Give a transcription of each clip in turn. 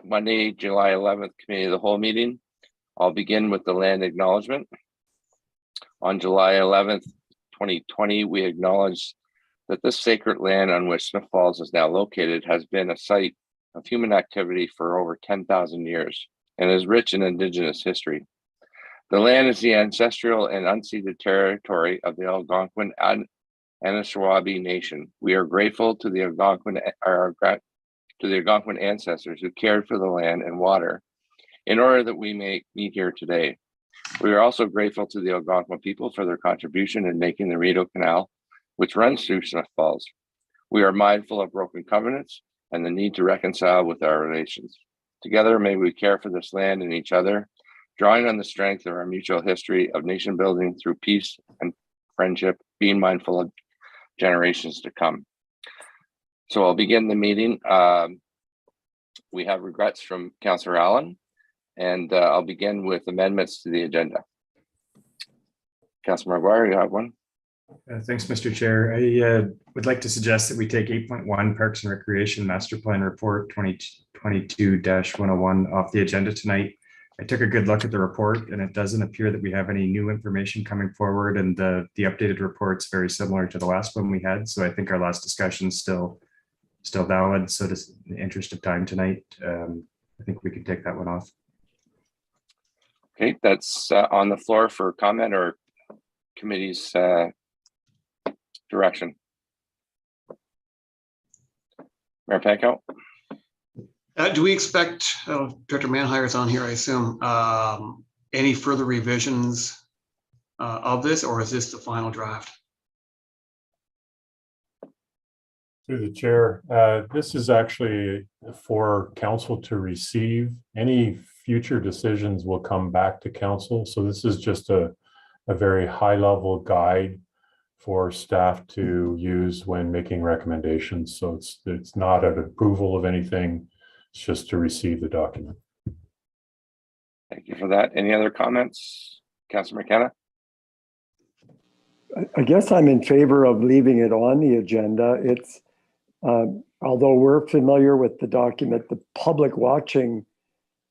Monday, July 11th, Committee of the Whole meeting. I'll begin with the land acknowledgement. On July 11th, 2020, we acknowledge that this sacred land on which Smith Falls is now located has been a site of human activity for over 10,000 years and is rich in Indigenous history. The land is the ancestral and unceded territory of the Algonquin and Anishinaabe Nation. We are grateful to the Algonquin ancestors who cared for the land and water in order that we may meet here today. We are also grateful to the Algonquin people for their contribution in making the Rito Canal, which runs through Smith Falls. We are mindful of broken covenants and the need to reconcile with our relations. Together, may we care for this land and each other, drawing on the strength of our mutual history of nation building through peace and friendship, being mindful of generations to come. So I'll begin the meeting. We have regrets from Councillor Allen, and I'll begin with amendments to the agenda. Councillor Maguire, you have one? Thanks, Mr. Chair. I would like to suggest that we take 8.1 Parks and Recreation Master Plan Report 2022-101 off the agenda tonight. I took a good look at the report, and it doesn't appear that we have any new information coming forward, and the updated report's very similar to the last one we had. So I think our last discussion is still valid. So just in the interest of time tonight, I think we could take that one off. Okay, that's on the floor for comment or committee's direction. Mayor Pankow. Do we expect, Director Manhire is on here, I assume, any further revisions of this, or is this the final draft? Through the chair, this is actually for council to receive. Any future decisions will come back to council. So this is just a very high level guide for staff to use when making recommendations. So it's not an approval of anything. It's just to receive the document. Thank you for that. Any other comments? Councillor McKenna? I guess I'm in favor of leaving it on the agenda. It's although we're familiar with the document, the public watching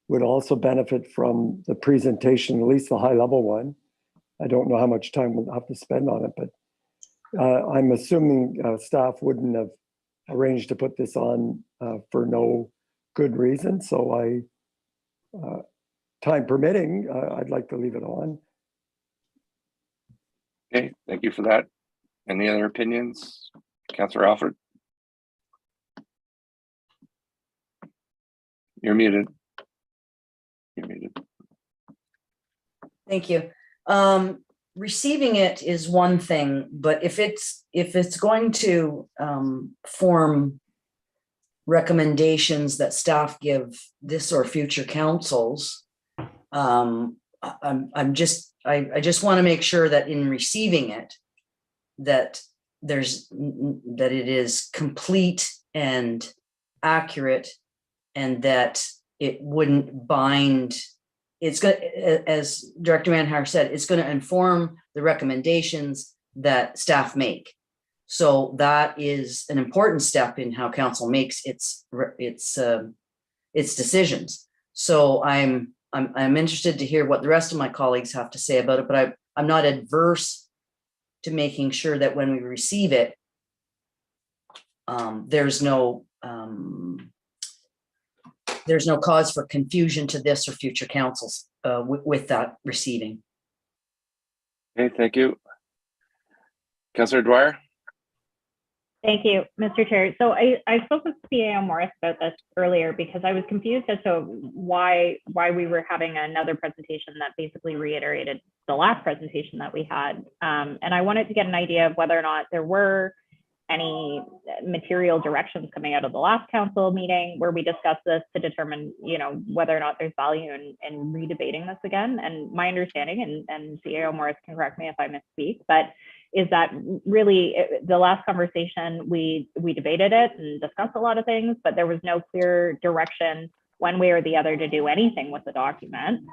would also benefit from the presentation, at least the high level one. I don't know how much time we'll have to spend on it, but I'm assuming staff wouldn't have arranged to put this on for no good reason. So time permitting, I'd like to leave it on. Okay, thank you for that. Any other opinions? Councillor Alford? You're muted. You're muted. Thank you. Receiving it is one thing, but if it's going to form recommendations that staff give this or future councils, I just want to make sure that in receiving it, that it is complete and accurate, and that it wouldn't bind. It's going to, as Director Manhire said, it's going to inform the recommendations that staff make. So that is an important step in how council makes its decisions. So I'm interested to hear what the rest of my colleagues have to say about it, but I'm not adverse to making sure that when we receive it, there's no cause for confusion to this or future councils with that receiving. Okay, thank you. Councillor Dwyer? Thank you, Mr. Chair. So I spoke with CAO Morris about this earlier because I was confused as to why we were having another presentation that basically reiterated the last presentation that we had. And I wanted to get an idea of whether or not there were any material directions coming out of the last council meeting where we discussed this to determine, whether or not there's value in redebating this again. And my understanding, and CAO Morris can correct me if I misspeak, but is that really the last conversation we debated it and discussed a lot of things, but there was no clear direction one way or the other to do anything with the document.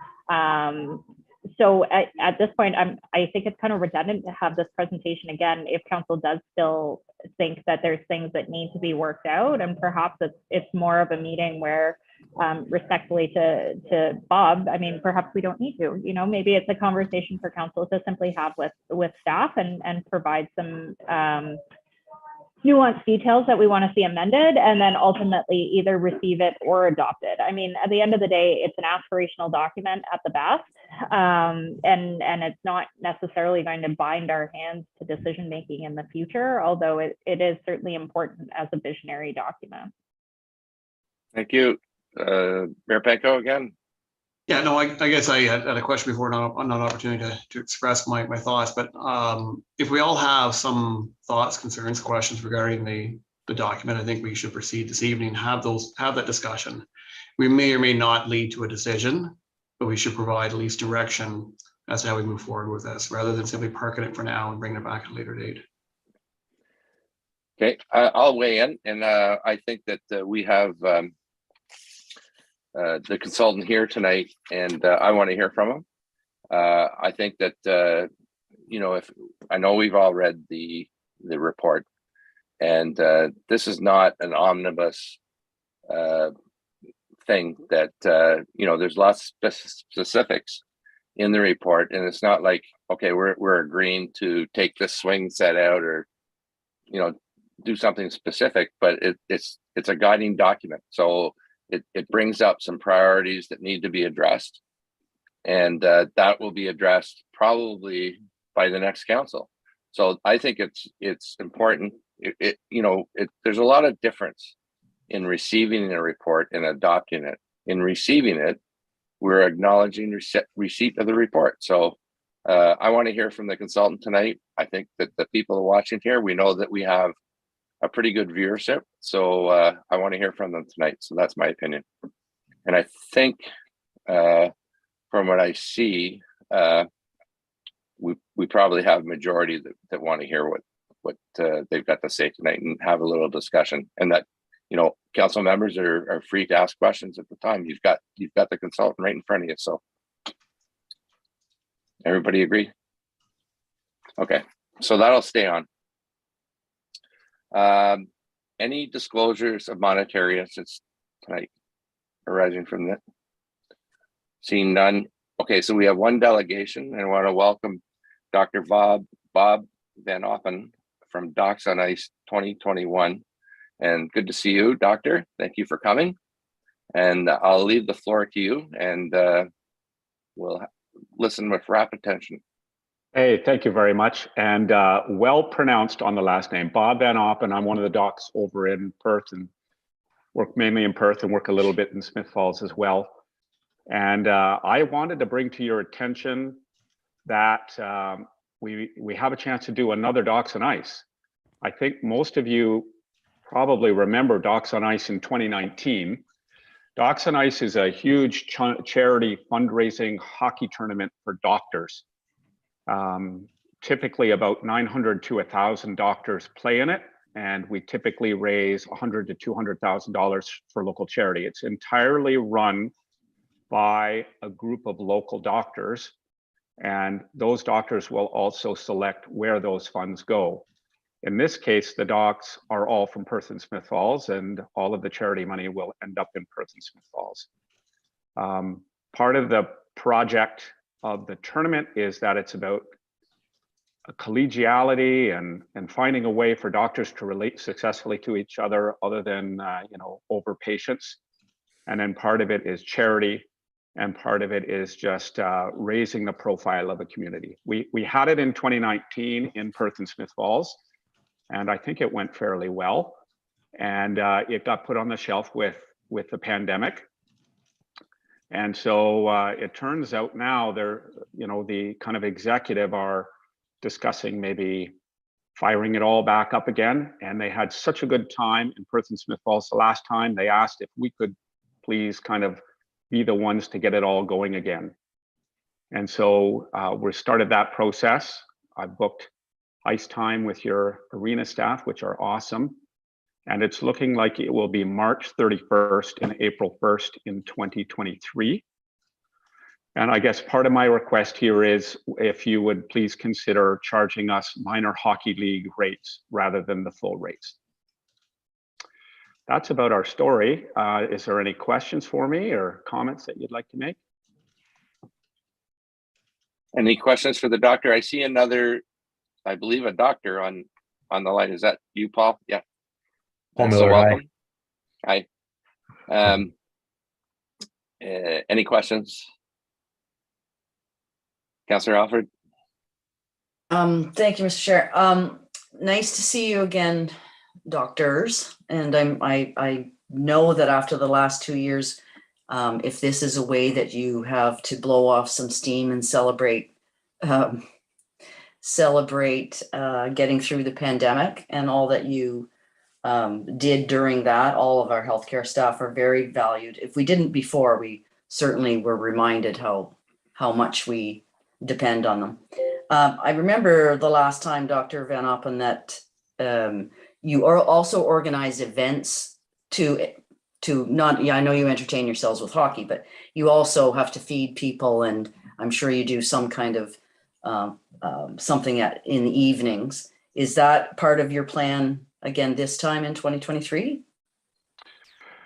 So at this point, I think it's kind of redundant to have this presentation again if council does still think that there's things that need to be worked out, and perhaps it's more of a meeting where respectfully to Bob, I mean, perhaps we don't need to, you know, maybe it's a conversation for council to simply have with staff and provide some nuanced details that we want to see amended, and then ultimately either receive it or adopt it. I mean, at the end of the day, it's an aspirational document at the best, and it's not necessarily going to bind our hands to decision making in the future, although it is certainly important as a visionary document. Thank you. Mayor Penko again. Yeah, no, I guess I had a question before, not an opportunity to express my thoughts, but if we all have some thoughts, concerns, questions regarding the document, I think we should proceed this evening, have that discussion. We may or may not lead to a decision, but we should provide at least direction as to how we move forward with this, rather than simply parking it for now and bringing it back at a later date. Okay, I'll weigh in, and I think that we have the consultant here tonight, and I want to hear from him. I think that you know, if I know we've all read the report, and this is not an omnibus thing that you know, there's lots of specifics in the report, and it's not like, okay, we're agreeing to take this swing set out, or you know, do something specific, but it's a guiding document. So it brings up some priorities that need to be addressed, and that will be addressed probably by the next council. So I think it's important. You know, there's a lot of difference in receiving a report and adopting it. In receiving it, we're acknowledging receipt of the report. So I want to hear from the consultant tonight. I think that the people watching here, we know that we have a pretty good viewership, so I want to hear from them tonight. So that's my opinion, and I think from what I see, we probably have a majority that want to hear what they've got to say tonight and have a little discussion. And that, you know, council members are free to ask questions at the time. You've got the consultant right in front of you. So everybody agree? Okay, so that'll stay on. Any disclosures of monetary assets tonight arising from that? Seeing none. Okay, so we have one delegation, and I want to welcome Dr. Bob Van Oppen from Docs on Ice 2021. And good to see you, Doctor. Thank you for coming. And I'll leave the floor to you, and we'll listen with rapt attention. Hey, thank you very much. And well pronounced on the last name, Bob Van Oppen. I'm one of the docs over in Perth, and work mainly in Perth and work a little bit in Smith Falls as well. And I wanted to bring to your attention that we have a chance to do another Docs on Ice. I think most of you probably remember Docs on Ice in 2019. Docs on Ice is a huge charity fundraising hockey tournament for doctors. Typically about 900 to 1,000 doctors play in it, and we typically raise $100,000 to $200,000 for local charity. It's entirely run by a group of local doctors, and those doctors will also select where those funds go. In this case, the docs are all from Perth and Smith Falls, and all of the charity money will end up in Perth and Smith Falls. Part of the project of the tournament is that it's about a collegiality and finding a way for doctors to relate successfully to each other than you know, over patients. And then part of it is charity, and part of it is just raising the profile of a community. We had it in 2019 in Perth and Smith Falls, and I think it went fairly well. And it got put on the shelf with the pandemic. And so it turns out now you know, the kind of executive are discussing maybe firing it all back up again. And they had such a good time in Perth and Smith Falls the last time. They asked if we could please kind of be the ones to get it all going again. And so we started that process. I booked ice time with your arena staff, which are awesome. And it's looking like it will be March 31st and April 1st in 2023. And I guess part of my request here is if you would please consider charging us minor hockey league rates rather than the full rates. that's about our story. Is there any questions for me or comments that you'd like to make? Any questions for the doctor? I see another, I believe, a doctor on the line. Is that you, Paul? Yeah. Paul So Miller, welcome. Hi. Any questions? Councillor Alfred? Thank you, Mr. Chair. Nice to see you again, doctors. And I know that after the last 2 years, if this is a way that you have to blow off some steam and celebrate getting through the pandemic and all that you did during that, all of our healthcare staff are very valued. If we didn't before, we certainly were reminded how much we depend on them. I remember the last time, Dr. Van Oppen, that you also organized events to not, yeah, I know you entertain yourselves with hockey, but you also have to feed people, and I'm sure you do some kind of something in the evenings. Is that part of your plan again this time in 2023?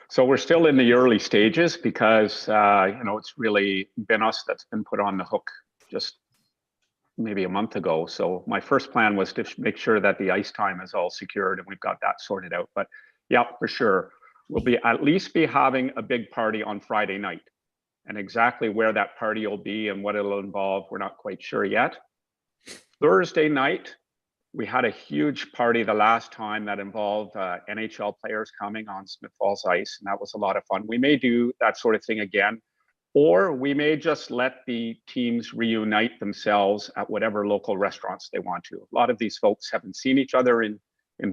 So we're still in the early stages because, it's really been us that's been put on the hook just maybe a month ago. So my first plan was to make sure that the ice time is all secured and we've got that sorted out. But yeah, for sure. We'll at least be having a big party on Friday night, and exactly where that party will be and what it'll involve, we're not quite sure yet. Thursday night, we had a huge party the last time that involved NHL players coming on Smith Falls Ice, and that was a lot of fun. We may do that sort of thing again, or we may just let the teams reunite themselves at whatever local restaurants they want to. A lot of these folks haven't seen each other in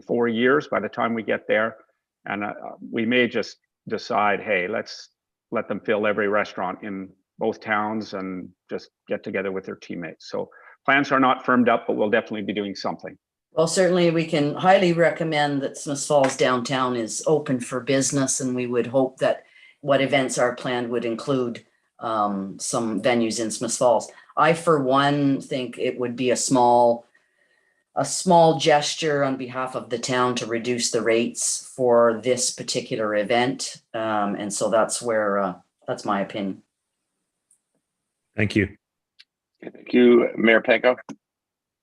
4 years by the time we get there. And we may just decide, hey, let's let them fill every restaurant in both towns and just get together with their teammates. So plans are not firmed up, but we'll definitely be doing something. Well, certainly we can highly recommend that Smith Falls downtown is open for business, and we would hope that what events are planned would include some venues in Smith Falls. I, for one, think it would be a small gesture on behalf of the town to reduce the rates for this particular event. And so that's my opinion. Thank you. Thank you, Mayor Panko.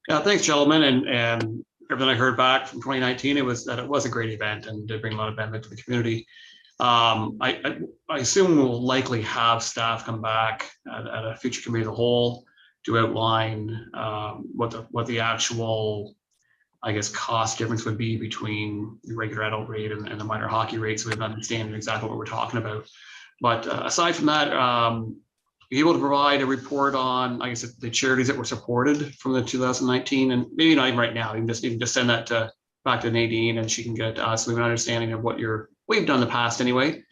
Yeah, thanks, gentlemen. And everything I heard back from 2019, it was a great event and did bring a lot of benefit to the community. I assume we'll likely have staff come back at a future committee of the whole to outline what the actual, I guess, cost difference would be between the regular adult rate and the minor hockey rate, so we have an understanding exactly what we're talking about. But aside from that, be able to provide a report on, I guess, the charities that were supported from the 2019, and maybe not even right now, even just send that back to Nadine, and she can get it to us. We have an understanding of what you've done in the past anyway,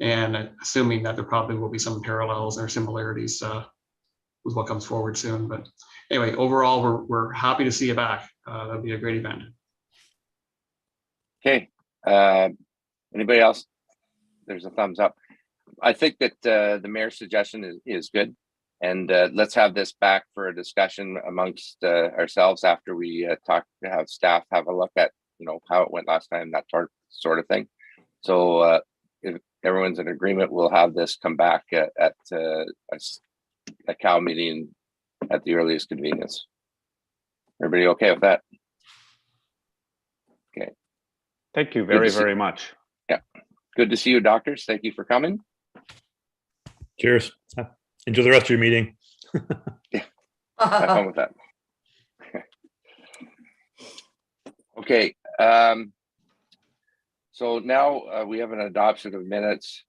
and assuming that there probably will be some parallels or similarities with what comes forward soon. But anyway, overall, we're happy to see you back. That'd be a great event. Okay. Anybody else? There's a thumbs up. I think that the mayor's suggestion is good, and let's have this back for a discussion amongst ourselves after we have staff have a look at how it went last time, that sort of thing. So if everyone's in agreement, we'll have this come back at a COW meeting at the earliest convenience. Everybody okay with that? Okay. Thank you very much. Yeah. Good to see you, doctors. Thank you for coming. Cheers. Enjoy the rest of your meeting. Yeah. Have fun with that. Okay. So now we have an adoption of minutes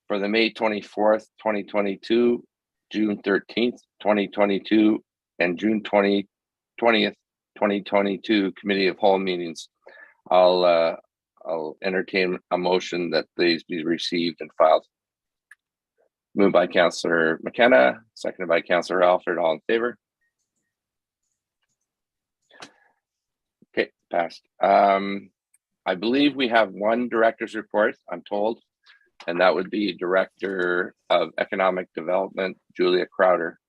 for the May 24th, 2022, June 13th, 2022, and June 20th, 2022 Committee of Whole meetings. I'll entertain a motion that these be received and filed. Moved by Councillor McKenna, seconded by Councillor Alfred. All in favor? Okay, passed. I believe we have one director's report, I'm told, and that would be Director of Economic Development, Julia Crowder.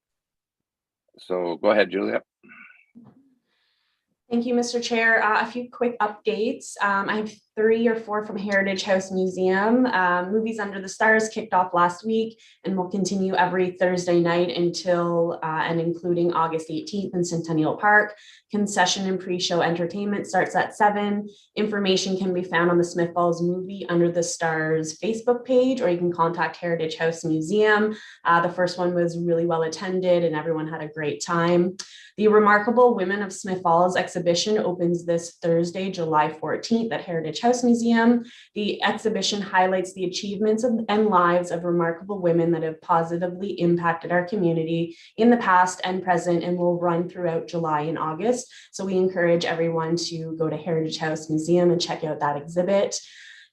So go ahead, Julia. Thank you, Mr. Chair. A few quick updates. I have 3 or 4 from Heritage House Museum. Movies Under the Stars kicked off last week and will continue every Thursday night until and including August 18th in Centennial Park. Concession and pre-show entertainment starts at 7. Information can be found on the Smith Falls Movie Under the Stars Facebook page, or you can contact Heritage House Museum. The first one was really well attended and everyone had a great time. The Remarkable Women of Smith Falls exhibition opens this Thursday, July 14th at Heritage House Museum. The exhibition highlights the achievements and lives of remarkable women that have positively impacted our community in the past and present, and will run throughout July and August. So we encourage everyone to go to Heritage House Museum and check out that exhibit.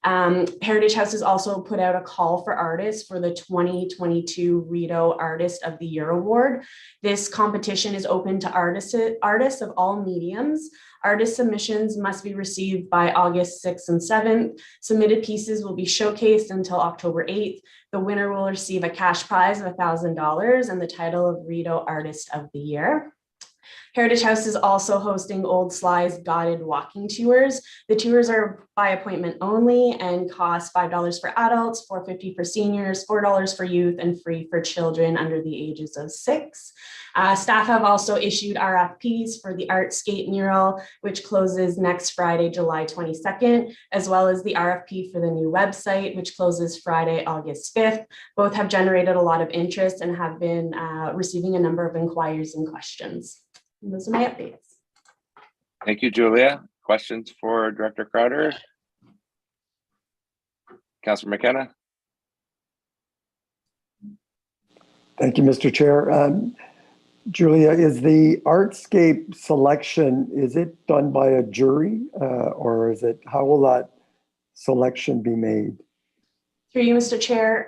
Heritage House has also put out a call for artists for the 2022 Rito Artist of the Year Award. This competition is open to artists of all mediums. Artist submissions must be received by August 6th and 7th. Submitted pieces will be showcased until October 8th. The winner will receive a cash prize of $1,000 and the title of Rito Artist of the Year. Heritage House is also hosting Old Sly's guided walking tours. The tours are by appointment only and cost $5 for adults, $4.50 for seniors, $4 for youth, and free for children under the ages of 6. Staff have also issued RFPs for the Artscape mural, which closes next Friday, July 22nd, as well as the RFP for the new website, which closes Friday, August 5th. Both have generated a lot of interest and have been receiving a number of inquiries and questions. And those are my updates. Thank you, Julia. Questions for Director Crowder? Councillor McKenna? Thank you, Mr. Chair. Julia, is the Artscape selection, is it done by a jury or is it, how will that selection be made? Through you, Mr. Chair.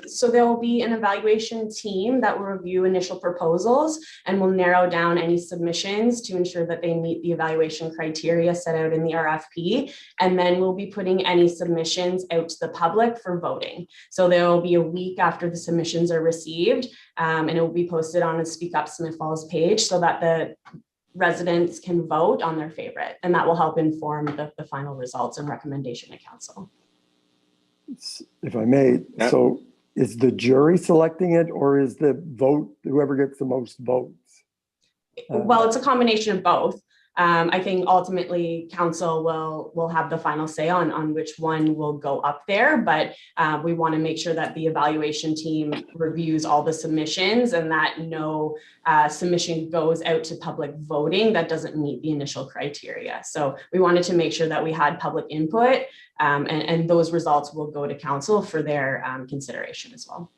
So there will be an evaluation team that will review initial proposals and will narrow down any submissions to ensure that they meet the evaluation criteria set out in the RFP. And then we'll be putting any submissions out to the public for voting. So there will be a week after the submissions are received, and it will be posted on the Speak Up Smith Falls page so that the residents can vote on their favorite. And that will help inform the final results and recommendation to council. If I may, Yep. So is the jury selecting it or is the vote, whoever gets the most votes? Well, it's a combination of both. I think ultimately council will have the final say on which one will go up there, but we want to make sure that the evaluation team reviews all the submissions and that no submission goes out to public voting that doesn't meet the initial criteria. So we wanted to make sure that we had public input and those results will go to council for their consideration as well.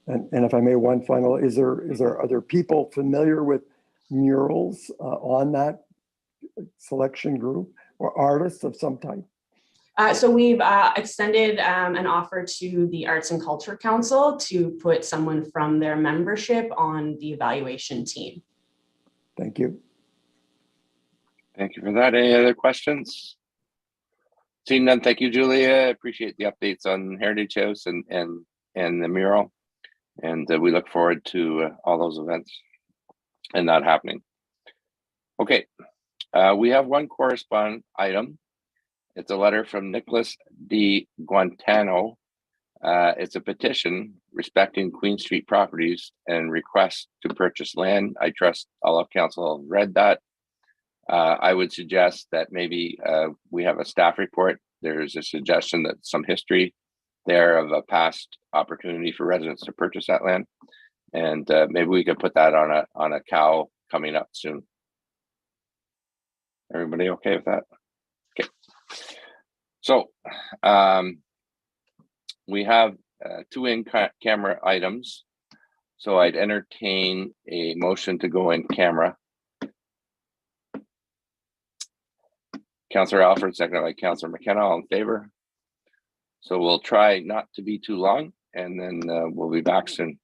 And if I may, one final, are there people familiar with murals on that selection group or artists of some type? So we've extended an offer to the Arts and Culture Council to put someone from their membership on the evaluation team. Thank you. Thank you for that. Any other questions? Seeing none, thank you, Julia. Appreciate the updates on Heritage House and the mural. And we look forward to all those events and that happening. Okay, we have one correspondent item. It's a letter from Nicholas D. Guantano. It's a petition respecting Queen Street properties and request to purchase land. I trust all of council have read that. I would suggest that maybe we have a staff report. There's a suggestion that some history there of a past opportunity for residents to purchase that land. And maybe we could put that on a cow coming up soon. Everybody okay with that? Okay. So we have two in-camera items. So I'd entertain a motion to go in camera. Councillor Alfred, seconded by Councillor McKenna, all in favor. So we'll try not to be too long and then we'll be back soon.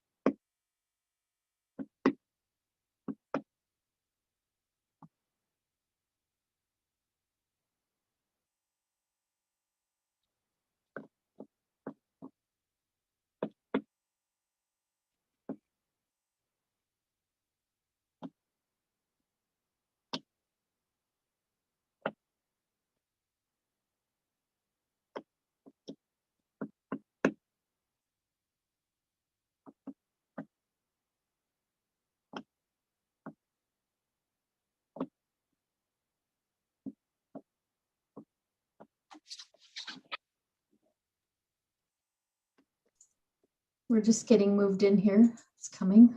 We're just getting moved in here. It's coming.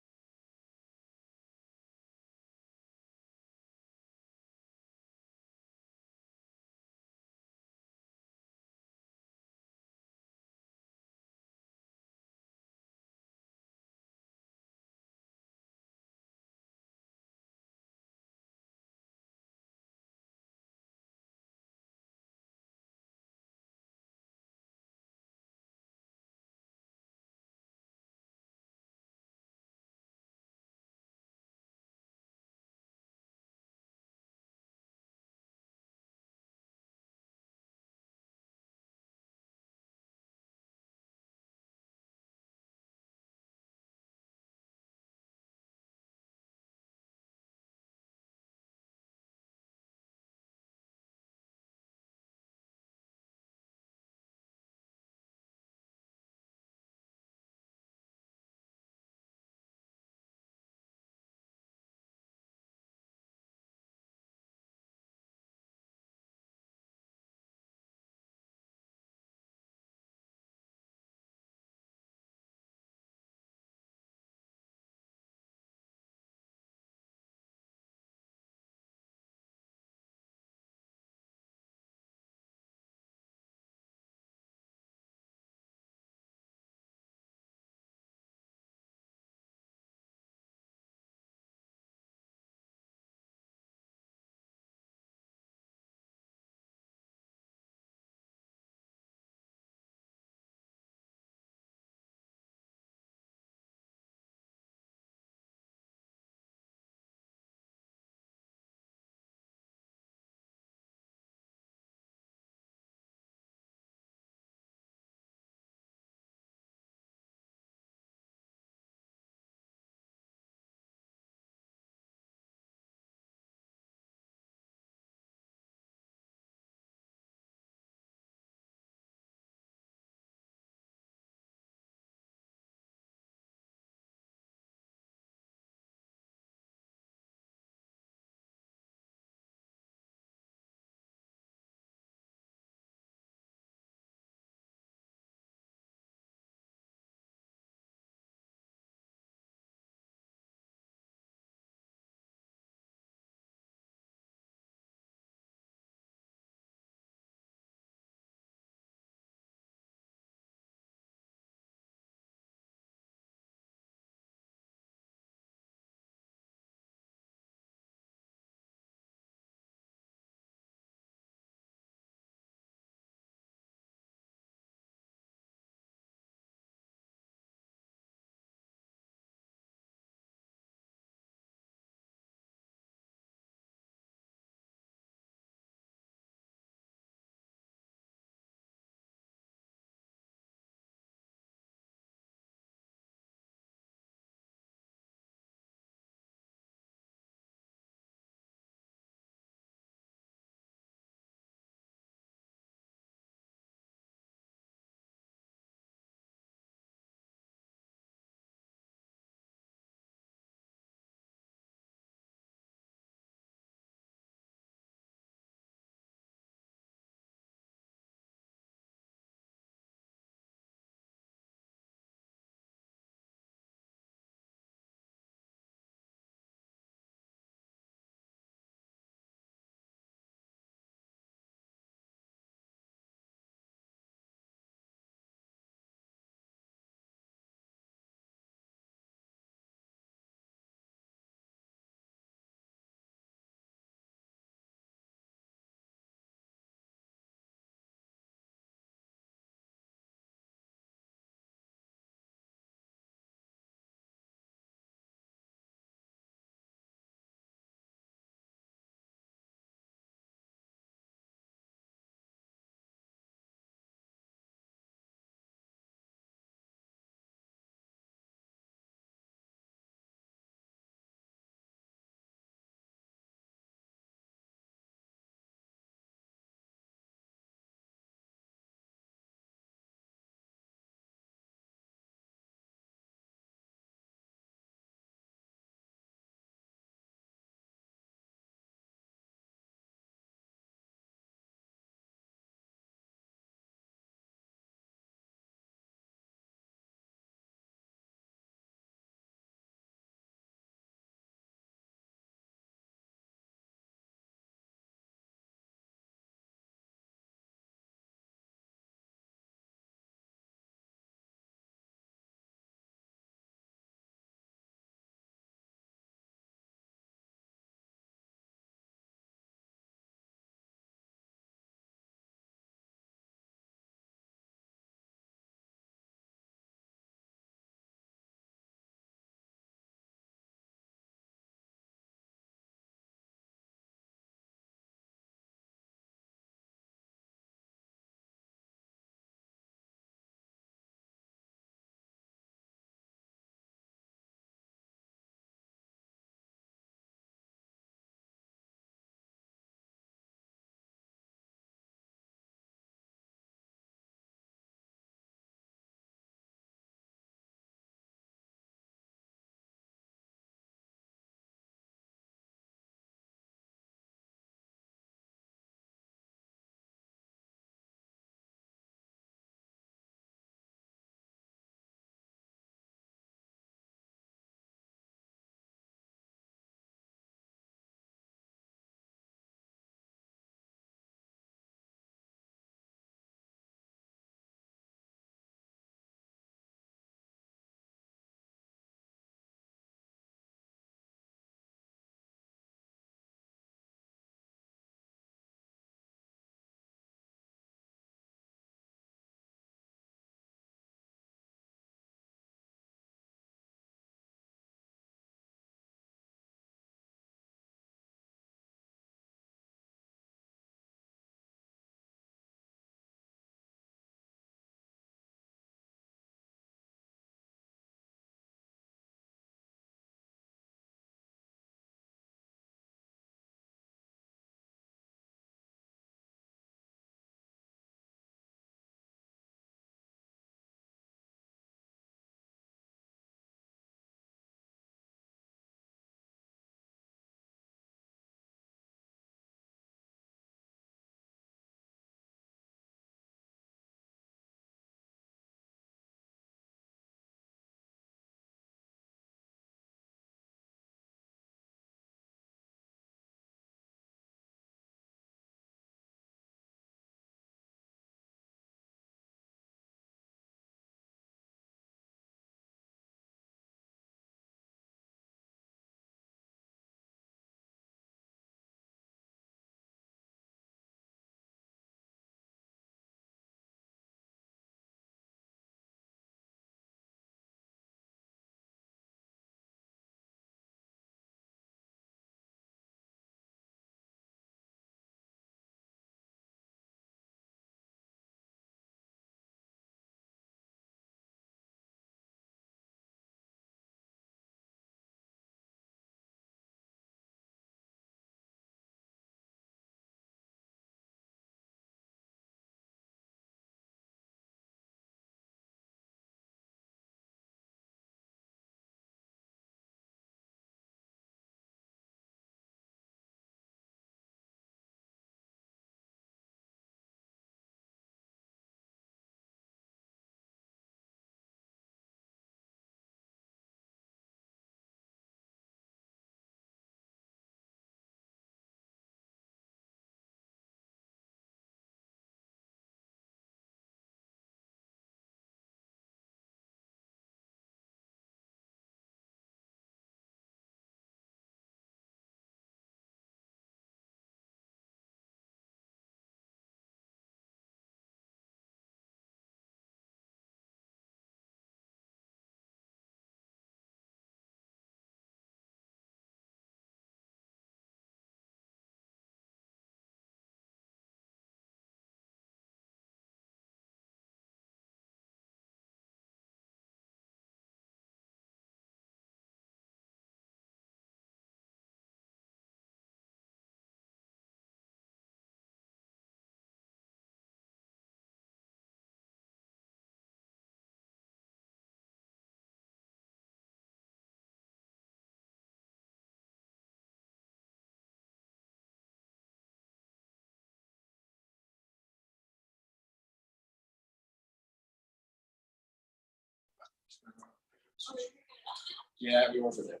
Yeah, we were for that.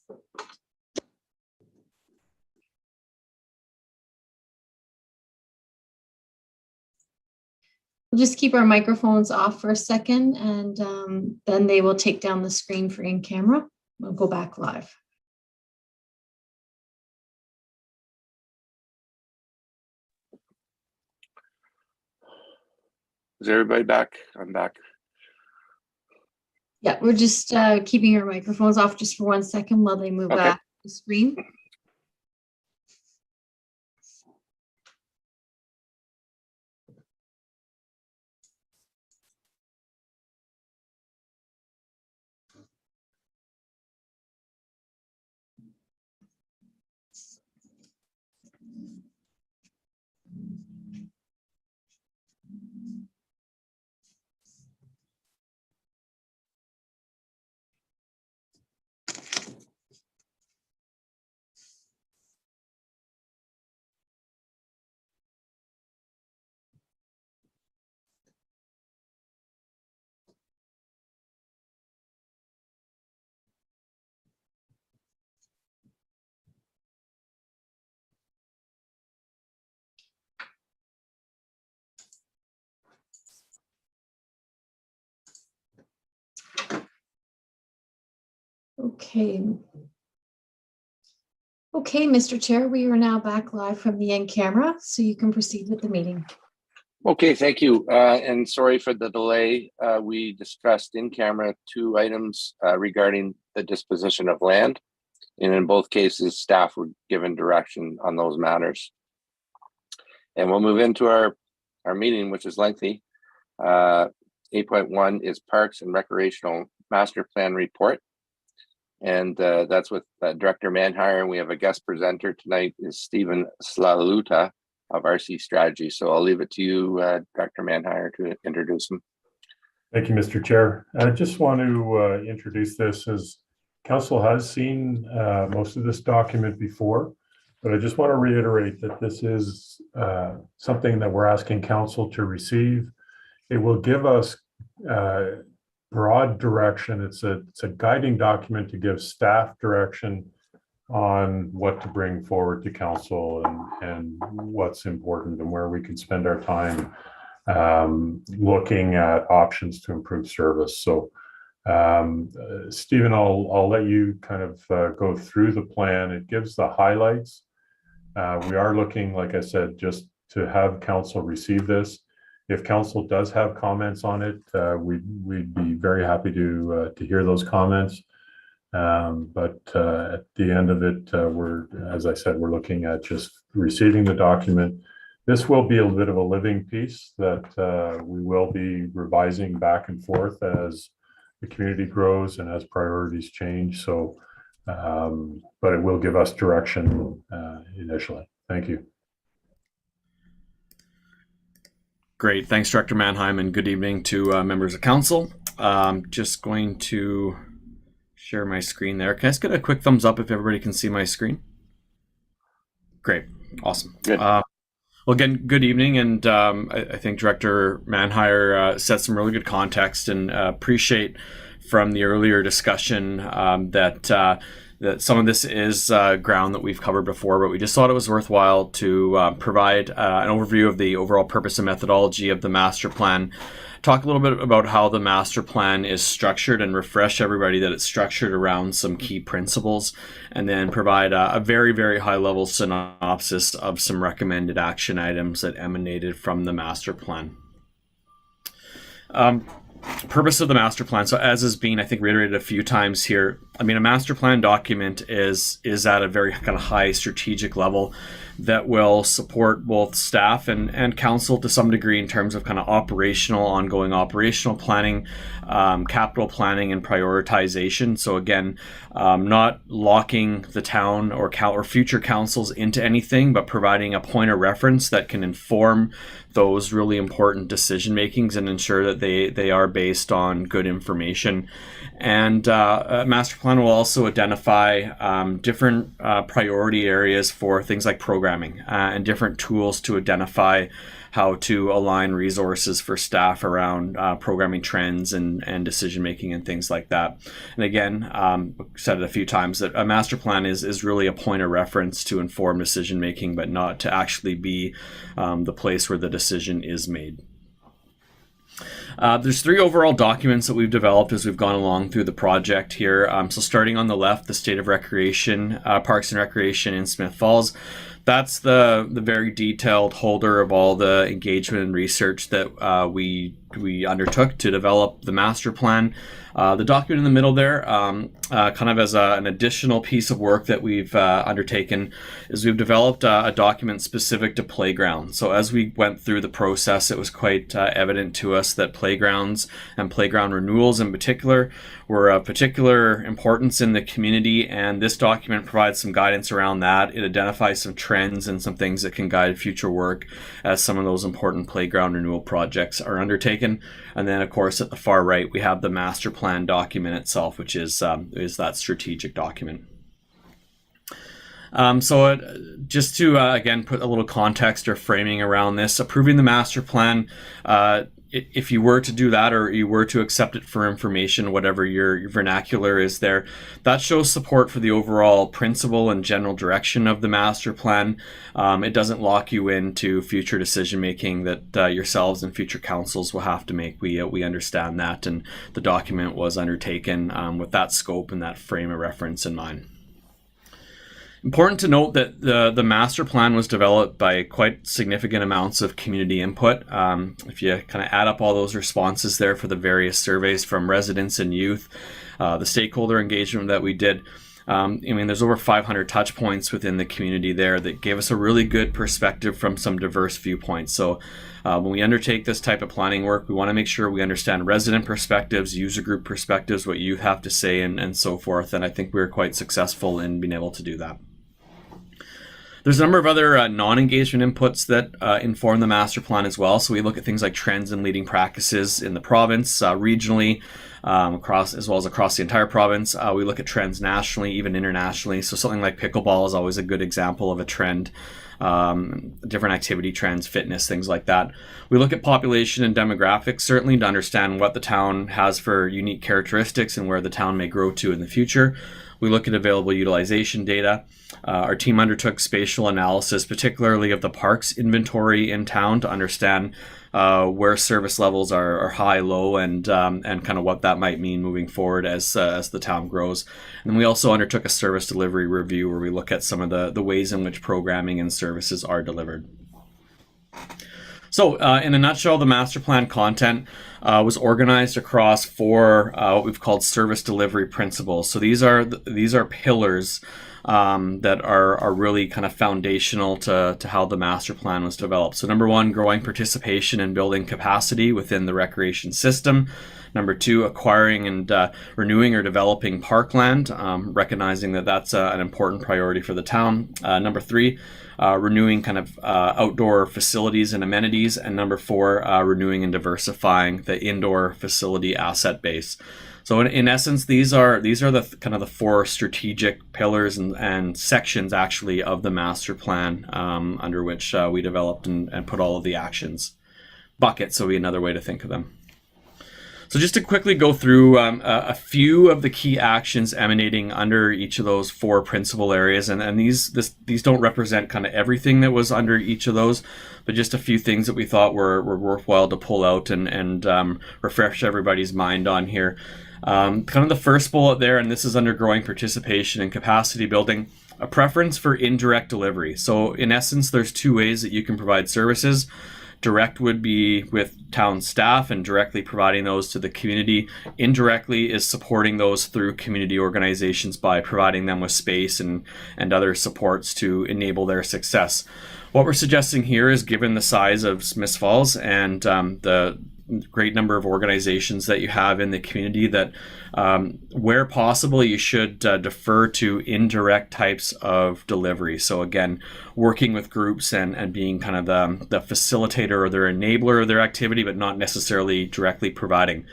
We'll just keep our microphones off for a second, and then they will take down the screen for in camera. We'll go back live. Is everybody back? I'm back. Yeah, we're just keeping our microphones off just for 1 second while they move back to the screen. Okay. Okay, Mr. Chair, we are now back live from the in camera, so you can proceed with the meeting. Okay, thank you. And sorry for the delay. We discussed in camera 2 items regarding the disposition of land. And in both cases, staff were given direction on those matters. And we'll move into our meeting, which is lengthy. 8.1 is Parks and Recreational Master Plan Report. And that's with Director Manhire. And we have a guest presenter tonight is Stephen Slaluta of RC Strategy. So I'll leave it to you, Dr. Manhire, to introduce him. Thank you, Mr. Chair. I just want to introduce this as Council has seen most of this document before, but I just want to reiterate that this is something that we're asking Council to receive. It will give us broad direction. It's a guiding document to give staff direction on what to bring forward to Council and what's important and where we can spend our time looking at options to improve service. So Stephen, I'll let you kind of go through the plan. It gives the highlights. We are looking, like I said, just to have Council receive this. If Council does have comments on it, we'd be very happy to hear those comments. But at the end of it, as I said, we're looking at just receiving the document. This will be a bit of a living piece that we will be revising back and forth as the community grows and as priorities change. So, but it will give us direction initially. Thank you. Great. Thanks, Director Mannheim, and good evening to members of council. Just going to share my screen there. Can I just get a quick thumbs up if everybody can see my screen? Great. Awesome. Good. Well, again, good evening, and I think Director Manhire set some really good context, and appreciate from the earlier discussion that some of this is ground that we've covered before, but we just thought it was worthwhile to provide an overview of the overall purpose and methodology of the master plan, talk a little bit about how the master plan is structured and refresh everybody that it's structured around some key principles, and then provide a very, very high level synopsis of some recommended action items that emanated from the master plan. Purpose of the master plan. So as has been, I think, reiterated a few times here, I mean, a master plan document is at a very kind of high strategic level that will support both staff and council to some degree in terms of kind of ongoing operational planning, capital planning, and prioritization. So again, not locking the town or future councils into anything, but providing a point of reference that can inform those really important decision makings and ensure that they are based on good information. And master plan will also identify different priority areas for things like programming and different tools to identify how to align resources for staff around programming trends and decision making and things like that. And again, said it a few times that a master plan is really a point of reference to inform decision making, but not to actually be the place where the decision is made. There's 3 overall documents that we've developed as we've gone along through the project here. So starting on the left, the State of Recreation, Parks and Recreation in Smith Falls. That's the very detailed holder of all the engagement and research that we undertook to develop the master plan. The document in the middle there, kind of as an additional piece of work that we've undertaken, is we've developed a document specific to playgrounds. So as we went through the process, it was quite evident to us that playgrounds and playground renewals in particular were of particular importance in the community, and this document provides some guidance around that. It identifies some trends and some things that can guide future work as some of those important playground renewal projects are undertaken. And then, of course, at the far right, we have the master plan document itself, which is that strategic document. Just to, again, put a little context or framing around this, approving the master plan, if you were to do that or you were to accept it for information, whatever your vernacular is there, that shows support for the overall principle and general direction of the master plan. It doesn't lock you into future decision making that yourselves and future councils will have to make. We understand that, and the document was undertaken with that scope and that frame of reference in mind. Important to note that the master plan was developed by quite significant amounts of community input. If you kind of add up all those responses there for the various surveys from residents and youth, the stakeholder engagement that we did, there's over 500 touch points within the community there that gave us a really good perspective from some diverse viewpoints. So when we undertake this type of planning work, we want to make sure we understand resident perspectives, user group perspectives, what you have to say, and so forth. And I think we were quite successful in being able to do that. There's a number of other non-engagement inputs that inform the master plan as well. So we look at things like trends and leading practices in the province, regionally, as well as across the entire province. We look at trends nationally, even internationally. So something like pickleball is always a good example of a trend. Different activity trends, fitness, things like that. We look at population and demographics, certainly, to understand what the town has for unique characteristics and where the town may grow to in the future. We look at available utilization data. Our team undertook spatial analysis, particularly of the parks inventory in town, to understand where service levels are high, low, and kind of what that might mean moving forward as the town grows. And we also undertook a service delivery review where we look at some of the ways in which programming and services are delivered. So in a nutshell, the master plan content was organized across 4 what we've called service delivery principles. So these are pillars that are really kind of foundational to how the master plan was developed. So number 1, growing participation and building capacity within the recreation system. Number 2, acquiring and renewing or developing parkland, recognizing that that's an important priority for the town. Number 3, renewing kind of outdoor facilities and amenities. And number 4, renewing and diversifying the indoor facility asset base. So in essence, these are the kind of the 4 strategic pillars and sections actually of the master plan under which we developed and put all of the actions. Buckets would be another way to think of them. So just to quickly go through a few of the key actions emanating under each of those 4 principal areas, and these don't represent kind of everything that was under each of those, but just a few things that we thought were worthwhile to pull out and refresh everybody's mind on here. Kind of the first bullet there, and this is under growing participation and capacity building, a preference for indirect delivery. So in essence, there's 2 ways that you can provide services. Direct would be with town staff and directly providing those to the community. Indirectly is supporting those through community organizations by providing them with space and other supports to enable their success. What we're suggesting here is, given the size of Smith Falls and the great number of organizations that you have in the community, that where possible you should defer to indirect types of delivery. So again, working with groups and being kind of the facilitator or their enabler of their activity, but not necessarily directly providing.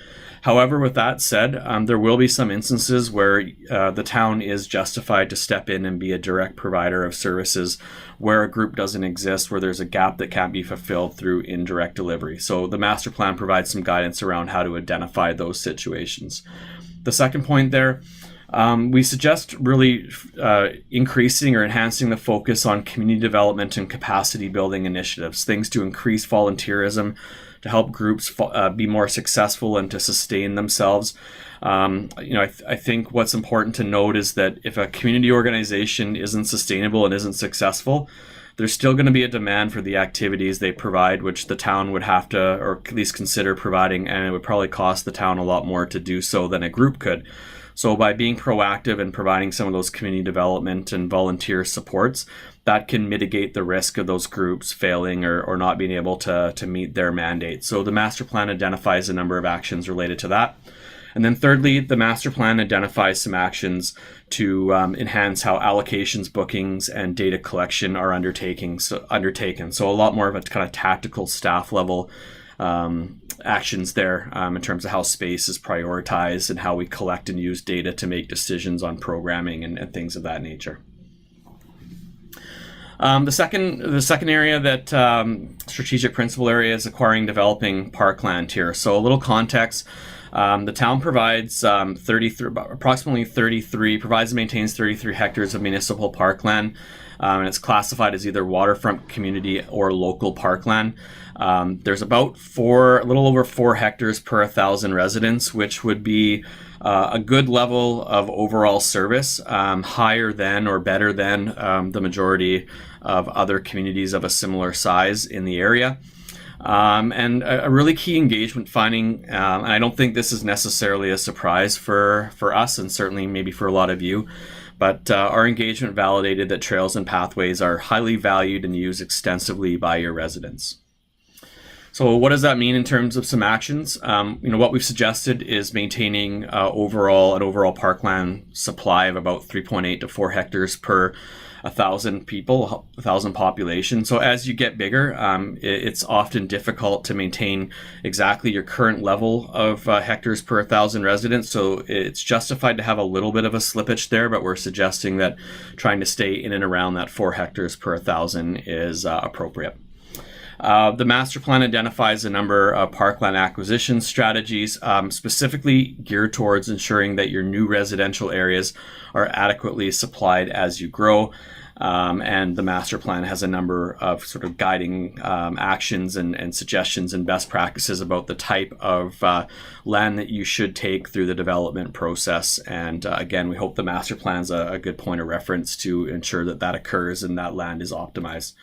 However, with that said, there will be some instances where the town is justified to step in and be a direct provider of services where a group doesn't exist, where there's a gap that can't be fulfilled through indirect delivery. So the master plan provides some guidance around how to identify those situations. The second point there, we suggest really increasing or enhancing the focus on community development and capacity building initiatives, things to increase volunteerism, to help groups be more successful and to sustain themselves. I think what's important to note is that if a community organization isn't sustainable and isn't successful, there's still going to be a demand for the activities they provide, which the town would have to, or at least consider providing, and it would probably cost the town a lot more to do so than a group could. So by being proactive and providing some of those community development and volunteer supports, that can mitigate the risk of those groups failing or not being able to meet their mandate. So the master plan identifies a number of actions related to that. And then thirdly, the master plan identifies some actions to enhance how allocations, bookings, and data collection are undertaken. So a lot more of a kind of tactical staff level actions there in terms of how space is prioritized and how we collect and use data to make decisions on programming and things of that nature. The second area that strategic principle area is acquiring, developing parkland here. So a little context. The town provides approximately 33, provides and maintains 33 hectares of municipal parkland, and it's classified as either waterfront, community, or local parkland. There's about a little over 4 hectares per 1,000 residents, which would be a good level of overall service, higher than or better than the majority of other communities of a similar size in the area. And a really key engagement finding, and I don't think this is necessarily a surprise for us and certainly maybe for a lot of you, but our engagement validated that trails and pathways are highly valued and used extensively by your residents. So what does that mean in terms of some actions? What we've suggested is maintaining an overall parkland supply of about 3.8 to 4 hectares per 1,000 people, 1,000 population. So as you get bigger, it's often difficult to maintain exactly your current level of hectares per 1,000 residents. So it's justified to have a little bit of a slippage there, but we're suggesting that trying to stay in and around that 4 hectares per 1,000 is appropriate. The master plan identifies a number of parkland acquisition strategies, specifically geared towards ensuring that your new residential areas are adequately supplied as you grow. And the master plan has a number of sort of guiding actions and suggestions and best practices about the type of land that you should take through the development process. And again, we hope the master plan is a good point of reference to ensure that that occurs and that land is optimized.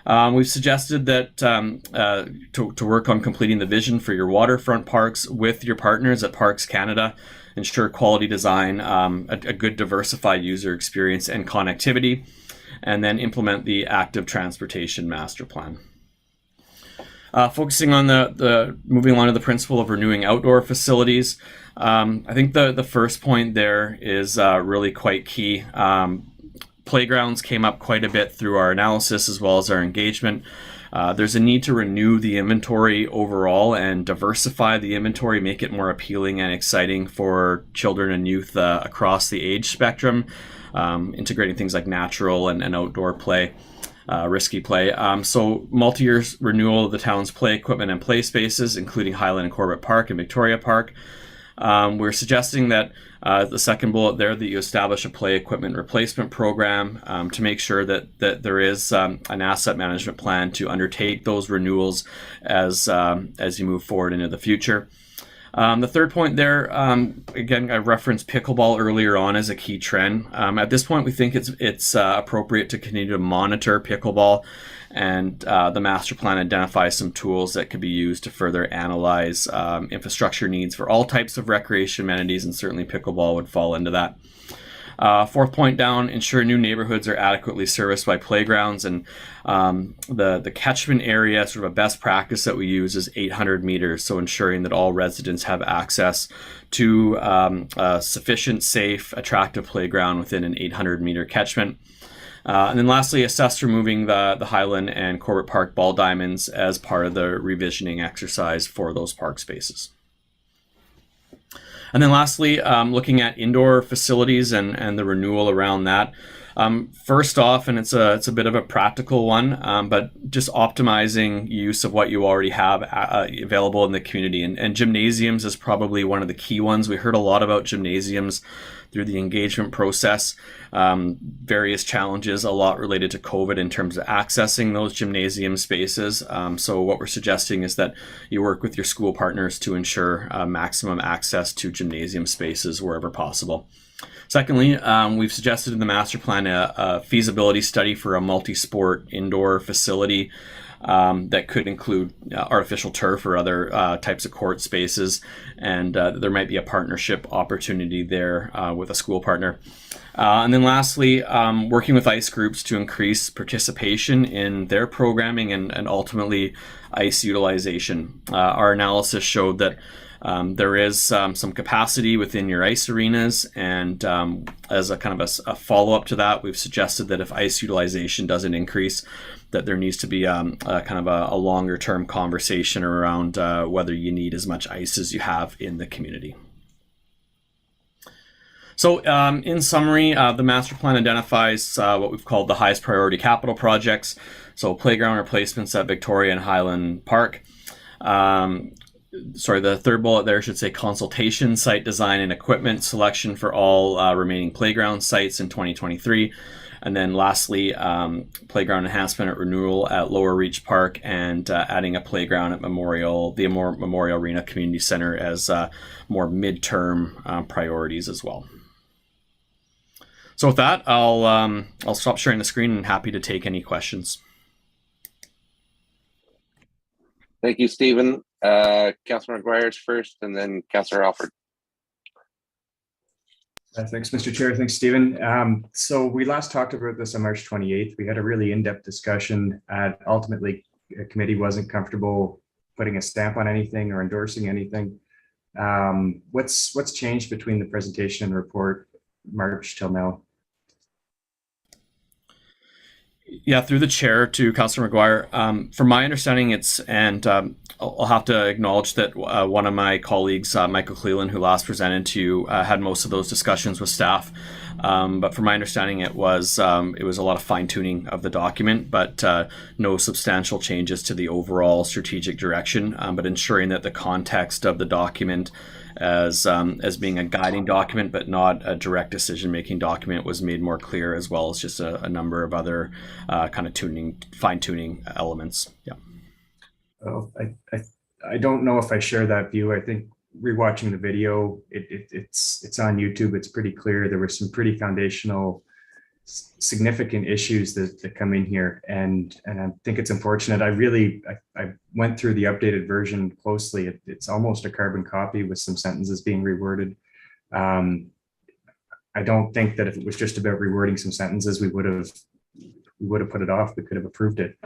We've suggested that to work on completing the vision for your waterfront parks with your partners at Parks Canada, ensure quality design, a good diversified user experience and connectivity, and then implement the active transportation master plan. Focusing on the moving on to the principle of renewing outdoor facilities, I think the first point there is really quite key. Playgrounds came up quite a bit through our analysis as well as our engagement. There's a need to renew the inventory overall and diversify the inventory, make it more appealing and exciting for children and youth across the age spectrum, integrating things like natural and outdoor play, risky play. So multi-year renewal of the town's play equipment and play spaces, including Highland and Corbett Park and Victoria Park. We're suggesting that the second bullet there, that you establish a play equipment replacement program to make sure that there is an asset management plan to undertake those renewals as you move forward into the future. The third point there, again, I referenced pickleball earlier on as a key trend. At this point, we think it's appropriate to continue to monitor pickleball, and the master plan identifies some tools that could be used to further analyze infrastructure needs for all types of recreation amenities, and certainly pickleball would fall into that. Fourth point down, ensure new neighborhoods are adequately serviced by playgrounds, and the catchment area, sort of a best practice that we use, is 800 meters. So ensuring that all residents have access to a sufficient, safe, attractive playground within an 800 meter catchment. And then lastly, assess removing the Highland and Corbett Park ball diamonds as part of the revisioning exercise for those park spaces. And then lastly, looking at indoor facilities and the renewal around that. First off, and it's a bit of a practical one, but just optimizing use of what you already have available in the community. And gymnasiums is probably one of the key ones. We heard a lot about gymnasiums through the engagement process, various challenges, a lot related to COVID in terms of accessing those gymnasium spaces. So what we're suggesting is that you work with your school partners to ensure maximum access to gymnasium spaces wherever possible. Secondly, we've suggested in the master plan a feasibility study for a multi-sport indoor facility that could include artificial turf or other types of court spaces, and there might be a partnership opportunity there with a school partner. And then lastly, working with ICE groups to increase participation in their programming and ultimately ICE utilization. Our analysis showed that there is some capacity within your ICE arenas, and as a kind of a follow-up to that, we've suggested that if ICE utilization doesn't increase, that there needs to be kind of a longer-term conversation around whether you need as much ICE as you have in the community. So in summary, the master plan identifies what we've called the highest priority capital projects. So playground replacements at Victoria and Highland Park. The third bullet there should say consultation, site design and equipment selection for all remaining playground sites in 2023. And then lastly, playground enhancement at Renewal at Lower Reach Park, and adding a playground at Memorial Arena Community Center as more midterm priorities as well. So with that, I'll stop sharing the screen and happy to take any questions. Thank you, Stephen. Councillor McGuire is first, and then Councillor Alford. Thanks, Mr. Chair. Thanks, Stephen. So we last talked about this on March 28th. We had a really in-depth discussion. Ultimately, a committee wasn't comfortable putting a stamp on anything or endorsing anything. What's changed between the presentation and report March till now? Yeah, through the chair to Councillor McGuire. From my understanding, I'll have to acknowledge that one of my colleagues, Michael Cleland, who last presented to you, had most of those discussions with staff. But from my understanding, it was a lot of fine-tuning of the document, but no substantial changes to the overall strategic direction, but ensuring that the context of the document as being a guiding document, but not a direct decision-making document, was made more clear, as well as just a number of other kind of fine-tuning elements. Yeah. Oh, I don't know if I share that view. I think rewatching the video, it's on YouTube. It's pretty clear. There were some pretty foundational, significant issues that come in here, and I think it's unfortunate. I went through the updated version closely. It's almost a carbon copy with some sentences being reworded. I don't think that if it was just about rewording some sentences, we would have put it off. We could have approved it.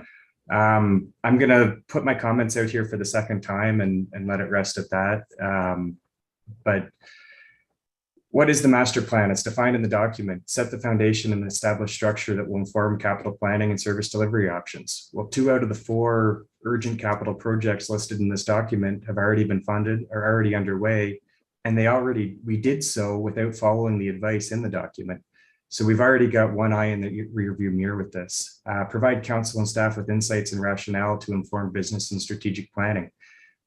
I'm going to put my comments out here for the second time and let it rest at that. But what is the master plan? It's defined in the document. Set the foundation and establish structure that will inform capital planning and service delivery options. Well, 2 out of the 4 urgent capital projects listed in this document have already been funded, are already underway, and we did so without following the advice in the document. So we've already got one eye in the rearview mirror with this. Provide council and staff with insights and rationale to inform business and strategic planning.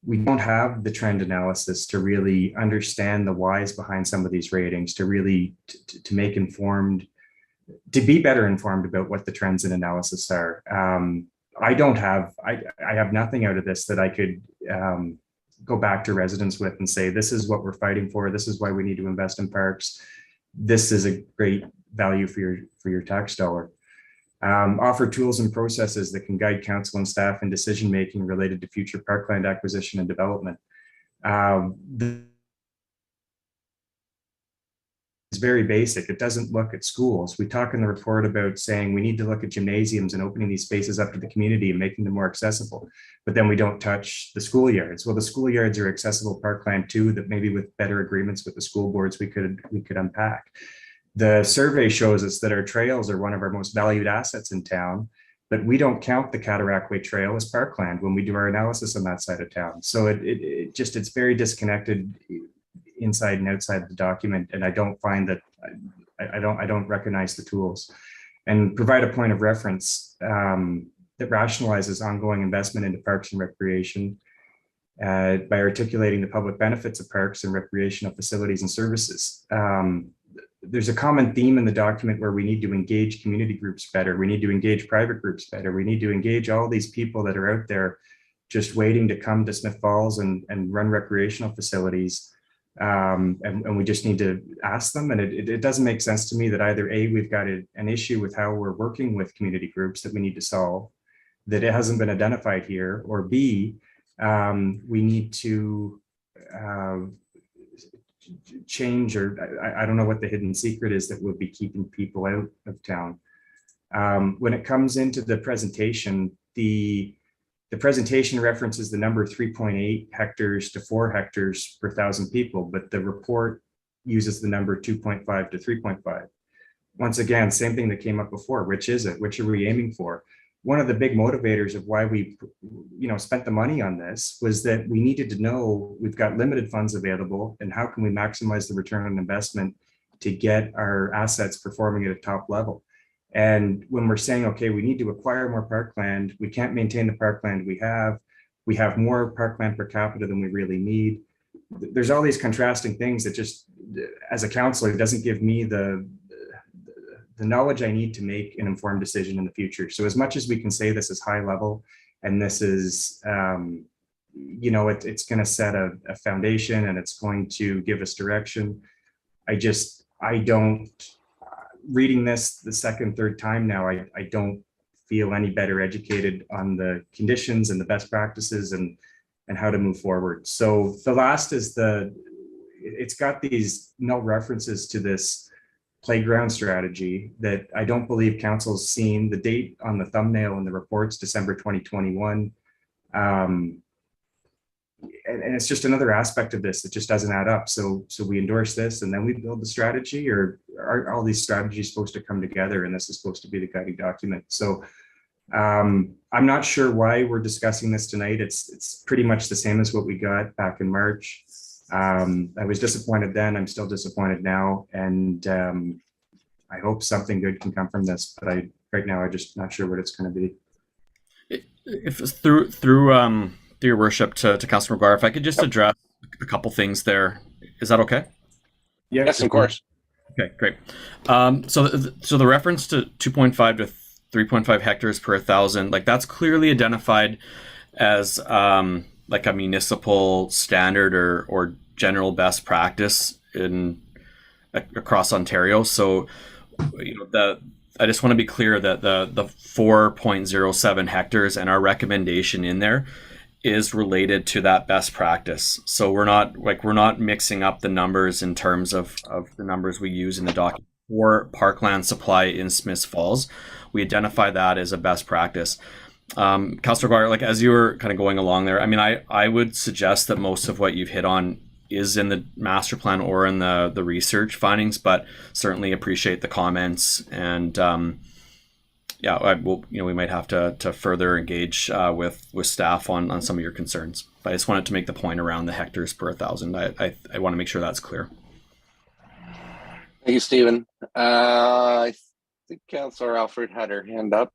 We don't have the trend analysis to really understand the whys behind some of these ratings, to really to make informed, to be better informed about what the trends and analysis are. I have nothing out of this that I could go back to residents with and say, this is what we're fighting for. This is why we need to invest in parks. This is a great value for your tax dollar. Offer tools and processes that can guide council and staff in decision-making related to future parkland acquisition and development. It's very basic. It doesn't look at schools. We talk in the report about saying we need to look at gymnasiums and opening these spaces up to the community and making them more accessible, but then we don't touch the schoolyards. Well, the schoolyards are accessible parkland too, that maybe with better agreements with the school boards we could unpack. The survey shows us that our trails are one of our most valued assets in town, but we don't count the Cataract Way Trail as parkland when we do our analysis on that side of town. So it's very disconnected inside and outside the document, and I don't find that I don't recognize the tools. And provide a point of reference that rationalizes ongoing investment into parks and recreation by articulating the public benefits of parks and recreational facilities and services. There's a common theme in the document where we need to engage community groups better. We need to engage private groups better. We need to engage all these people that are out there just waiting to come to Smith Falls and run recreational facilities. And we just need to ask them. And it doesn't make sense to me that either A, we've got an issue with how we're working with community groups that we need to solve, that it hasn't been identified here, or B, we need to change, or I don't know what the hidden secret is that will be keeping people out of town. When it comes into the presentation, the presentation references the number 3.8 hectares to 4 hectares per 1,000 people, but the report uses the number 2.5 to 3.5. Once again, same thing that came up before. Which is it? Which are we aiming for? One of the big motivators of why we, spent the money on this was that we needed to know we've got limited funds available, and how can we maximize the return on investment to get our assets performing at a top level. And when we're saying, okay, we need to acquire more parkland, we can't maintain the parkland we have more parkland per capita than we really need. There's all these contrasting things that just, as a counselor, doesn't give me the knowledge I need to make an informed decision in the future. So as much as we can say this is high level, and this is, it's going to set a foundation and it's going to give us direction. I don't, reading this the second, third time now, I don't feel any better educated on the conditions and the best practices and how to move forward. So the last is it's got these no references to this playground strategy that I don't believe council's seen. The date on the thumbnail in the report's December 2021. And it's just another aspect of this that just doesn't add up. So we endorse this and then we build the strategy, or are all these strategies supposed to come together and this is supposed to be the guiding document? So I'm not sure why we're discussing this tonight. It's pretty much the same as what we got back in March. I was disappointed then, I'm still disappointed now. And I hope something good can come from this, but right now, I'm just not sure what it's going to be. If it's through your worship to Councilor McGuire, if I could just address a couple things there. Is that okay? Yes, of course. Okay, great. So the reference to 2.5 to 3.5 hectares per 1,000, like that's clearly identified as like a municipal standard or general best practice across Ontario. So, I just want to be clear that the 4.07 hectares and our recommendation in there is related to that best practice. So we're not mixing up the numbers in terms of the numbers we use in the document for parkland supply in Smiths Falls. We identify that as a best practice. Councilor Guire, like as you were kind of going along there, I mean, I would suggest that most of what you've hit on is in the master plan or in the research findings, but certainly appreciate the comments. And we might have to further engage with staff on some of your concerns. But I just wanted to make the point around the hectares per 1,000. I want to make sure that's clear. Thank you, Stephen. I think Councilor Alfred had her hand up.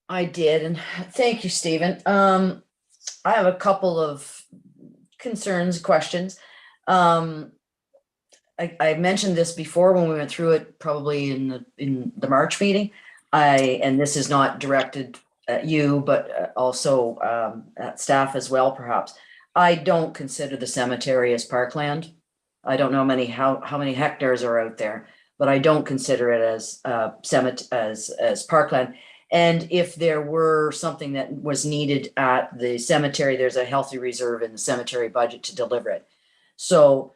I did, and thank you, Stephen. I have a couple of concerns, questions. I mentioned this before when we went through it, probably in the March meeting. And this is not directed at you, but also at staff as well, perhaps. I don't consider the cemetery as parkland. I don't know how many hectares are out there, but I don't consider it as parkland. And if there were something that was needed at the cemetery, there's a healthy reserve in the cemetery budget to deliver it. So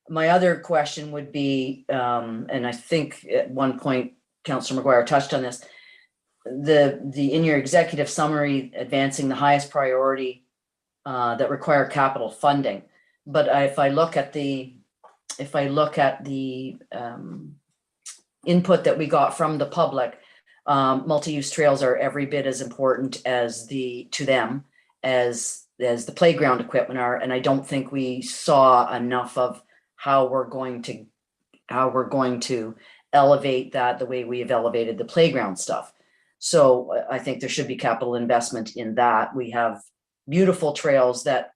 my other question would be, and I think at one point, Councillor McGuire touched on this, the in your executive summary, advancing the highest priority that require capital funding. But if I look at the input that we got from the public, multi-use trails are every bit as important to them as as the playground equipment are, and I don't think we saw enough of how we're going to elevate that the way we have elevated the playground stuff. So I think there should be capital investment in that. We have beautiful trails that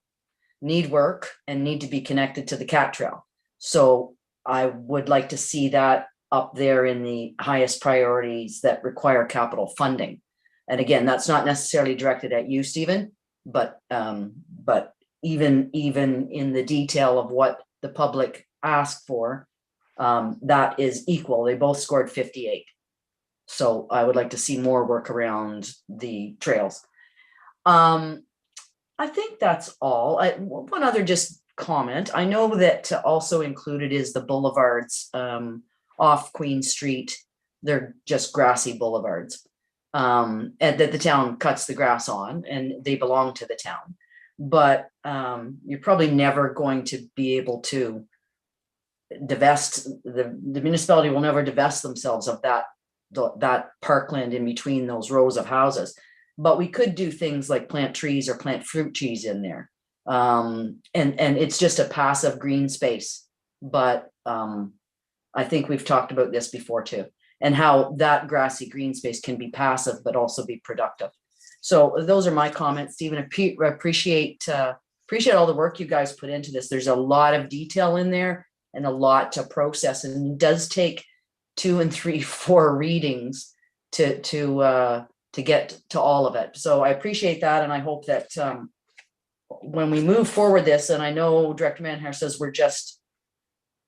need work and need to be connected to the cat trail. So I would like to see that up there in the highest priorities that require capital funding. And again, that's not necessarily directed at you, Stephen, but even in the detail of what the public asked for, that is equal. They both scored 58. So I would like to see more work around the trails. I think that's all. One other just comment. I know that also included is the boulevards off Queen Street. They're just grassy boulevards and that the town cuts the grass on, and they belong to the town. But you're probably never going to be able to divest, the municipality will never divest themselves of that parkland in between those rows of houses. But we could do things like plant trees or plant fruit trees in there. And it's just a passive green space. But I think we've talked about this before too, and how that grassy green space can be passive, but also be productive. So those are my comments, Stephen. Appreciate all the work you guys put into this. There's a lot of detail in there and a lot to process, and it does take 2 and 3, 4 readings to get to all of it. So I appreciate that, and I hope that when we move forward this, and I know Director Manhire says we're just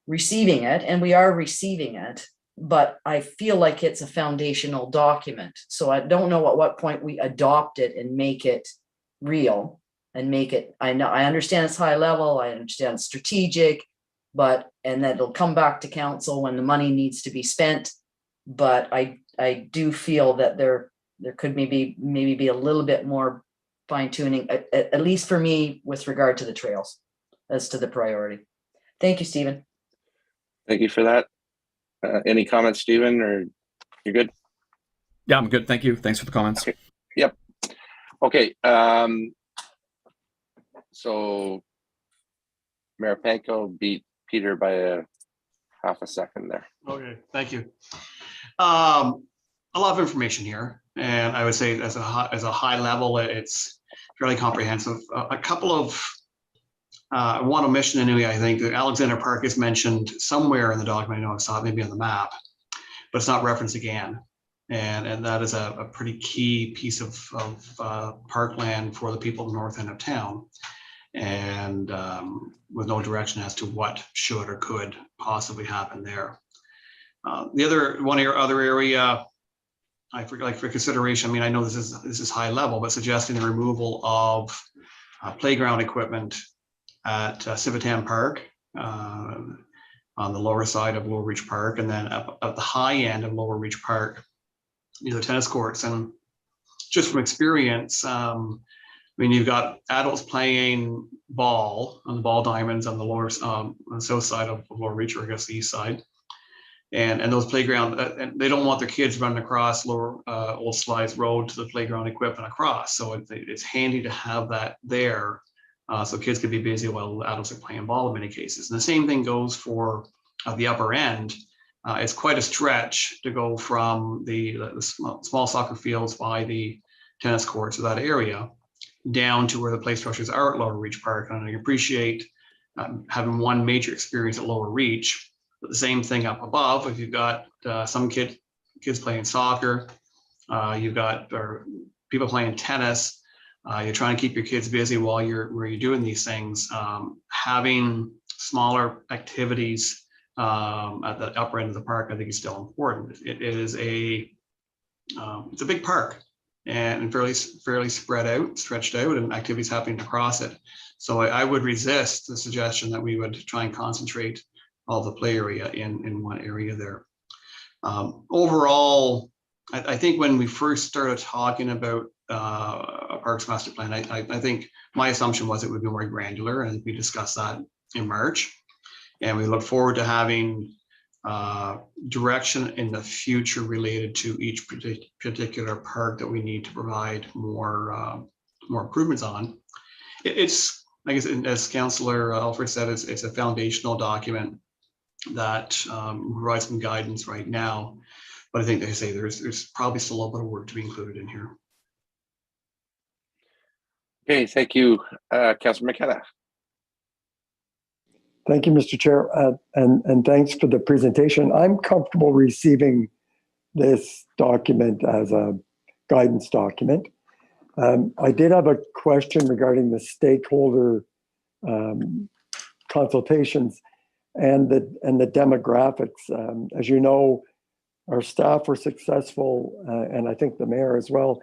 receiving it, and we are receiving it, but I feel like it's a foundational document. So I don't know at what point we adopt it and make it real and make it, I understand it's high level, I understand it's strategic, and that it'll come back to council when the money needs to be spent. But I do feel that there could maybe be a little bit more fine tuning, at least for me, with regard to the trails as to the priority. Thank you, Stephen. Thank you for that. Any comments, Stephen, or you're good? Yeah, I'm good. Thank you. Thanks for the comments. Okay. Yep. Okay. So Mayor Panko beat Peter by a half a second there. Okay, thank you. A lot of information here, and I would say as a high level, it's fairly comprehensive. A couple of one omission anyway. I think that Alexander Park is mentioned somewhere in the document. I know I saw it maybe on the map, but it's not referenced again. And that is a pretty key piece of parkland for the people in the north end of town, and with no direction as to what should or could possibly happen there. The other area I forget, like for consideration. I mean, I know this is high level, but suggesting the removal of playground equipment at Civitan Park on the lower side of Lower Reach Park, and then up at the high end of Lower Reach Park near the tennis courts. And just from experience, I mean, you've got adults playing ball on the ball diamonds on the lower on the south side of Lower Reach, or I guess the east side. And those playground, and they don't want their kids running across Lower Old Slides Road to the playground equipment across. So it's handy to have that there, so kids can be busy while adults are playing ball in many cases. And the same thing goes for the upper end. It's quite a stretch to go from the small soccer fields by the tennis courts of that area down to where the play structures are at Lower Reach Park. And I appreciate having one major experience at Lower Reach. But the same thing up above, if you've got some kids playing soccer, you've got people playing tennis, you're trying to keep your kids busy while you're doing these things. Having smaller activities at the upper end of the park, I think is still important. It's a big park and fairly stretched out, and activities happening across it. So I would resist the suggestion that we would try and concentrate all the play area in one area there. Overall, I think when we first started talking about a Parks Master Plan, I think my assumption was it would be more granular, and we discussed that in March. And we look forward to having direction in the future related to each particular park that we need to provide more improvements on. It's, I guess, as Councillor Alfred said, it's a foundational document that provides some guidance right now. But I think they say there's probably still a little bit of work to be included in here. Okay, thank you, Councillor McKenna. Thank you, Mr. Chair, and thanks for the presentation. I'm comfortable receiving this document as a guidance document. I did have a question regarding the stakeholder consultations and the demographics. As you know, our staff were successful, and I think the mayor as well,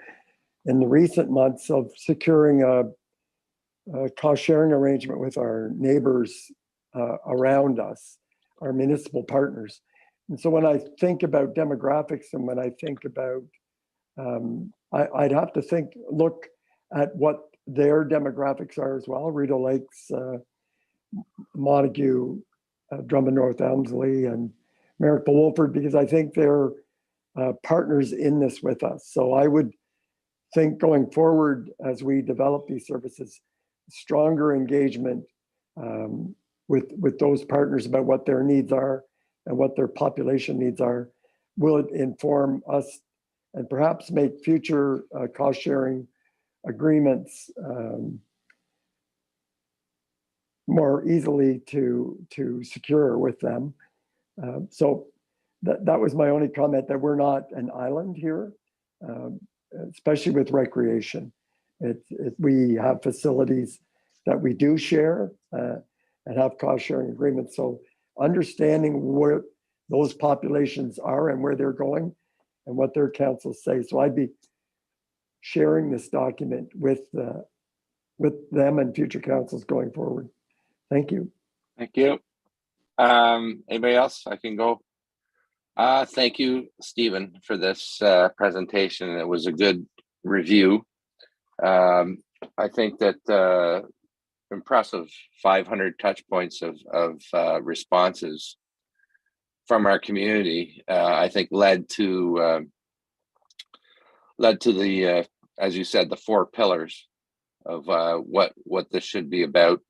in the recent months of securing a cost sharing arrangement with our neighbors around us, our municipal partners. And so when I think about demographics and when I think about, I'd have to look at what their demographics are as well. Rito Lakes, Montague, Drummond North Elmsley, and Merrick Wolford, because I think they're partners in this with us. So I would think going forward as we develop these services, stronger engagement with those partners about what their needs are and what their population needs are will inform us and perhaps make future cost sharing agreements more easily to secure with them. So that was my only comment, that we're not an island here, especially with recreation. We have facilities that we do share and have cost sharing agreements. So understanding where those populations are and where they're going and what their councils say. So I'd be sharing this document with them and future councils going forward. Thank you. Thank you. Anybody else? I can go. Thank you, Stephen, for this presentation. It was a good review. I think that impressive 500 touch points of responses from our community, I think led to the, as you said, the 4 pillars of what this should be about.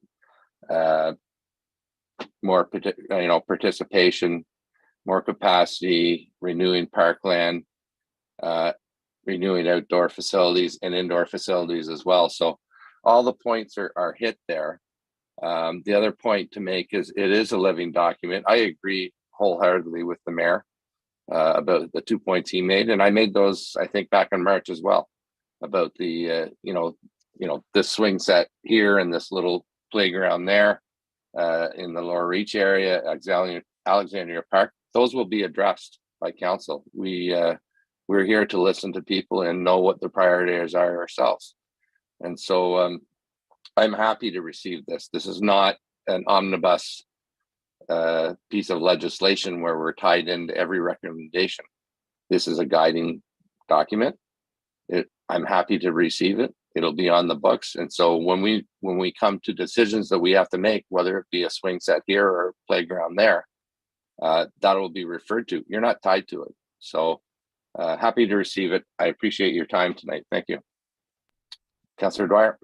More participation, more capacity, renewing Parkland, renewing outdoor facilities and indoor facilities as well. So all the points are hit there. The other point to make is it is a living document. I agree wholeheartedly with the mayor about the 2 points he made, and I made those, I think, back in March as well, about the this swing set here and this little playground there in the Lower Reach area, Alexandria Park. Those will be addressed by council. We're here to listen to people and know what the priorities are ourselves. And so I'm happy to receive this. This is not an omnibus piece of legislation where we're tied into every recommendation. This is a guiding document. I'm happy to receive it. It'll be on the books. And so when we come to decisions that we have to make, whether it be a swing set here or a playground there, that will be referred to. You're not tied to it. So happy to receive it. I appreciate your time tonight. Thank you. Councillor Dwyer.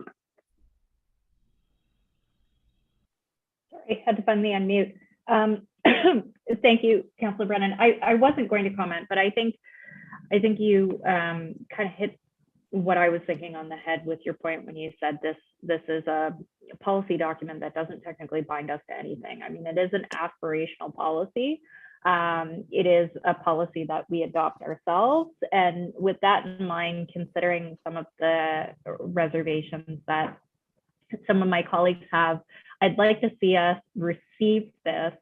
Sorry, had to find the unmute. Thank you, Councillor Brennan. I wasn't going to comment, but I think you kind of hit what I was thinking on the head with your point when you said this is a policy document that doesn't technically bind us to anything. I mean, it is an aspirational policy. It is a policy that we adopt ourselves. And with that in mind, considering some of the reservations that some of my colleagues have, I'd like to see us receive this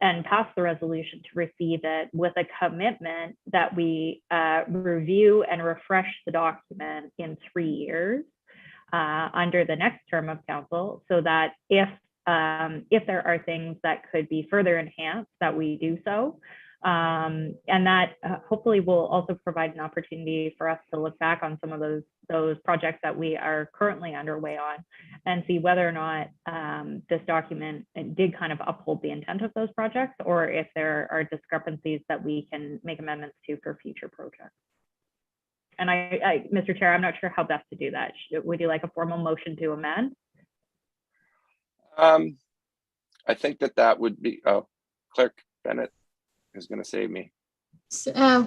and pass the resolution to receive it with a commitment that we review and refresh the document in 3 years under the next term of council, so that if there are things that could be further enhanced, that we do so. And that hopefully will also provide an opportunity for us to look back on some of those projects that we are currently underway on and see whether or not this document did kind of uphold the intent of those projects, or if there are discrepancies that we can make amendments to for future projects. And Mr. Chair, I'm not sure how best to do that. Would you like a formal motion to amend? I think that would be, oh, Clerk Bennett is going to save me.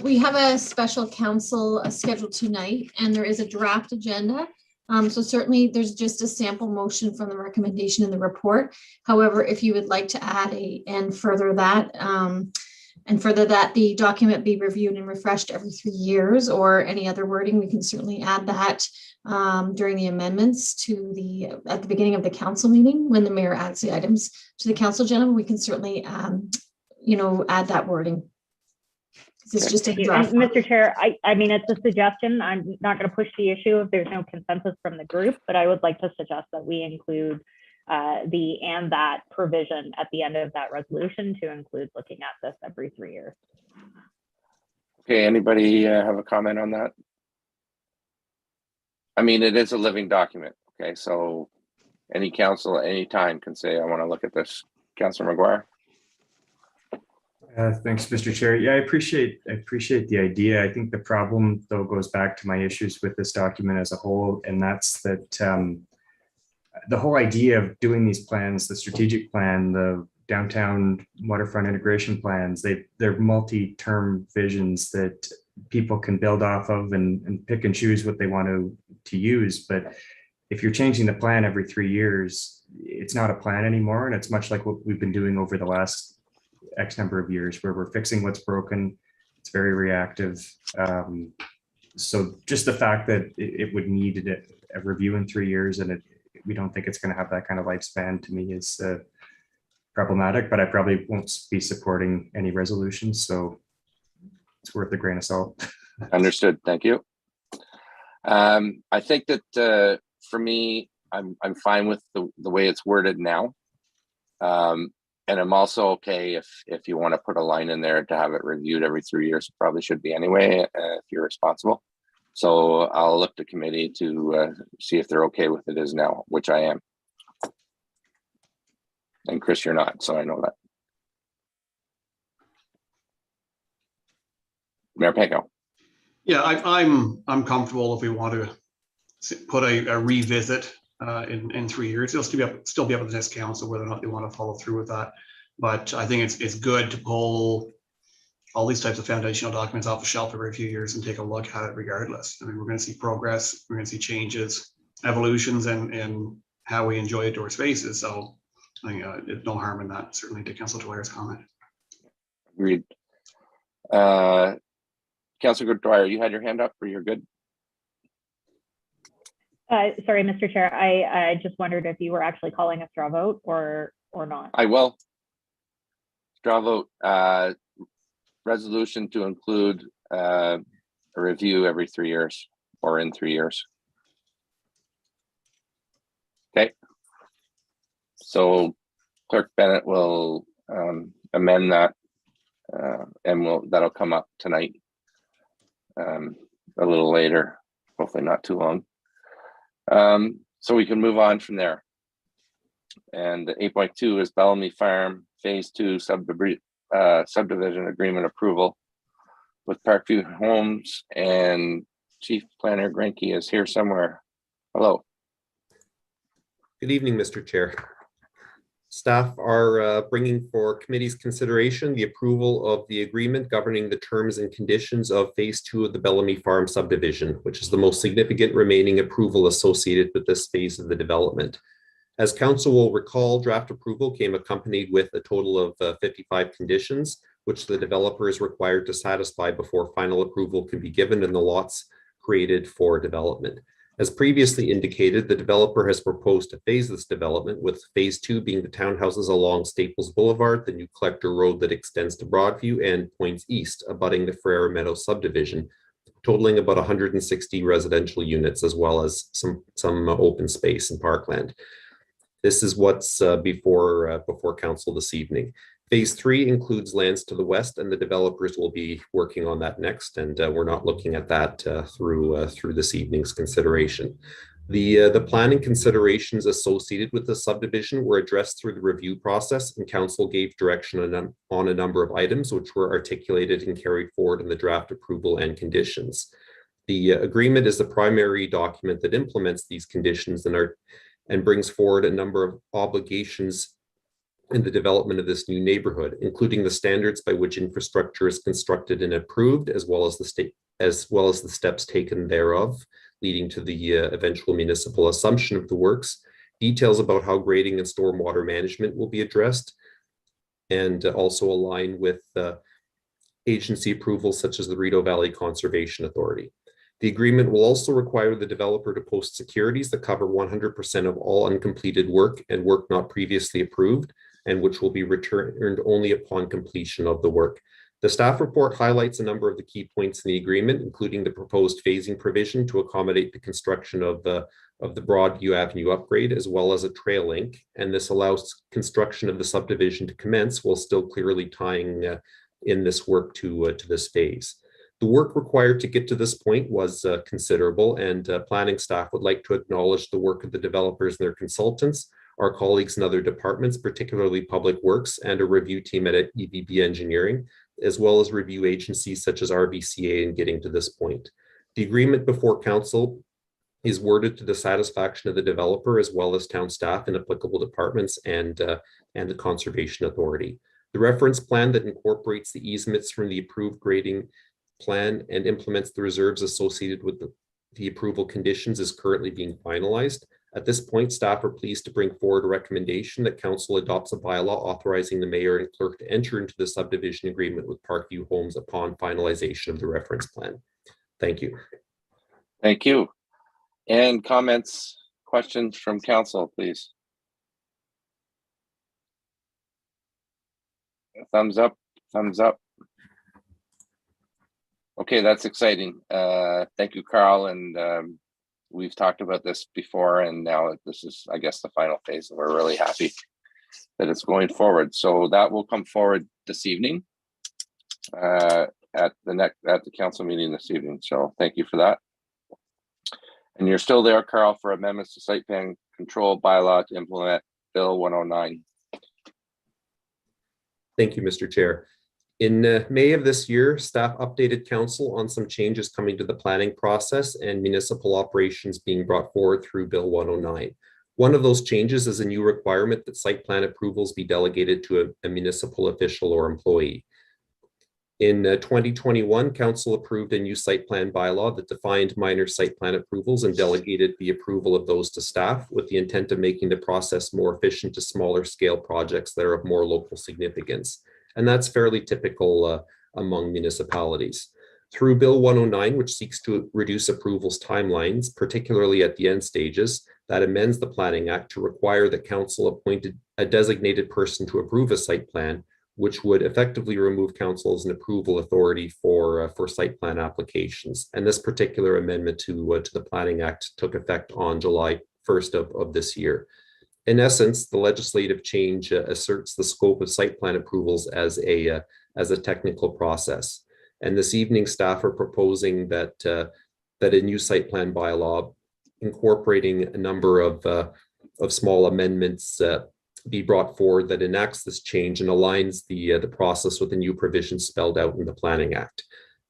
We have a special council scheduled tonight, and there is a draft agenda. So certainly there's just a sample motion from the recommendation in the report. However, if you would like to add and further that the document be reviewed and refreshed every 3 years, or any other wording, we can certainly add that during the amendments at the beginning of the council meeting, when the mayor adds the items to the council agenda. We can certainly add that wording. It's just a draft. Mr. Chair, I mean, it's a suggestion. I'm not going to push the issue if there's no consensus from the group, but I would like to suggest that we include and that provision at the end of that resolution to include looking at this every 3 years. Okay, anybody have a comment on that? I mean, it is a living document. Okay, so any council at any time can say, I want to look at this. Councillor McGuire. Thanks, Mr. Chair. Yeah, I appreciate the idea. I think the problem, though, goes back to my issues with this document as a whole, and that's that the whole idea of doing these plans, the strategic plan, the downtown waterfront integration plans, they're multi-term visions that people can build off of and pick and choose what they want to use. But if you're changing the plan every 3 years, it's not a plan anymore, and it's much like what we've been doing over the last X number of years, where we're fixing what's broken. It's very reactive. So just the fact that it would need a review in 3 years, and we don't think it's going to have that kind of lifespan, to me is problematic, but I probably won't be supporting any resolutions. So it's worth a grain of salt. Understood. Thank you. I think that for me, I'm fine with the way it's worded now. And I'm also okay if you want to put a line in there to have it reviewed every 3 years. It probably should be anyway, if you're responsible. So I'll look to committee to see if they're okay with it as now, which I am. And Chris, you're not, so I know that. Mayor Panko. Yeah, I'm comfortable if we want to put a revisit in 3 years. They'll still be up to the next council whether or not they want to follow through with that. But I think it's good to pull all these types of foundational documents off the shelf every few years and take a look at it regardless. I mean, we're going to see progress, we're going to see changes, evolutions, and how we enjoy outdoor spaces. So I think there's no harm in that, certainly to Councillor Dwyer's comment. Agreed. Councillor Dwyer, you had your hand up, or you're good? Sorry, Mr. Chair, I just wondered if you were actually calling a straw vote or not. I will. Straw vote. Resolution to include a review every 3 years or in 3 years. Okay. So Clerk Bennett will amend that, and that'll come up tonight, a little later, hopefully not too long. So we can move on from there. And 8.2 is Bellamy Farm Phase 2 subdivision agreement approval with Parkview Homes, and Chief Planner Grinke is here somewhere. Hello. Good evening, Mr. Chair. Staff are bringing for committee's consideration the approval of the agreement governing the terms and conditions of Phase 2 of the Bellamy Farm subdivision, which is the most significant remaining approval associated with this phase of the development. As Council will recall, draft approval came accompanied with a total of 55 conditions, which the developer is required to satisfy before final approval can be given in the lots created for development. As previously indicated, the developer has proposed to phase this development, with Phase 2 being the townhouses along Staples Boulevard, the new collector road that extends to Broadview, and points east, abutting the Ferreira Meadow subdivision, totaling about 160 residential units, as well as some open space in Parkland. This is what's before Council this evening. Phase 3 includes lands to the west, and the developers will be working on that next, and we're not looking at that through this evening's consideration. The planning considerations associated with the subdivision were addressed through the review process, and Council gave direction on a number of items which were articulated and carried forward in the draft approval and conditions. The agreement is the primary document that implements these conditions and brings forward a number of obligations in the development of this new neighborhood, including the standards by which infrastructure is constructed and approved, as well as the steps taken thereof, leading to the eventual municipal assumption of the works, details about how grading and stormwater management will be addressed, and also align with agency approvals such as the Rito Valley Conservation Authority. The agreement will also require the developer to post securities that cover 100% of all uncompleted work and work not previously approved, and which will be returned only upon completion of the work. The staff report highlights a number of the key points in the agreement, including the proposed phasing provision to accommodate the construction of the Broadview Avenue upgrade, as well as a trail link. And this allows construction of the subdivision to commence while still clearly tying in this work to this phase. The work required to get to this point was considerable, and planning staff would like to acknowledge the work of the developers and their consultants, our colleagues in other departments, particularly Public Works, and a review team at EBB Engineering, as well as review agencies such as RBCA in getting to this point. The agreement before council is worded to the satisfaction of the developer, as well as town staff in applicable departments and the Conservation Authority. The reference plan that incorporates the easements from the approved grading plan and implements the reserves associated with the approval conditions is currently being finalized. At this point, staff are pleased to bring forward a recommendation that council adopts a bylaw authorizing the mayor and clerk to enter into the subdivision agreement with Parkview Homes upon finalization of the reference plan. Thank you. Thank you. And comments, questions from council, please. Thumbs up, thumbs up. Okay, that's exciting. Thank you, Carl. And we've talked about this before, and now this is, I guess, the final phase, and we're really happy that it's going forward. So that will come forward this evening at the council meeting this evening. So thank you for that. And you're still there, Carl, for amendments to site plan control bylaw to implement Bill 109. Thank you, Mr. Chair. In May of this year, staff updated council on some changes coming to the planning process and municipal operations being brought forward through Bill 109. One of those changes is a new requirement that site plan approvals be delegated to a municipal official or employee. In 2021, council approved a new site plan bylaw that defined minor site plan approvals and delegated the approval of those to staff with the intent of making the process more efficient to smaller scale projects that are of more local significance. And that's fairly typical among municipalities. Through Bill 109, which seeks to reduce approvals timelines, particularly at the end stages, that amends the Planning Act to require that council appointed a designated person to approve a site plan, which would effectively remove council as an approval authority for site plan applications. And this particular amendment to the Planning Act took effect on July 1st of this year. In essence, the legislative change asserts the scope of site plan approvals as a technical process. And this evening, staff are proposing that a new site plan bylaw incorporating a number of small amendments be brought forward that enacts this change and aligns the process with the new provisions spelled out in the Planning Act.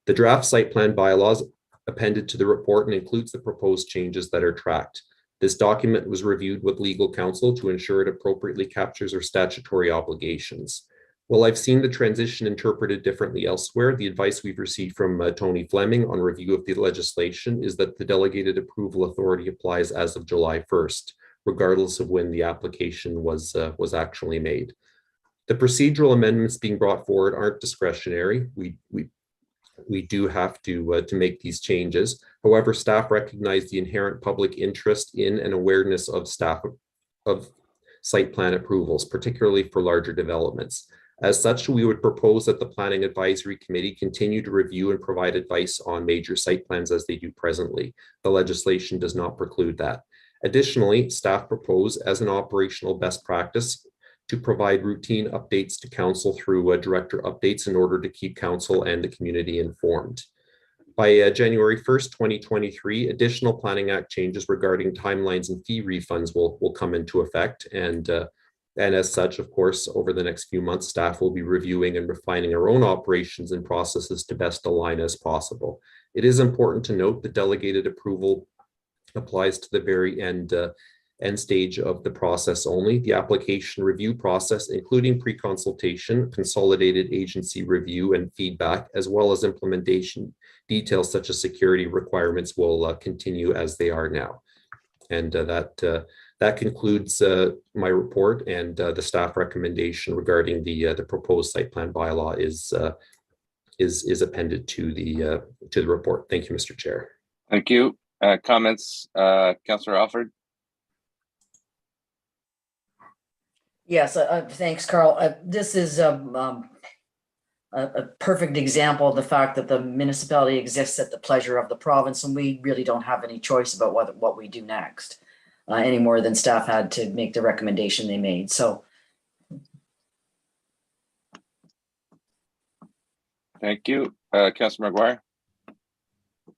The draft site plan bylaws appended to the report and includes the proposed changes that are tracked. This document was reviewed with legal counsel to ensure it appropriately captures our statutory obligations. While I've seen the transition interpreted differently elsewhere, the advice we've received from Tony Fleming on review of the legislation is that the delegated approval authority applies as of July 1st, regardless of when the application was actually made. The procedural amendments being brought forward aren't discretionary. We do have to make these changes. However, staff recognize the inherent public interest in and awareness of site plan approvals, particularly for larger developments. As such, we would propose that the Planning Advisory Committee continue to review and provide advice on major site plans as they do presently. The legislation does not preclude that. Additionally, staff propose as an operational best practice to provide routine updates to council through director updates in order to keep council and the community informed. By January 1st, 2023, additional Planning Act changes regarding timelines and fee refunds will come into effect. And as such, of course, over the next few months, staff will be reviewing and refining our own operations and processes to best align as possible. It is important to note that delegated approval applies to the very end stage of the process only. The application review process, including pre-consultation, consolidated agency review and feedback, as well as implementation details such as security requirements, will continue as they are now. And that concludes my report, and the staff recommendation regarding the proposed site plan bylaw is appended to the report. Thank you, Mr. Chair. Thank you. Comments, Councillor Alford? Yes, thanks, Carl. This is a perfect example of the fact that the municipality exists at the pleasure of the province, and we really don't have any choice about what we do next, any more than staff had to make the recommendation they made. So, thank you, Councillor McGuire.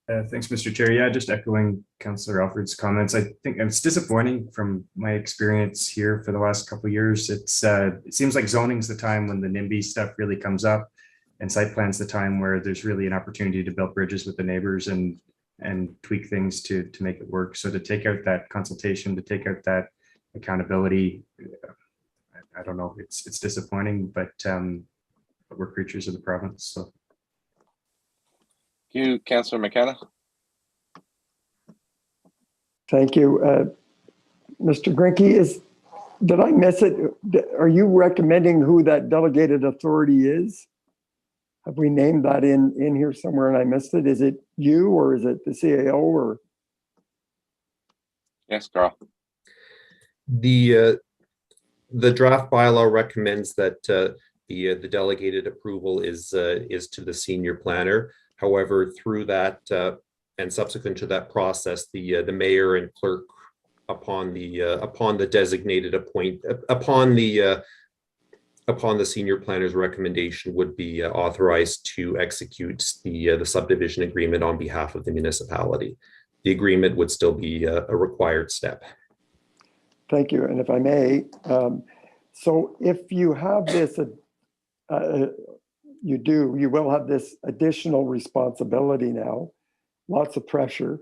Thanks, Mr. Chair. Yeah, just echoing Councillor Alford's comments. I think it's disappointing from my experience here for the last couple of years. It seems like zoning's the time when the NIMBY stuff really comes up, and site plan's the time where there's really an opportunity to build bridges with the neighbors and tweak things to make it work. So to take out that consultation, to take out that accountability, I don't know, it's disappointing, but we're creatures of the province. So. Thank you, Councillor McKenna. Thank you. Mr. Grinke, did I miss it? Are you recommending who that delegated authority is? Have we named that in here somewhere and I missed it? Is it you or is it the CAO or? Yes, Carl. The draft bylaw recommends that the delegated approval is to the senior planner. However, through that and subsequent to that process, the mayor and clerk, upon the designated upon the senior planner's recommendation, would be authorized to execute the subdivision agreement on behalf of the municipality. The agreement would still be a required step. Thank you. And if I may, so if you have this, you will have this additional responsibility now, lots of pressure.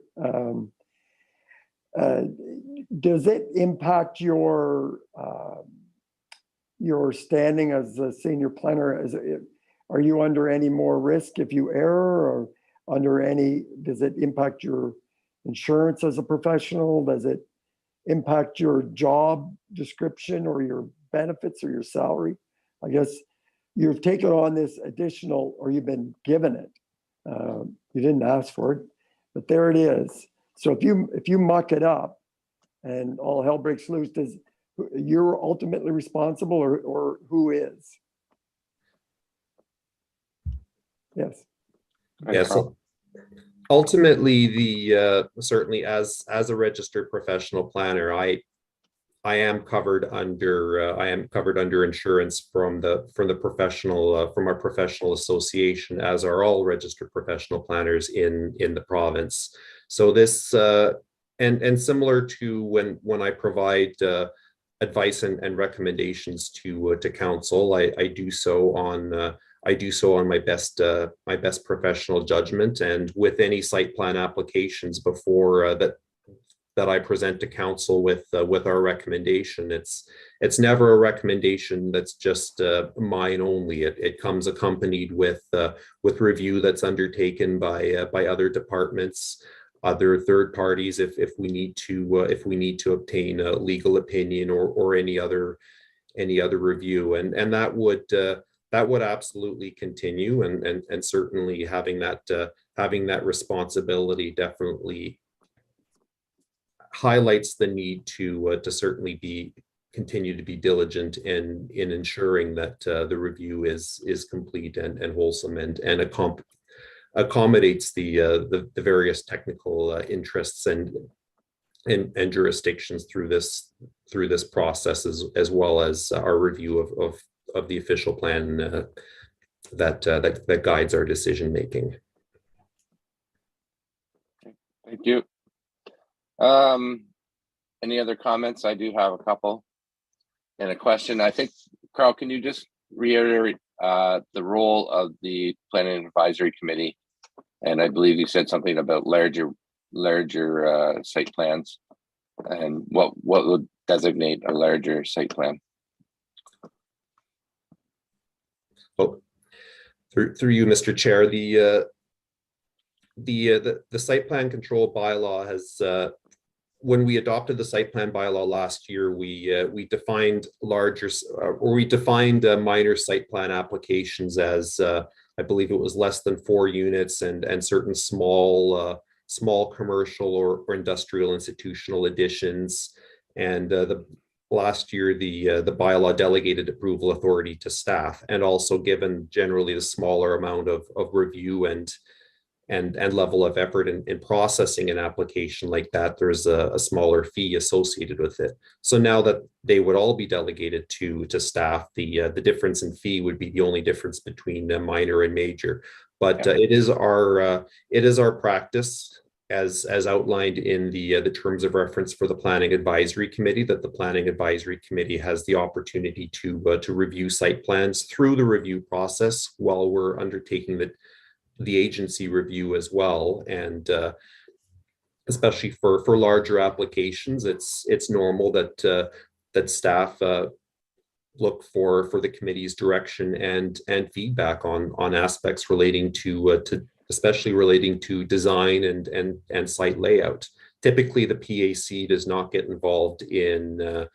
Does it impact your standing as a senior planner? Are you under any more risk if you err, or does it impact your insurance as a professional? Does it impact your job description or your benefits or your salary? I guess you've taken on this additional, or you've been given it. You didn't ask for it, but there it is. So if you muck it up and all hell breaks loose, you're ultimately responsible, or who is? Yes. Yes. Ultimately, certainly as a registered professional planner, I am covered under insurance from our professional association, as are all registered professional planners in the province. So this and similar to when I provide advice and recommendations to council, I do so on my best professional judgment, and with any site plan applications before that I present to council with our recommendation. It's never a recommendation that's just mine only. It comes accompanied with review that's undertaken by other departments, other third parties, if we need to obtain a legal opinion or any other review, and that would absolutely continue, and certainly having that responsibility definitely highlights the need to certainly continue to be diligent in ensuring that the review is complete and wholesome and accommodates the various technical interests and jurisdictions through this process, as well as our review of the official plan that guides our decision making. Thank you. Any other comments? I do have a couple and a question. I think, Carl, can you just reiterate the role of the Planning Advisory Committee And I believe you said something about larger site plans, and what would designate a larger site plan? Oh, through you, Mr. Chair, the site plan control bylaw has, when we adopted the site plan bylaw last year, we defined minor site plan applications as I believe it was less than 4 units and certain small commercial or industrial institutional additions. And the last year, the bylaw delegated approval authority to staff, and also given generally the smaller amount of review and level of effort in processing an application like that, there's a smaller fee associated with it. So now that they would all be delegated to staff, the difference in fee would be the only difference between minor and major. But it is our practice, as outlined in the terms of reference for the Planning Advisory Committee, that the Planning Advisory Committee has the opportunity to review site plans through the review process while we're undertaking the agency review as well. And especially for larger applications, it's normal that staff look for the committee's direction and feedback on aspects relating to especially relating to design and site layout. Typically, the PAC does not get involved in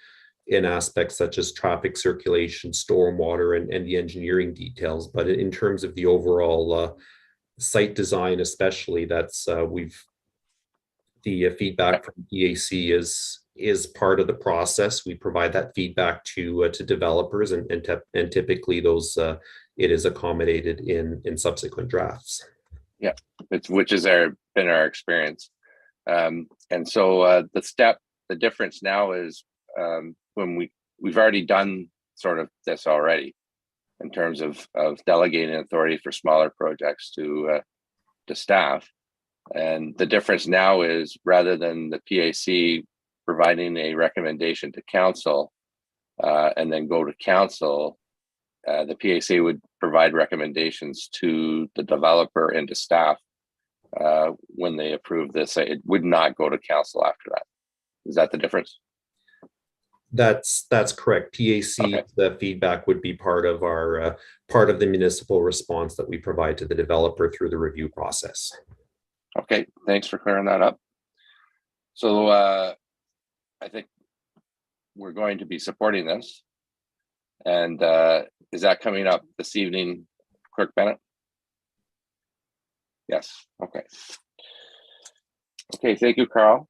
aspects such as traffic circulation, stormwater, and the engineering details. But in terms of the overall site design, especially, that's the feedback from PAC is part of the process. We provide that feedback to developers, and typically those it is accommodated in subsequent drafts. Yeah, which has been our experience. And so the difference now is when we've already done sort of this already in terms of delegating authority for smaller projects to staff. And the difference now is, rather than the PAC providing a recommendation to council and then go to council, the PAC would provide recommendations to the developer and to staff when they approve this. It would not go to council after that. Is that the difference? That's correct. PAC, okay. The feedback would be part of the municipal response that we provide to the developer through the review process. Okay, thanks for clearing that up. So I think we're going to be supporting this. And is that coming up this evening, Clerk Bennett? Yes, okay. Okay, thank you, Carl.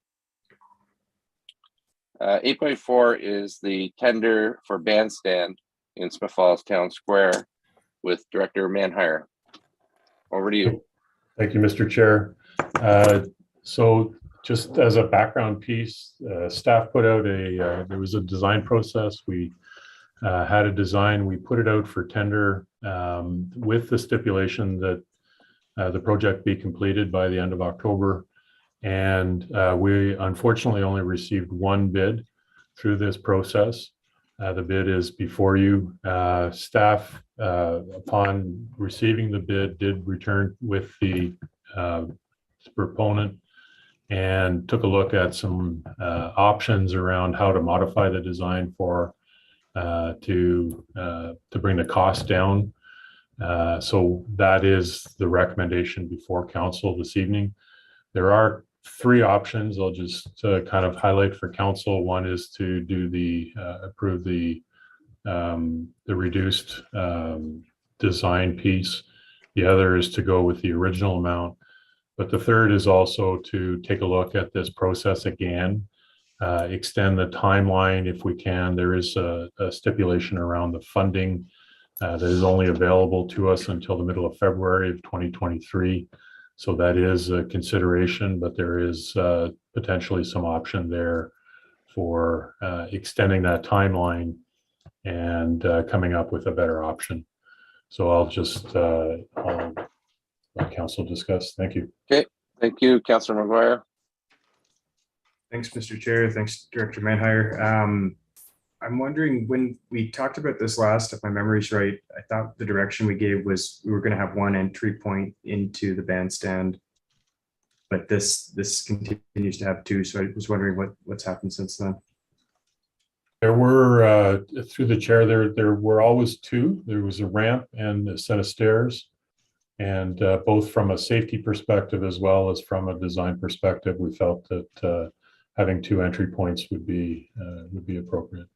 8.4 is the tender for bandstand in Smith Falls Town Square with Director Manhire. Over to you. Thank you, Mr. Chair. So just as a background piece, staff put out there was a design process. We had a design, we put it out for tender with the stipulation that the project be completed by the end of October. And we unfortunately only received one bid through this process. The bid is before you. Staff, upon receiving the bid, did return with the proponent and took a look at some options around how to modify the design to bring the cost down. So that is the recommendation before council this evening. There are 3 options. I'll just kind of highlight for council. One is to do approve the reduced design piece. The other is to go with the original amount. But the third is also to take a look at this process again, extend the timeline if we can. There is a stipulation around the funding that is only available to us until the middle of February of 2023. So that is a consideration, but there is potentially some option there for extending that timeline and coming up with a better option. So I'll just I'll let council discuss. Thank you. Okay, thank you, Councillor McGuire. Thanks, Mr. Chair. Thanks, Director Manhire. I'm wondering, when we talked about this last, if my memory's right, I thought the direction we gave was we were going to have one entry point into the bandstand, but this continues to have two. So I was wondering what's happened since then. There were, through the chair, there were always two. There was a ramp and a set of stairs. And both from a safety perspective as well as from a design perspective, we felt that having two entry points would be appropriate.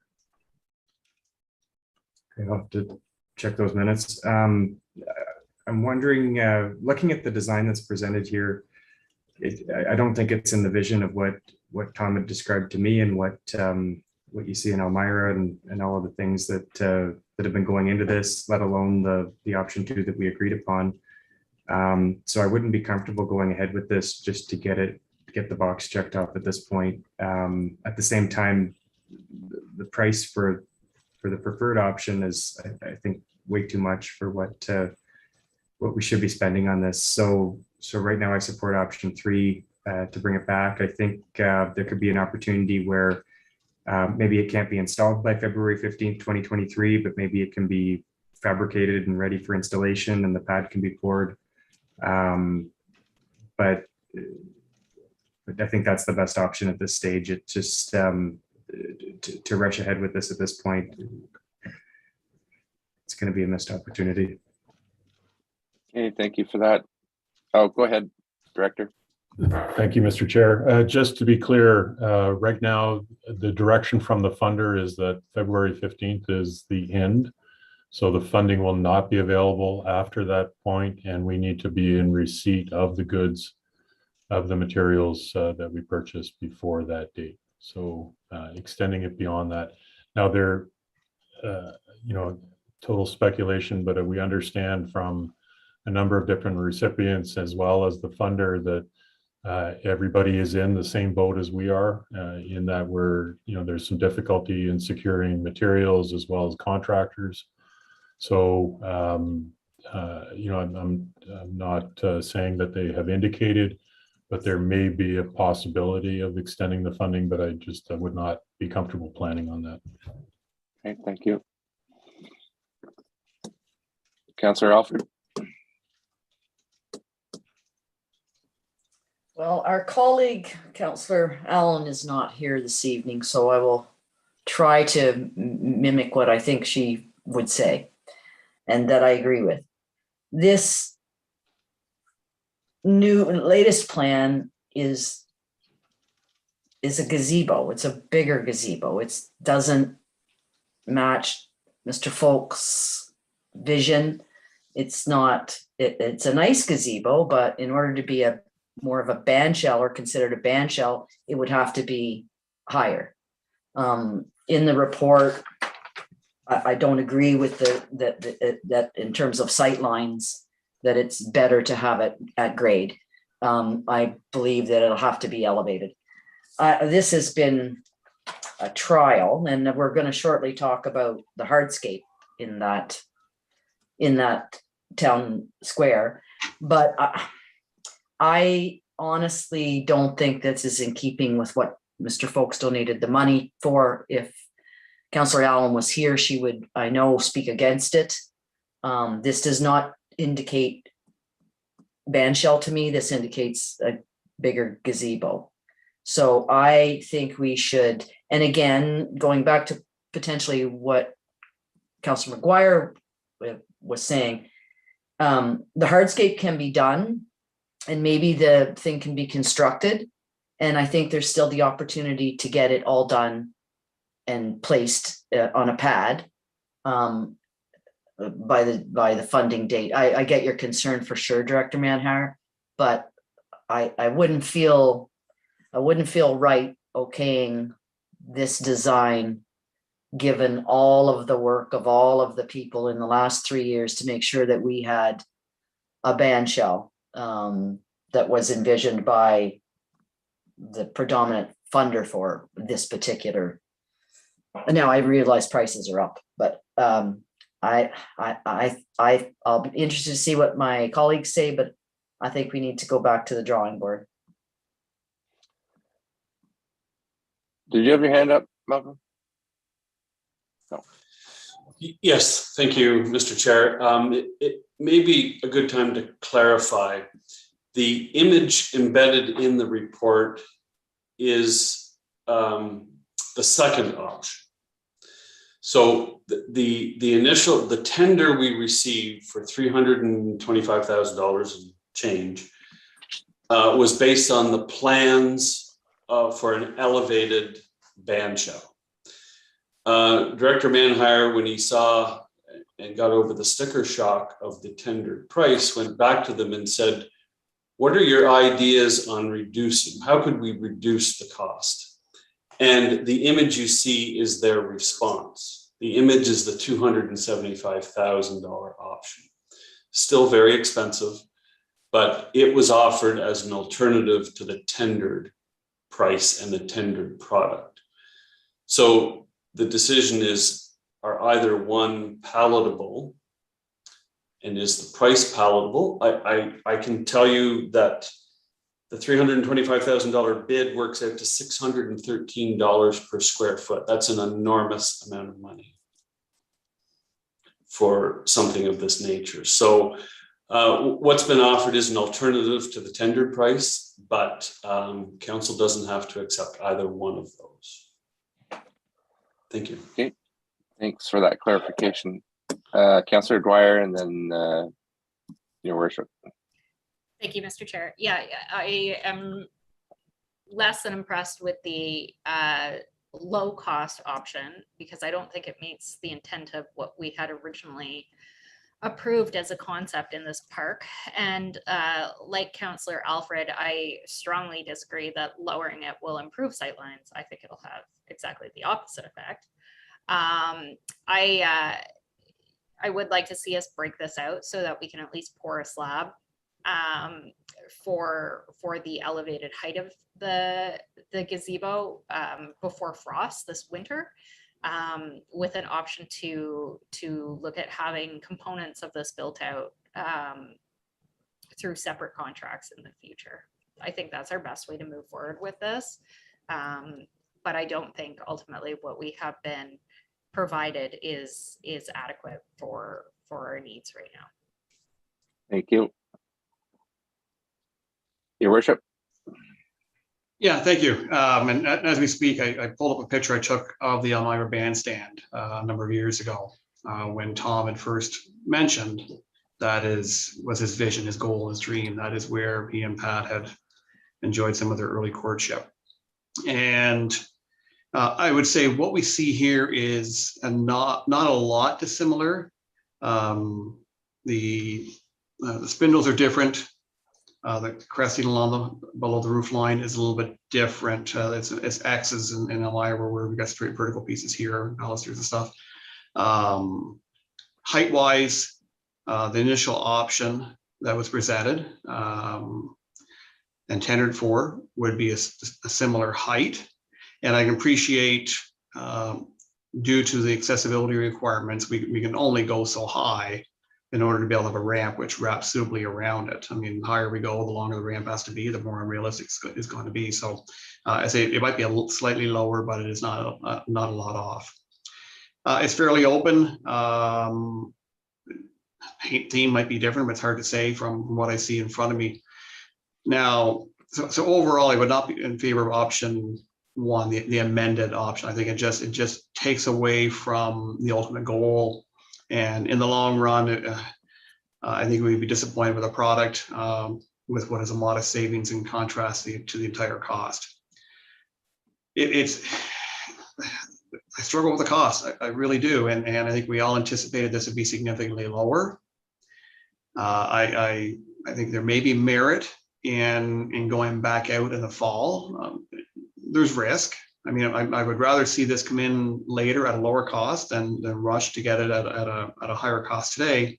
Okay, I'll have to check those minutes. I'm wondering, looking at the design that's presented here, I don't think it's in the vision of what Tom had described to me and what you see in Elmira and all of the things that have been going into this, let alone the option 2 that we agreed upon. So I wouldn't be comfortable going ahead with this just to get the box checked off at this point. At the same time, the price for the preferred option is, I think, way too much for what we should be spending on this. So right now I support option 3 to bring it back. I think there could be an opportunity where maybe it can't be installed by February 15th, 2023, but maybe it can be fabricated and ready for installation and the pad can be poured. But I think that's the best option at this stage. It just to rush ahead with this at this point, it's going to be a missed opportunity. Okay, thank you for that. Oh, go ahead, Director. Thank you, Mr. Chair. Just to be clear, right now, the direction from the funder is that February 15th is the end. So the funding will not be available after that point, and we need to be in receipt of the goods, of the materials that we purchased before that date. So extending it beyond that. Now there, total speculation, but we understand from a number of different recipients as well as the funder that everybody is in the same boat as we are, in that there's some difficulty in securing materials as well as contractors. So, I'm not saying that they have indicated, but there may be a possibility of extending the funding, but I would not be comfortable planning on that. Okay, thank you. Councillor Alford. Well, our colleague, Councillor Allen, is not here this evening, so I will try to mimic what I think she would say and that I agree with. This latest plan is a gazebo. It's a bigger gazebo. It doesn't match Mr. Folk's vision. It's not, it's a nice gazebo, but in order to be more of a band shell or considered a band shell, it would have to be higher. In the report, I don't agree with that in terms of sight lines, that it's better to have it at grade. I believe that it'll have to be elevated. This has been a trial, and we're going to shortly talk about the hardscape in that town square. But I honestly don't think this is in keeping with what Mr. Folks donated the money for. If Councillor Allen was here, she would, I know, speak against it. This does not indicate band shell to me. This indicates a bigger gazebo. So I think we should, and again, going back to potentially what Councillor McGuire was saying, the hardscape can be done and maybe the thing can be constructed. And I think there's still the opportunity to get it all done and placed on a pad by the funding date. I get your concern for sure, Director Manhire, but I wouldn't feel right okaying this design, given all of the work of all of the people in the last 3 years to make sure that we had a band shell that was envisioned by the predominant funder for this particular. Now I realize prices are up, but I'll be interested to see what my colleagues say, but I think we need to go back to the drawing board. Did you have your hand up, Malcolm? Yes, thank you, Mr. Chair. It may be a good time to clarify. The image embedded in the report is the second option. So the tender we received for $325,000 and change was based on the plans for an elevated band shell. Director Manhire, when he saw and got over the sticker shock of the tendered price, went back to them and said, what are your ideas on reducing? How could we reduce the cost? And the image you see is their response. The image is the $275,000 option. Still very expensive, but it was offered as an alternative to the tendered price and the tendered product. So the decision are either one palatable, and is the price palatable? I can tell you that the $325,000 bid works out to $613 per square foot. That's an enormous amount of money for something of this nature. So what's been offered is an alternative to the tendered price, but council doesn't have to accept either one of those. Thank you. Okay, thanks for that clarification. Councillor Dwyer, and then your worship. Thank you, Mr. Chair. Yeah, I am less than impressed with the low cost option because I don't think it meets the intent of what we had originally approved as a concept in this park. And like Councillor Alfred, I strongly disagree that lowering it will improve sightlines. I think it'll have exactly the opposite effect. I would like to see us break this out so that we can at least pour a slab for the elevated height of the gazebo before frost this winter, with an option to look at having components of this built out through separate contracts in the future. I think that's our best way to move forward with this. But I don't think ultimately what we have been provided is adequate for our needs right now. Thank you. Your worship. Yeah, thank you. And as we speak, I pulled up a picture I took of the Elmira bandstand a number of years ago when Tom had first mentioned that was his vision, his goal, his dream. That is where he and Pat had enjoyed some of their early courtship. And I would say what we see here is not a lot dissimilar. The spindles are different. The cresting below the roof line is a little bit different. It's X's in Elmira where we've got straight vertical pieces here, balusters and stuff. Height-wise, the initial option that was presented and tendered for would be a similar height. And I can appreciate, due to the accessibility requirements, we can only go so high in order to be able to have a ramp which wraps suitably around it. I mean, the higher we go, the longer the ramp has to be, the more unrealistic it's going to be. So I say it might be slightly lower, but it is not a lot off. It's fairly open. Paint theme might be different, but it's hard to say from what I see in front of me. Now, so overall, I would not be in favor of option one, the amended option. I think it just takes away from the ultimate goal, and in the long run, I think we'd be disappointed with a product with what is a modest savings in contrast to the entire cost. I struggle with the cost. I really do, and I think we all anticipated this would be significantly lower. I think there may be merit in going back out in the fall. There's risk. I mean, I would rather see this come in later at a lower cost than rush to get it at a higher cost today.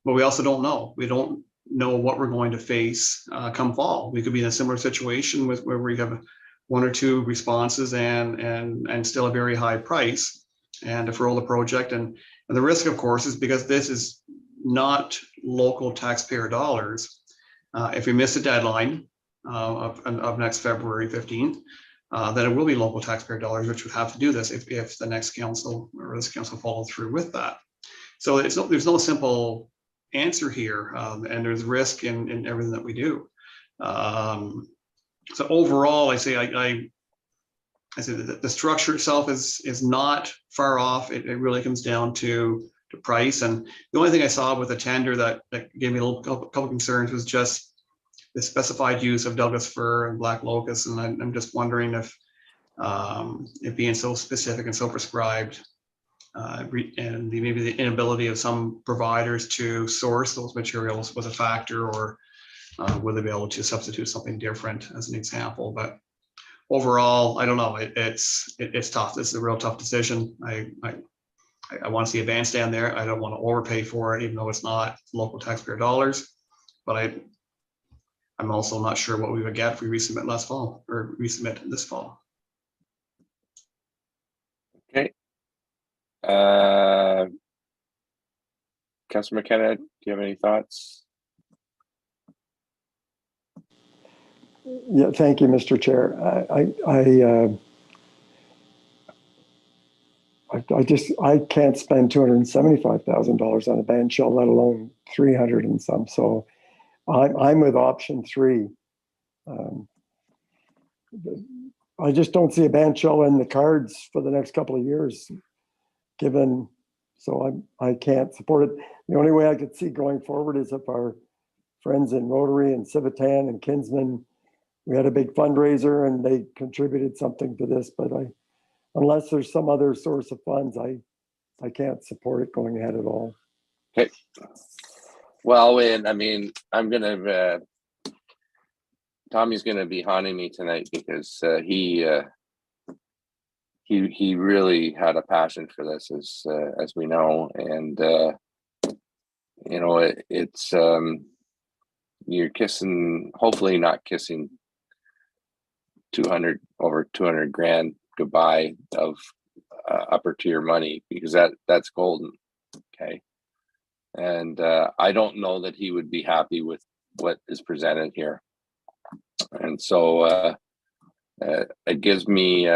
But we also don't know. We don't know what we're going to face come fall. We could be in a similar situation where we have one or two responses and still a very high price and defer the project. And the risk, of course, is because this is not local taxpayer dollars. If we miss a deadline of next February 15th, then it will be local taxpayer dollars, which would have to do this if the next council or this council follows through with that. So there's no simple answer here, and there's risk in everything that we do. So overall, I say I say that the structure itself is not far off. It really comes down to price. And the only thing I saw with the tender that gave me a couple concerns was just the specified use of Douglas fir and black locust. And I'm just wondering if it being so specific and so prescribed, and maybe the inability of some providers to source those materials was a factor, or would they be able to substitute something different as an example. But overall, I don't know. It's tough. This is a real tough decision. I want to see a bandstand there. I don't want to overpay for it, even though it's not local taxpayer dollars. But I'm also not sure what we would get if we resubmit last fall or resubmit this fall. Okay. Councilor McKenna, do you have any thoughts? Yeah, thank you, Mr. Chair. I can't spend $275,000 on a band shell, let alone 300 and some. So I'm with option 3. I just don't see a band shell in the cards for the next couple of years, given. So I can't support it. The only way I could see going forward is if our friends in Rotary and Civitan and Kinsman, we had a big fundraiser and they contributed something to this, but unless there's some other source of funds, I can't support it going ahead at all. Okay. Well, and I mean, I'm gonna Tommy's gonna be haunting me tonight because he really had a passion for this, as we know, and you know, it's you're kissing, hopefully not kissing over 200 grand goodbye of upper tier money, because that's golden. Okay. And I don't know that he would be happy with what is presented here. And so it gives me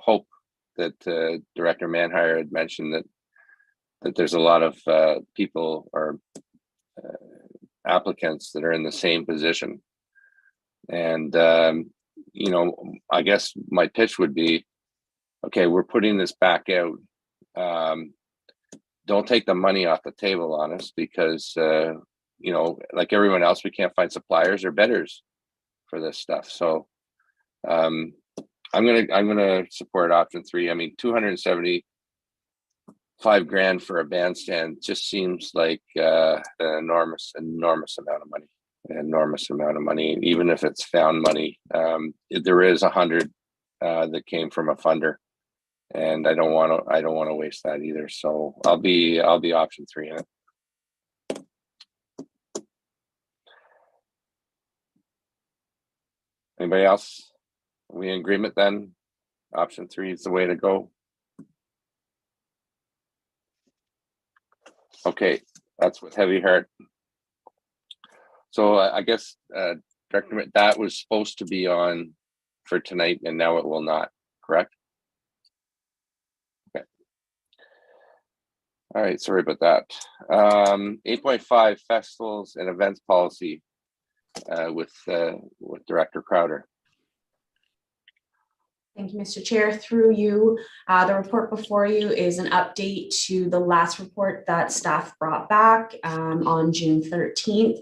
hope that Director Manhire had mentioned that there's a lot of people or applicants that are in the same position. And you know, I guess my pitch would be, okay, we're putting this back out. Don't take the money off the table on us, because you know, like everyone else, we can't find suppliers or bidders for this stuff. So I'm gonna support option 3. I mean, 275 grand for a bandstand just seems like an enormous amount of money. Enormous amount of money. Even if it's found money, there is 100 that came from a funder, and I don't want to waste that either. So I'll be option 3 in it. Anybody else? Are we in agreement then? Option 3 is the way to go. Okay, that's with heavy heart. So I guess, Director, that was supposed to be on for tonight, and now it will not, correct? Okay. All right, sorry about that. 8.5 festivals and events policy with Director Crowder. Thank you, Mr. Chair. Through you, the report before you is an update to the last report that staff brought back on June 13th.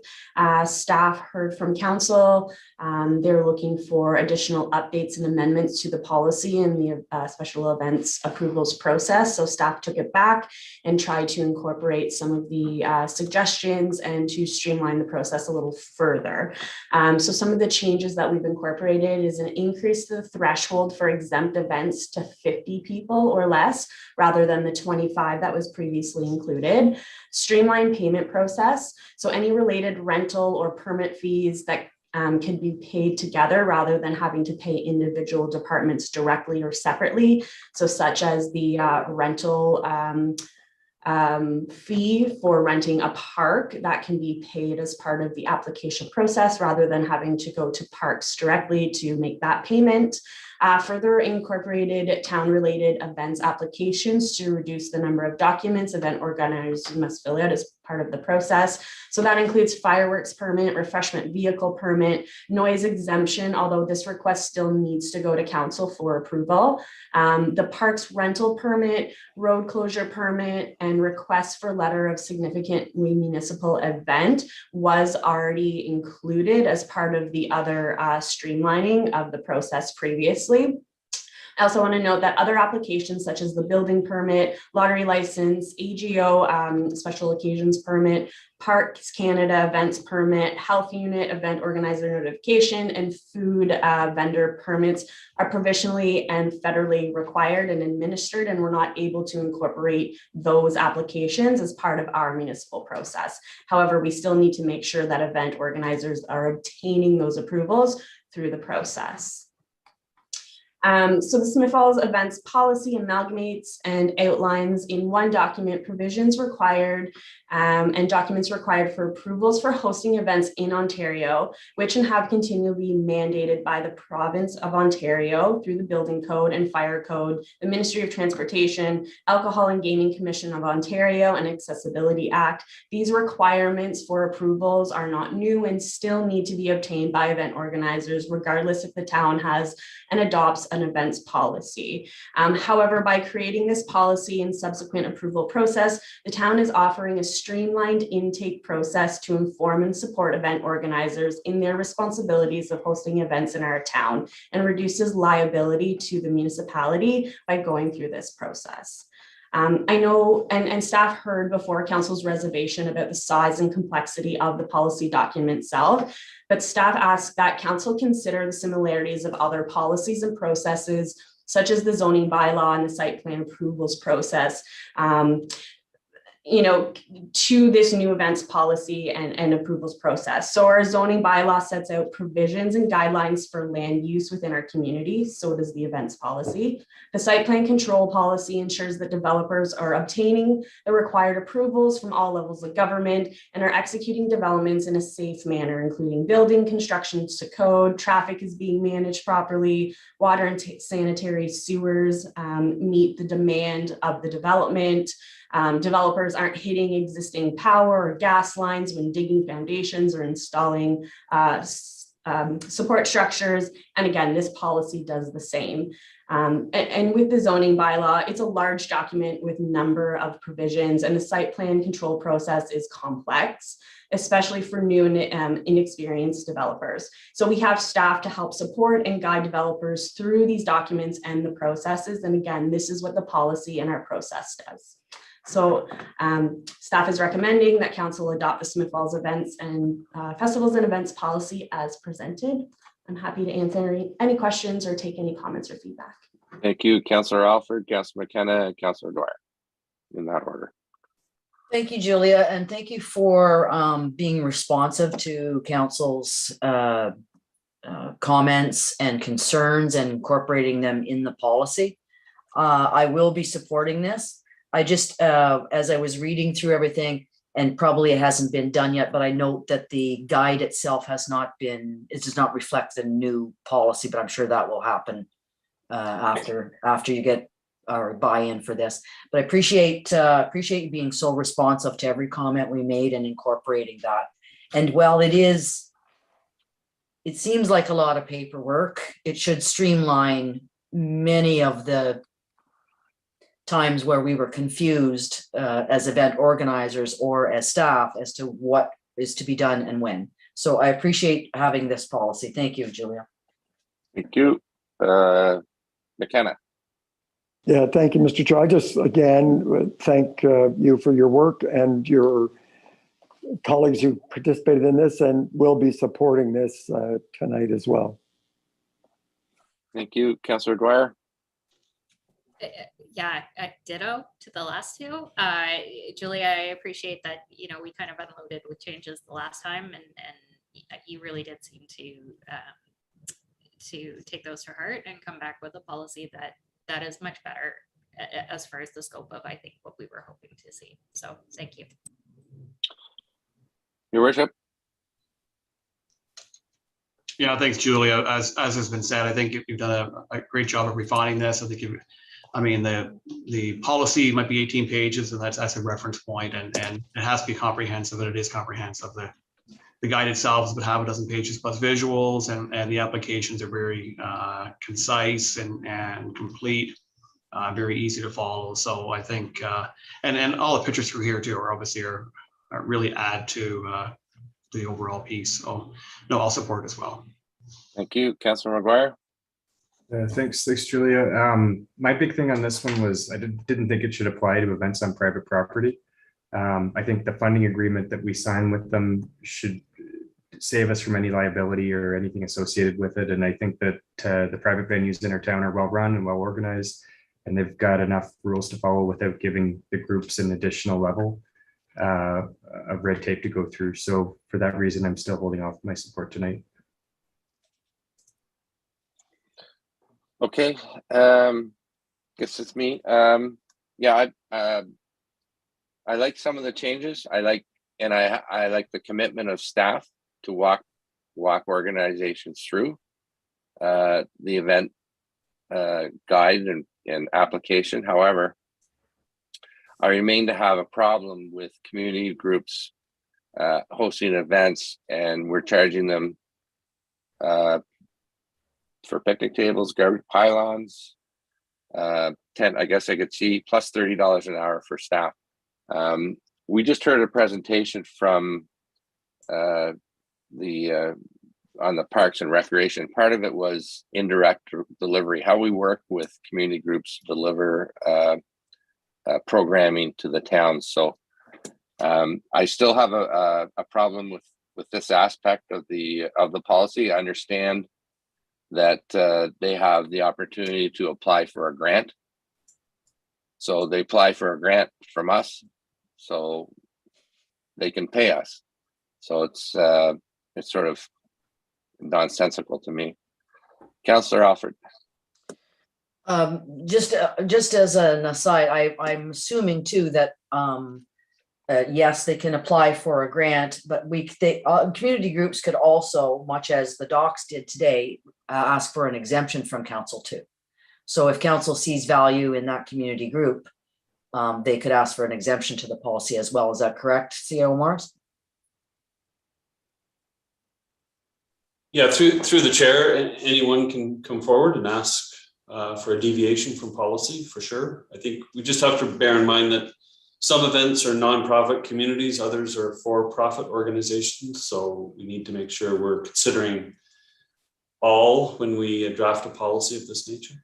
Staff heard from council. They're looking for additional updates and amendments to the policy and the special events approvals process. So staff took it back and tried to incorporate some of the suggestions and to streamline the process a little further. So some of the changes that we've incorporated is an increase to the threshold for exempt events to 50 people or less, rather than the 25 that was previously included. Streamline payment process. So any related rental or permit fees that can be paid together rather than having to pay individual departments directly or separately. So such as the rental fee for renting a park that can be paid as part of the application process rather than having to go to parks directly to make that payment. Further incorporated town-related events applications to reduce the number of documents event organizers must fill out as part of the process. So that includes fireworks permit, refreshment vehicle permit, noise exemption, although this request still needs to go to council for approval. The parks rental permit, road closure permit, and request for letter of significant municipal event was already included as part of the other streamlining of the process previously. I also want to note that other applications such as the building permit, lottery license, AGO special occasions permit, Parks Canada events permit, health unit event organizer notification, and food vendor permits are provisionally and federally required and administered, and we're not able to incorporate those applications as part of our municipal process. However, we still need to make sure that event organizers are obtaining those approvals through the process. So the Smith Falls events policy amalgamates and outlines in one document provisions required and documents required for approvals for hosting events in Ontario, which have continually mandated by the province of Ontario through the building code and fire code, the Ministry of Transportation, Alcohol and Gaming Commission of Ontario, and Accessibility Act. These requirements for approvals are not new and still need to be obtained by event organizers, regardless if the town has and adopts an events policy. However, by creating this policy and subsequent approval process, the town is offering a streamlined intake process to inform and support event organizers in their responsibilities of hosting events in our town and reduces liability to the municipality by going through this process. I know, and staff heard before council's reservation about the size and complexity of the policy document itself, but staff asked that council consider the similarities of other policies and processes, such as the zoning bylaw and the site plan approvals process, to this new events policy and approvals process. So our zoning bylaw sets out provisions and guidelines for land use within our community. So does the events policy. The site plan control policy ensures that developers are obtaining the required approvals from all levels of government and are executing developments in a safe manner, including building constructions to code, traffic is being managed properly, water and sanitary sewers meet the demand of the development. Developers aren't hitting existing power or gas lines when digging foundations or installing support structures. And again, this policy does the same. And with the zoning bylaw, it's a large document with a number of provisions, and the site plan control process is complex, especially for new and inexperienced developers. So we have staff to help support and guide developers through these documents and the processes. And again, this is what the policy and our process does. So staff is recommending that council adopt the Smith Falls events and festivals and events policy as presented. I'm happy to answer any questions or take any comments or feedback. Thank you, Councillor Alford, Councillor McKenna, and Councillor Dwyer, in that order. Thank you, Julia, and thank you for being responsive to council's comments and concerns and incorporating them in the policy. I will be supporting this. I just, as I was reading through everything, and probably it hasn't been done yet, but I note that the guide itself has not been, it does not reflect the new policy, but I'm sure that will happen after you get our buy-in for this. But I appreciate you being so responsive to every comment we made and incorporating that. And while it seems like a lot of paperwork, it should streamline many of the times where we were confused as event organizers or as staff as to what is to be done and when. So I appreciate having this policy. Thank you, Julia. Thank you. McKenna. Yeah, thank you, Mr. Chair. I just, again, thank you for your work and your colleagues who participated in this and will be supporting this tonight as well. Thank you, Councillor Dwyer. Yeah, ditto to the last two. Julia, I appreciate that, we kind of unloaded with changes the last time, and you really did seem to take those to heart and come back with a policy that is much better as far as the scope of, I think, what we were hoping to see. So thank you. Your worship. Yeah, thanks, Julia. As has been said, I think you've done a great job of refining this. I think the policy might be 18 pages, and that's a reference point, and it has to be comprehensive, and it is comprehensive. The guide itself is about half a dozen pages plus visuals, and the applications are very concise and complete, very easy to follow. So I think, and all the pictures through here too are obviously are really add to the overall piece. So no, I'll support as well. Thank you, Councilor McGuire. Thanks, Julia. My big thing on this one was I didn't think it should apply to events on private property. I think the funding agreement that we sign with them should save us from any liability or anything associated with it. And I think that the private venues in our town are well run and well organized, and they've got enough rules to follow without giving the groups an additional level of red tape to go through. So for that reason, I'm still holding off my support tonight. Okay, guess it's me. Yeah, I like some of the changes. I like the commitment of staff to walk organizations through the event guide and application. However, I remain to have a problem with community groups hosting events, and we're charging them for picnic tables, garbage pylons, 10, I guess I could see, plus $30 an hour for staff. We just heard a presentation from on the Parks and Recreation. Part of it was indirect delivery, how we work with community groups to deliver programming to the town. So I still have a problem with this aspect of the policy. I understand that they have the opportunity to apply for a grant. So they apply for a grant from us, so they can pay us. So it's sort of nonsensical to me. Councillor Alford. Just as an aside, I'm assuming too that yes, they can apply for a grant, but community groups could also, much as the docs did today, ask for an exemption from council too. So if council sees value in that community group, they could ask for an exemption to the policy as well. Is that correct, CEO Morris? Yeah, through the chair, anyone can come forward and ask for a deviation from policy, for sure. I think we just have to bear in mind that some events are nonprofit communities, others are for-profit organizations. So we need to make sure we're considering all when we draft a policy of this nature.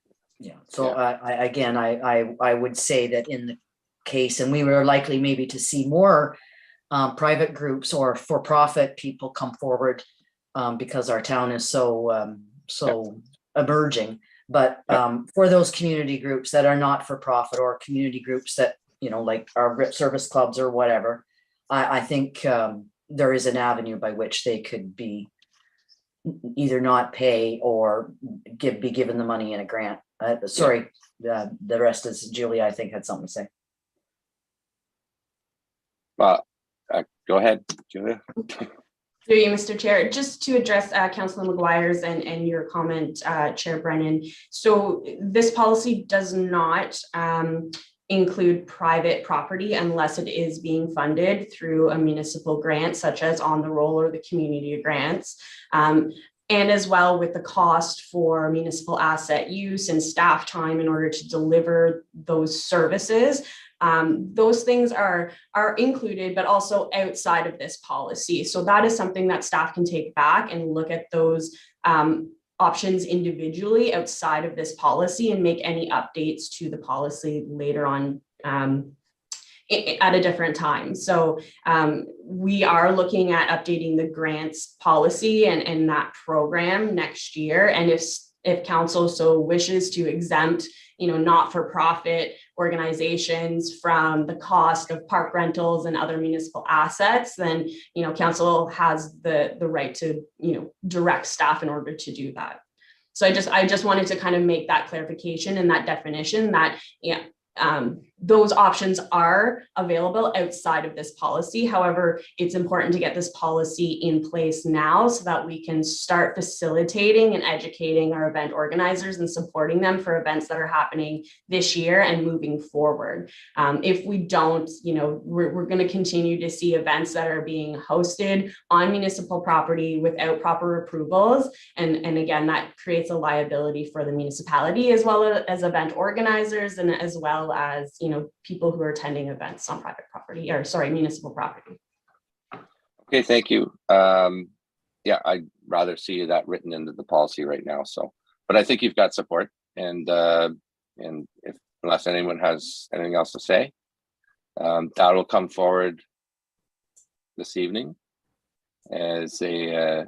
Yeah. So I would say that in the case, and we were likely maybe to see more private groups or for-profit people come forward because our town is so emerging. But for those community groups that are not for profit, or community groups that, like our service clubs or whatever, I think there is an avenue by which they could be either not pay or be given the money in a grant. Sorry, the rest is Julia, I think, had something to say. Well, go ahead, Julia. Through you, Mr. Chair, just to address Councillor McGuire's and your comment, Chair Brennan. So this policy does not include private property unless it is being funded through a municipal grant, such as on the roll or the community grants. And as well with the cost for municipal asset use and staff time in order to deliver those services. Those things are included, but also outside of this policy. So that is something that staff can take back and look at those options individually outside of this policy and make any updates to the policy later on at a different time. So we are looking at updating the grants policy and that program next year. And if council so wishes to exempt, not-for-profit organizations from the cost of park rentals and other municipal assets, then, council has the right to, direct staff in order to do that. So I just wanted to kind of make that clarification and that definition that, those options are available outside of this policy. However, it's important to get this policy in place now so that we can start facilitating and educating our event organizers and supporting them for events that are happening this year and moving forward. If we don't, we're going to continue to see events that are being hosted on municipal property without proper approvals. And again, that creates a liability for the municipality as well as event organizers and as well as, people who are attending events on private property municipal property. Okay, thank you. Yeah, I'd rather see that written into the policy right now. So, but I think you've got support, and if unless anyone has anything else to say, that will come forward this evening as a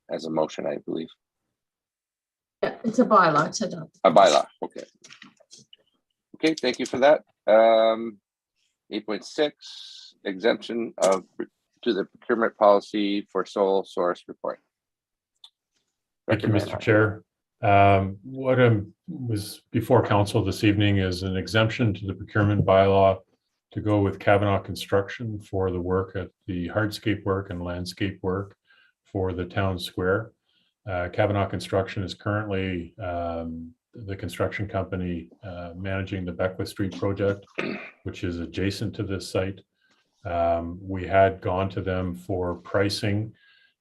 motion, I believe. Yeah, it's a bylaw to adopt. A bylaw. Okay. Okay, thank you for that. 8.6 exemption to the procurement policy for sole source report. Thank you, Mr. Chair. What was before council this evening is an exemption to the procurement bylaw to go with Kavanaugh Construction for the work at the hardscape work and landscape work for the town square. Kavanaugh Construction is currently the construction company managing the Beckwith Street project, which is adjacent to this site. We had gone to them for pricing,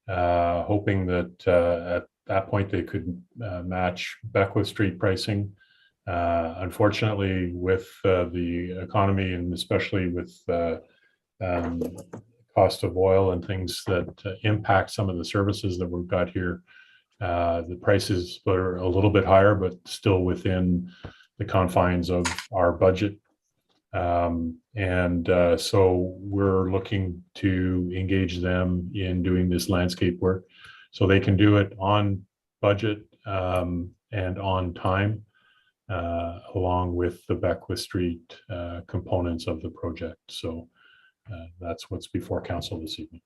hoping that at that point they could match Beckwith Street pricing. Unfortunately, with the economy and especially with cost of oil and things that impact some of the services that we've got here, the prices are a little bit higher, but still within the confines of our budget. So we're looking to engage them in doing this landscape work so they can do it on budget and on time, along with the Beckwith Street components of the project. So that's what's before council this evening.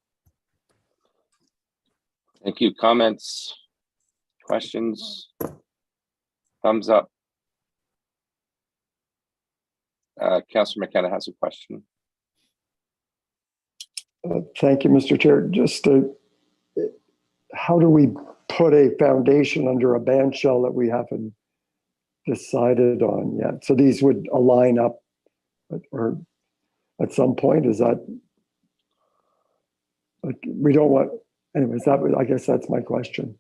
Thank you. Comments? Questions? Thumbs up. Councillor McKenna has a question. Thank you, Mr. Chair. Just how do we put a foundation under a band shell that we haven't decided on yet? So these would align up or at some point, is that, like, we don't want, anyways, I guess that's my question.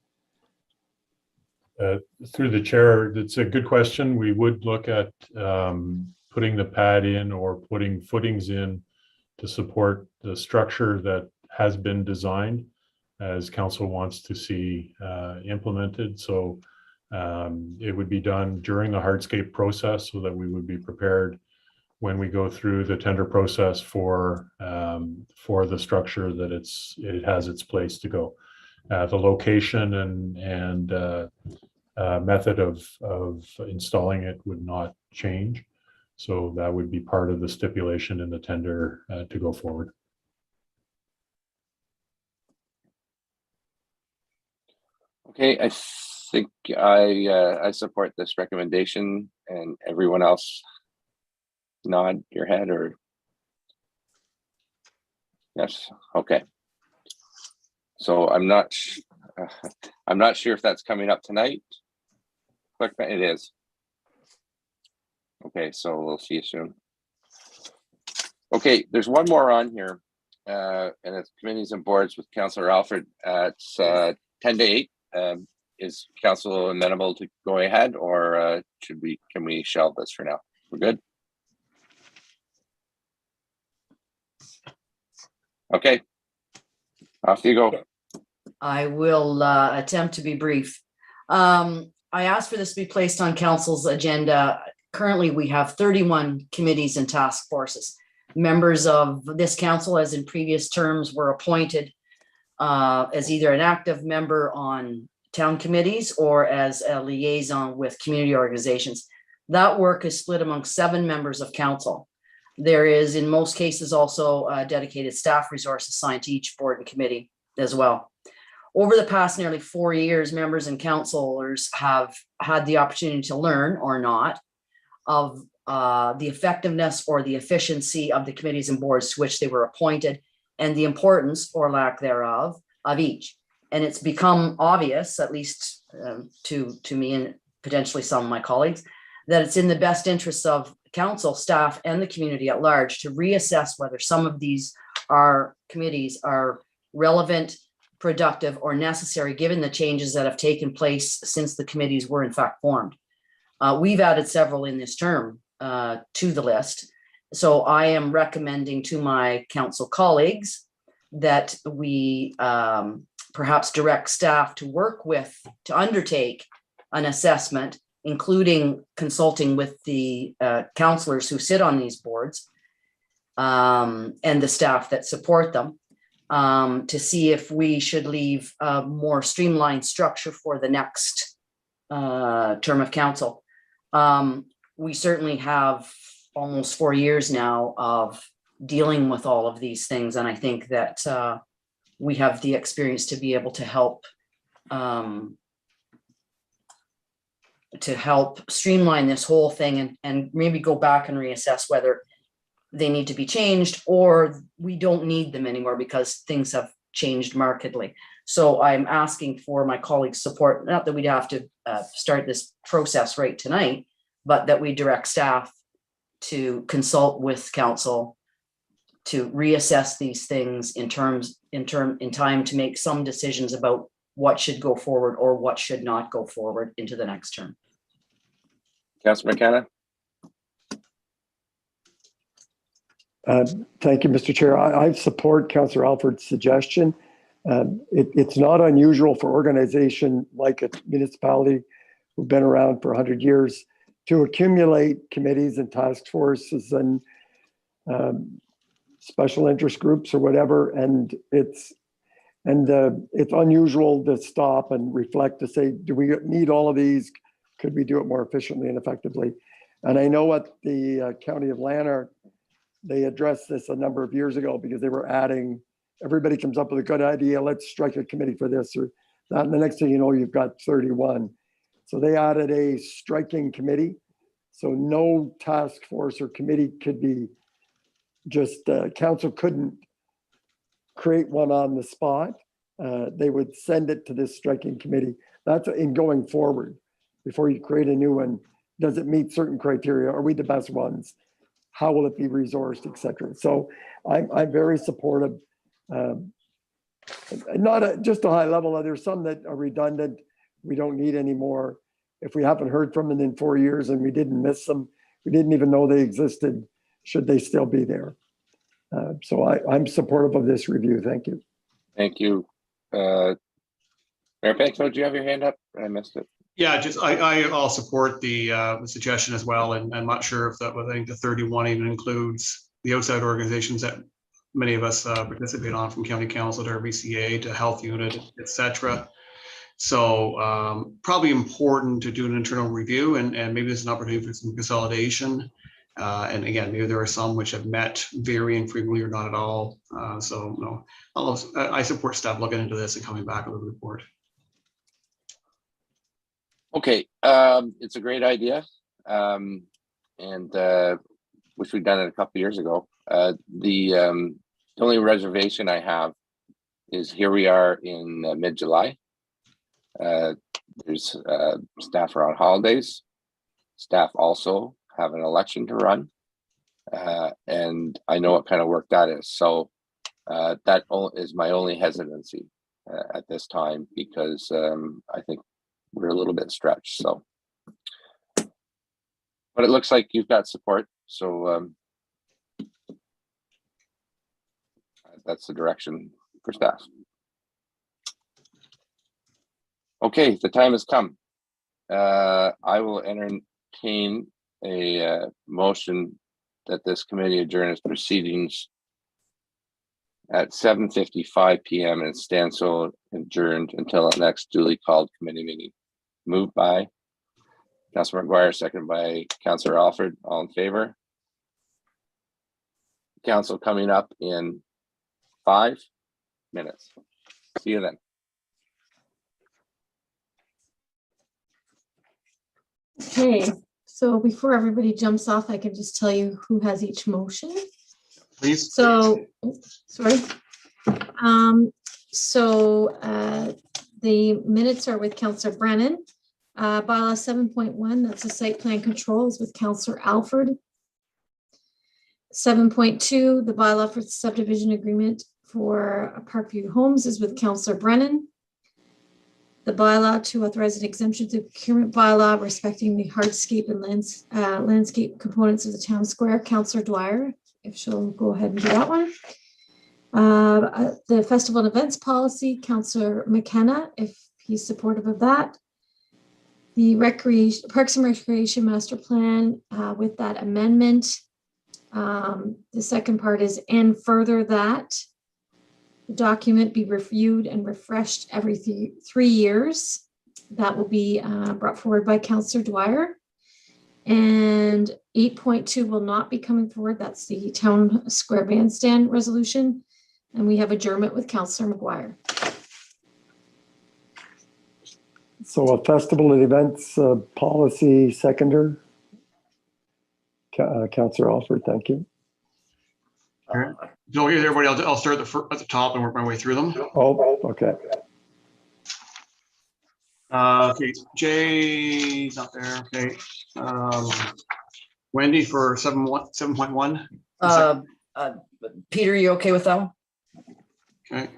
Through the chair, it's a good question. We would look at putting the pad in or putting footings in to support the structure that has been designed as council wants to see implemented. So it would be done during the hardscape process so that we would be prepared when we go through the tender process for the structure that it has its place to go. The location and method of installing it would not change. So that would be part of the stipulation in the tender to go forward. Okay, I think I support this recommendation, and everyone else nod your head or yes. Okay. So I'm not sure if that's coming up tonight. It is. Okay, so we'll see you soon. Okay, there's one more on here, and it's committees and boards with Councillor Alfred. It's 10 to 8. Is council amenable to go ahead, or can we shelve this for now? We're good. Okay, off you go. I will attempt to be brief. I asked for this to be placed on council's agenda. Currently, we have 31 committees and task forces. Members of this council, as in previous terms, were appointed as either an active member on town committees or as a liaison with community organizations. That work is split among 7 members of council. There is, in most cases, also a dedicated staff resource assigned to each board and committee as well. Over the past nearly 4 years, members and councillors have had the opportunity to learn or not of the effectiveness or the efficiency of the committees and boards to which they were appointed, and the importance or lack thereof of each. And it's become obvious, at least to me and potentially some of my colleagues, that it's in the best interests of council, staff, and the community at large to reassess whether some of these committees are relevant, productive, or necessary given the changes that have taken place since the committees were in fact formed. We've added several in this term to the list. So I am recommending to my council colleagues that we perhaps direct staff to work with, to undertake an assessment, including consulting with the councillors who sit on these boards and the staff that support them, to see if we should leave a more streamlined structure for the next term of council. We certainly have almost 4 years now of dealing with all of these things, and I think that we have the experience to be able to help streamline this whole thing and maybe go back and reassess whether they need to be changed or we don't need them anymore because things have changed markedly. So I'm asking for my colleagues' support, not that we'd have to start this process right tonight, but that we direct staff to consult with council to reassess these things in time to make some decisions about what should go forward or what should not go forward into the next term. Councillor McKenna. Thank you, Mr. Chair. I support Councillor Alford's suggestion. It's not unusual for organization like a municipality who've been around for 100 years to accumulate committees and task forces and special interest groups or whatever. And it's unusual to stop and reflect to say, do we need all of these? Could we do it more efficiently and effectively? And I know at the County of Lanark, they addressed this a number of years ago because they were adding, everybody comes up with a good idea, let's strike a committee for this or that. And the next thing you know, you've got 31. So they added a striking committee. So no task force or committee could be just, council couldn't create one on the spot. They would send it to this striking committee. That's in going forward. Before you create a new one, does it meet certain criteria? Are we the best ones? How will it be resourced, et cetera? So I'm very supportive. Not just a high level. There's some that are redundant. We don't need anymore. If we haven't heard from them in 4 years and we didn't miss them, we didn't even know they existed, should they still be there? So I'm supportive of this review. Thank you. Thank you. Mayor Pankso, do you have your hand up? I missed it. Yeah, just I'll support the suggestion as well, and I'm not sure if that I think the 31 even includes the outside organizations that many of us participate on, from county council to RBCA to health unit, etc. So probably important to do an internal review, and maybe there's an opportunity for some consolidation. And again, maybe there are some which have met very infrequently or not at all. So no, I support staff looking into this and coming back with a report. Okay, it's a great idea, and wish we'd done it a couple of years ago. The only reservation I have is here we are in mid-July. There's staff are on holidays. Staff also have an election to run, and I know what kind of work that is. So that is my only hesitancy at this time, because I think we're a little bit stretched. So, but it looks like you've got support. So that's the direction for staff. Okay, the time has come. I will entertain a motion that this committee adjourn its proceedings at 7:55 p.m. and stands so adjourned until the next duly called committee meeting. Moved by Councilor McGuire, seconded by Councilor Alford. All in favor? Council coming up in 5 minutes. See you then. Okay, So before everybody jumps off, I can just tell you who has each motion. Please. So, sorry. The minutes are with Councillor Brennan. Bylaw 7.1, that's a site plan controls with Councillor Alford. 7.2, the bylaw for subdivision agreement for Parkview Homes is with Councillor Brennan. The bylaw to authorize an exemption to procurement bylaw respecting the hardscape and landscape components of the town square, Councillor Dwyer, if she'll go ahead and do that one. The festival and events policy, Councillor McKenna, if he's supportive of that. The Parks and Recreation Master Plan with that amendment. The second part is, and further that the document be reviewed and refreshed every 3 years. That will be brought forward by Councillor Dwyer. And 8.2 will not be coming forward. That's the town square bandstand resolution. And we have adjournment with Councillor McGuire. So a festival and events policy seconder. Councillor Alford, thank you. So everybody, I'll start at the top and work my way through them. Oh, okay. Okay, Jay's not there. Okay. Wendy for 7.1. Peter, you okay with that one? Okay.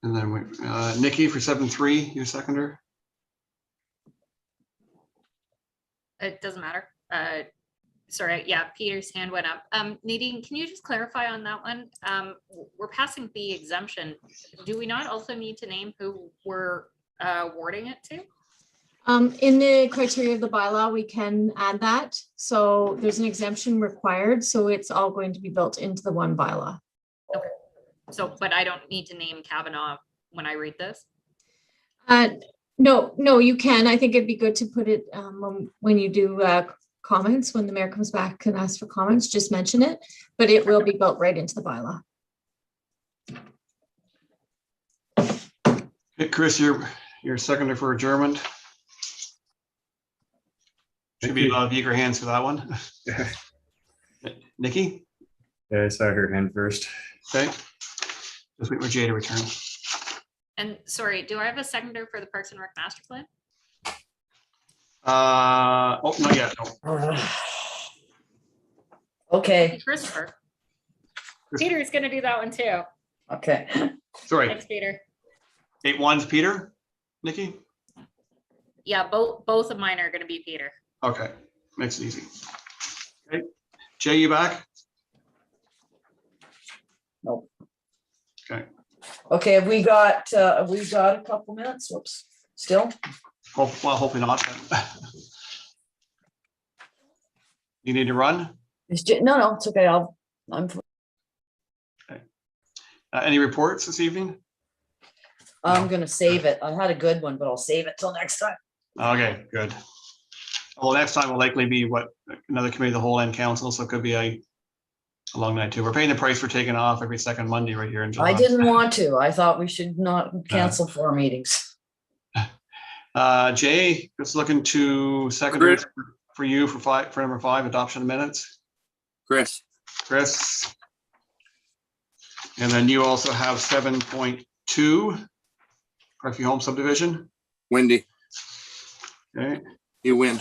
And then Nikki for 7.3, your seconder. It doesn't matter. Sorry, yeah, Peter's hand went up. Nadine, can you just clarify on that one? We're passing the exemption. Do we not also need to name who we're awarding it to? In the criteria of the bylaw, we can add that. So there's an exemption required. So it's all going to be built into the one bylaw. Okay. So, but I don't need to name Kavanaugh when I read this? No, you can. I think it'd be good to put it when you do comments, when the mayor comes back and asks for comments, just mention it, but it will be built right into the bylaw. Okay, Chris, you're seconder for adjournment. Should be a lot of eager hands for that one. Nikki? Yeah, I saw her hand first. Okay. Just wait for Jay to return. And sorry, do I have a seconder for the Parks and Rec Master Plan? Oh, not yet. No. Okay. Christopher. Peter's gonna do that one too. Okay. Sorry. Thanks, Peter. 8.1's Peter, Nikki? Yeah, both of mine are gonna be Peter. Okay, makes it easy. Okay, Jay, you back? Nope. Okay. Okay, have we got a couple minutes? Whoops. Still? Well, hopefully not. You need to run? No, it's okay. I'm. Okay. Any reports this evening? I'm gonna save it. I had a good one, but I'll save it till next time. Okay, good. Well, next time will likely be another committee of the whole and council, so it could be a long night too. We're paying the price for taking off every second Monday right here in July. I didn't want to. I thought we should not cancel 4 meetings. Jay, just looking to second for you for number 5, adoption of minutes. Chris. And then you also have 7.2, Parkview Home Subdivision. Wendy. Okay. You win.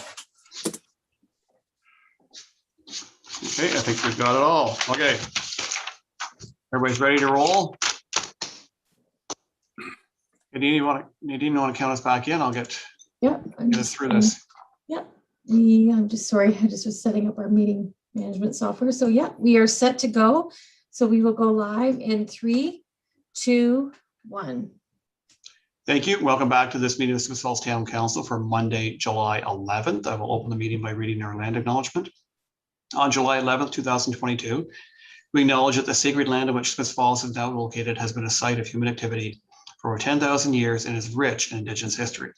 Okay, I think we've got it all. Okay. Everybody's ready to roll? Nadine, you want to count us back in? I'll get us through this. Yeah, I'm just sorry. I just was setting up our meeting management software. So yeah, we are set to go. So we will go live in 3, 2, 1. Thank you. Welcome back to this meeting of the Smith Falls Town Council for Monday, July 11th. I will open the meeting by reading our land acknowledgement. On July 11th, 2022, we acknowledge that the sacred land on which Smith Falls is now located has been a site of human activity for over 10,000 years and is rich in Indigenous history.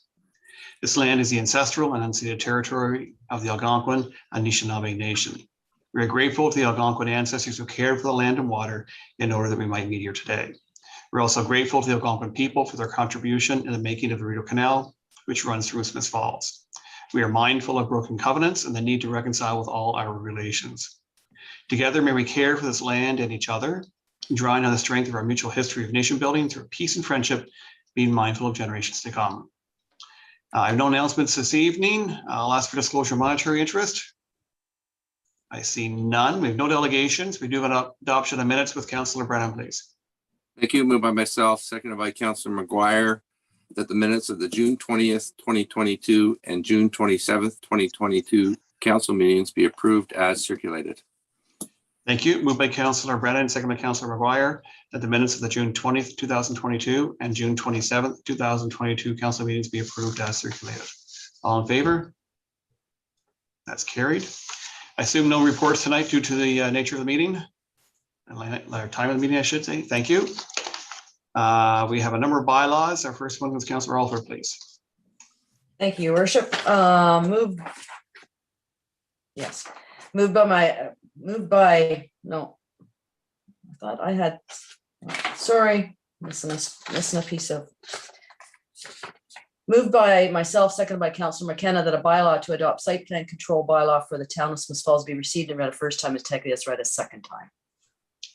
This land is the ancestral and unceded territory of the Algonquin and Anishinaabe Nation. We are grateful to the Algonquin ancestors who cared for the land and water in order that we might meet here today. We're also grateful to the Algonquin people for their contribution in the making of the Rito Canal, which runs through Smith Falls. We are mindful of broken covenants and the need to reconcile with all our relations. Together, may we care for this land and each other, drawing on the strength of our mutual history of nation building through peace and friendship, being mindful of generations to come. I have no announcements this evening. I'll ask for disclosure of monetary interest. I see none. We have no delegations. We do have an adoption of minutes with Councillor Brennan, please. Thank you. Moved by myself, seconded by Councillor McGuire, that the minutes of the June 20th, 2022 and June 27th, 2022 council meetings be approved as circulated. Thank you. Moved by Councillor Brennan, second by Councillor McGuire, that the minutes of the June 20th, 2022 and June 27th, 2022 council meetings be approved as circulated. All in favor? That's carried. I assume no reports tonight due to the nature of the meeting. And time of the meeting, I should say. Thank you. We have a number of bylaws. Our first one was Councillor Alford, please. Thank you, Your Worship. No, I thought I had, sorry, missing a piece of. Moved by myself, seconded by Councillor McKenna, that a bylaw to adopt site plan control bylaw for the town of Smith Falls be received and read a first time, is taken as read a second time.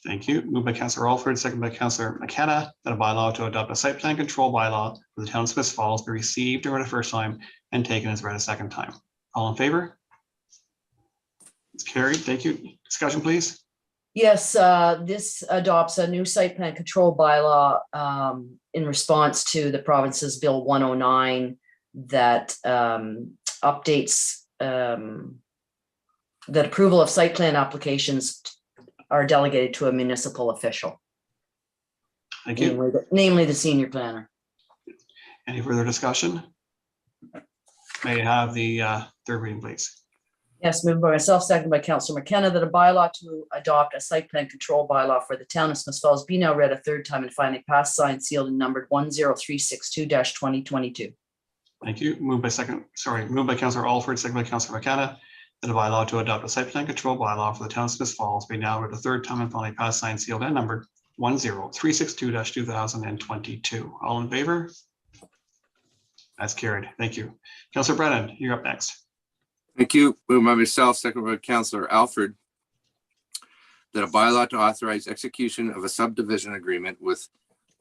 Thank you. Moved by Councillor Alford, second by Councillor McKenna, that a bylaw to adopt a site plan control bylaw for the town of Smith Falls be received and read a first time and taken as read a second time. All in favor? It's carried. Thank you. Discussion, please. Yes, this adopts a new site plan control bylaw in response to the province's Bill 109 that updates that approval of site plan applications are delegated to a municipal official. Thank you. Namely the senior planner. Any further discussion? May I have the third reading, please? Yes, moved by myself, seconded by Councillor McKenna, that a bylaw to adopt a site plan control bylaw for the town of Smith Falls be now read a third time and finally passed, signed, sealed, and numbered 10362-2022. Thank you. Moved by Councillor Alford, second by Councillor McKenna, that a bylaw to adopt a site plan control bylaw for the town of Smith Falls be now read a third time and finally passed, signed, sealed, and numbered 10362-2022. All in favor? That's carried. Thank you. Councillor Brennan, you're up next. Thank you. Moved by myself, second by Councillor Alford, that a bylaw to authorize execution of a subdivision agreement with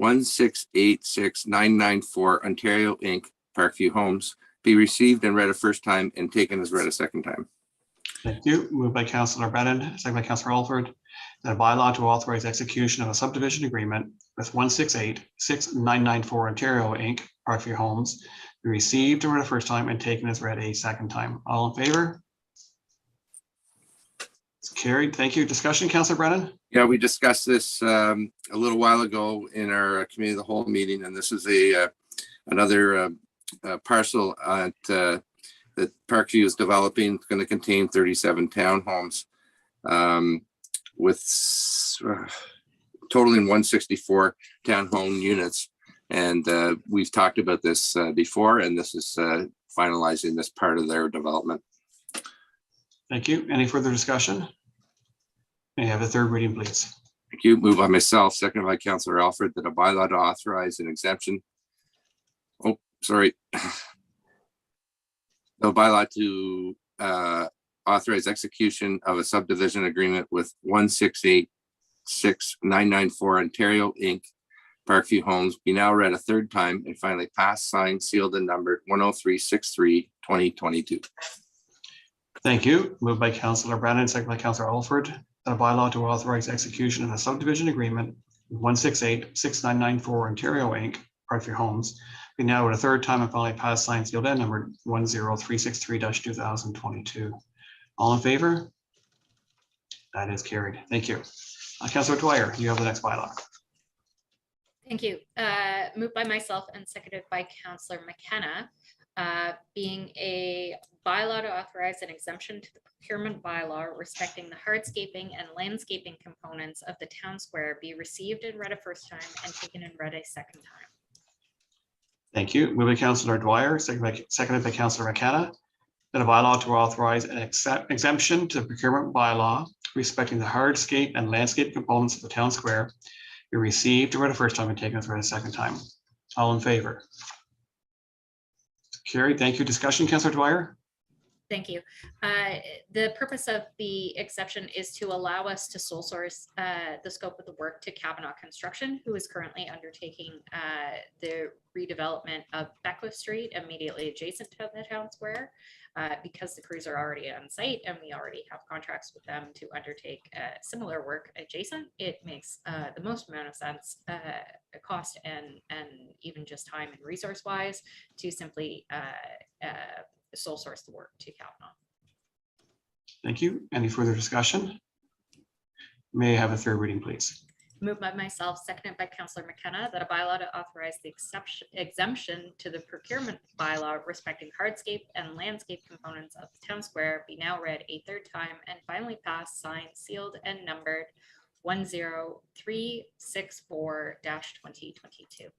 1686994 Ontario Inc. Parkview Homes be received and read a first time and taken as read a second time. Thank you. Moved by Councillor Brennan, second by Councillor Alford, that a bylaw to authorize execution of a subdivision agreement with 1686994 Ontario Inc. Parkview Homes be received and read a first time and taken as read a second time. All in favor? It's carried. Thank you. Discussion, Councillor Brennan? Yeah, we discussed this a little while ago in our committee of the whole meeting, and this is another parcel that Parkview is developing. It's going to contain 37 townhomes with totaling 164 townhome units. And we've talked about this before, and this is finalizing this part of their development. Thank you. Any further discussion? May I have a third reading, please? Thank you. Moved by myself, seconded by Councillor Alford, that a bylaw to authorize an exemption. Oh, sorry. The bylaw to authorize execution of a subdivision agreement with 1686994 Ontario Inc. Parkview Homes be now read a third time and finally passed, signed, sealed, and numbered 10363-2022. Thank you. Moved by Councillor Brennan, second by Councillor Alford, that a bylaw to authorize execution of a subdivision agreement with 1686994 Ontario Inc. Parkview Homes be now read a third time and finally passed, signed, sealed, and numbered 10363-2022. All in favor? That is carried. Thank you. Councillor Dwyer, you have the next bylaw. Thank you. Moved by myself and seconded by Councillor McKenna, being a bylaw to authorize an exemption to the procurement bylaw respecting the hardscaping and landscaping components of the town square be received and read a first time and taken and read a second time. Thank you. Moved by Councillor Dwyer, seconded by Councillor McKenna, that a bylaw to authorize an exemption to the procurement bylaw respecting the hardscape and landscape components of the town square be received and read a first time and taken as read a second time. All in favor? Carried. Thank you. Discussion, Councillor Dwyer? Thank you. The purpose of the exception is to allow us to sole source the scope of the work to Kavanaugh Construction, who is currently undertaking the redevelopment of Beckwith Street immediately adjacent to the town square. Because the crews are already on site and we already have contracts with them to undertake similar work adjacent, it makes the most amount of sense, cost and even just time and resource wise, to simply sole source the work to Kavanaugh. Thank you. Any further discussion? May I have a third reading, please? Moved by myself, seconded by Councillor McKenna, that a bylaw to authorize the exemption to the procurement bylaw respecting hardscape and landscape components of the town square be now read a third time and finally passed, signed, sealed, and numbered 10364-2022.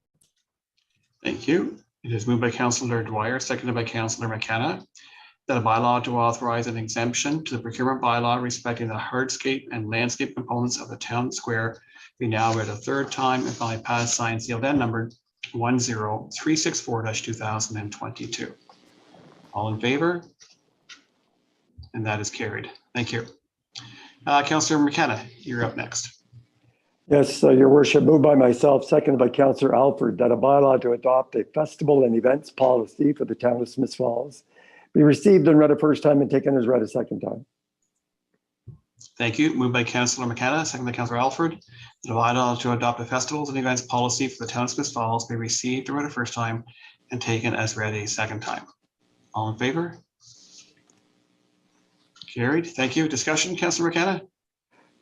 Thank you. It is moved by Councillor Dwyer, seconded by Councillor McKenna, that a bylaw to authorize an exemption to the procurement bylaw respecting the hardscape and landscape components of the town square be now read a third time and finally passed, signed, sealed, and numbered 10364-2022. All in favor? And that is carried. Thank you. Councillor McKenna, you're up next. Yes, Your Worship, moved by myself, seconded by Councillor Alford, that a bylaw to adopt a festival and events policy for the town of Smith Falls be received and read a first time and taken as read a second time. Thank you. Moved by Councillor McKenna, seconded by Councillor Alford, that a bylaw to adopt a festivals and events policy for the town of Smith Falls be received and read a first time and taken as read a second time. All in favor? Carried. Thank you. Discussion, Councillor McKenna?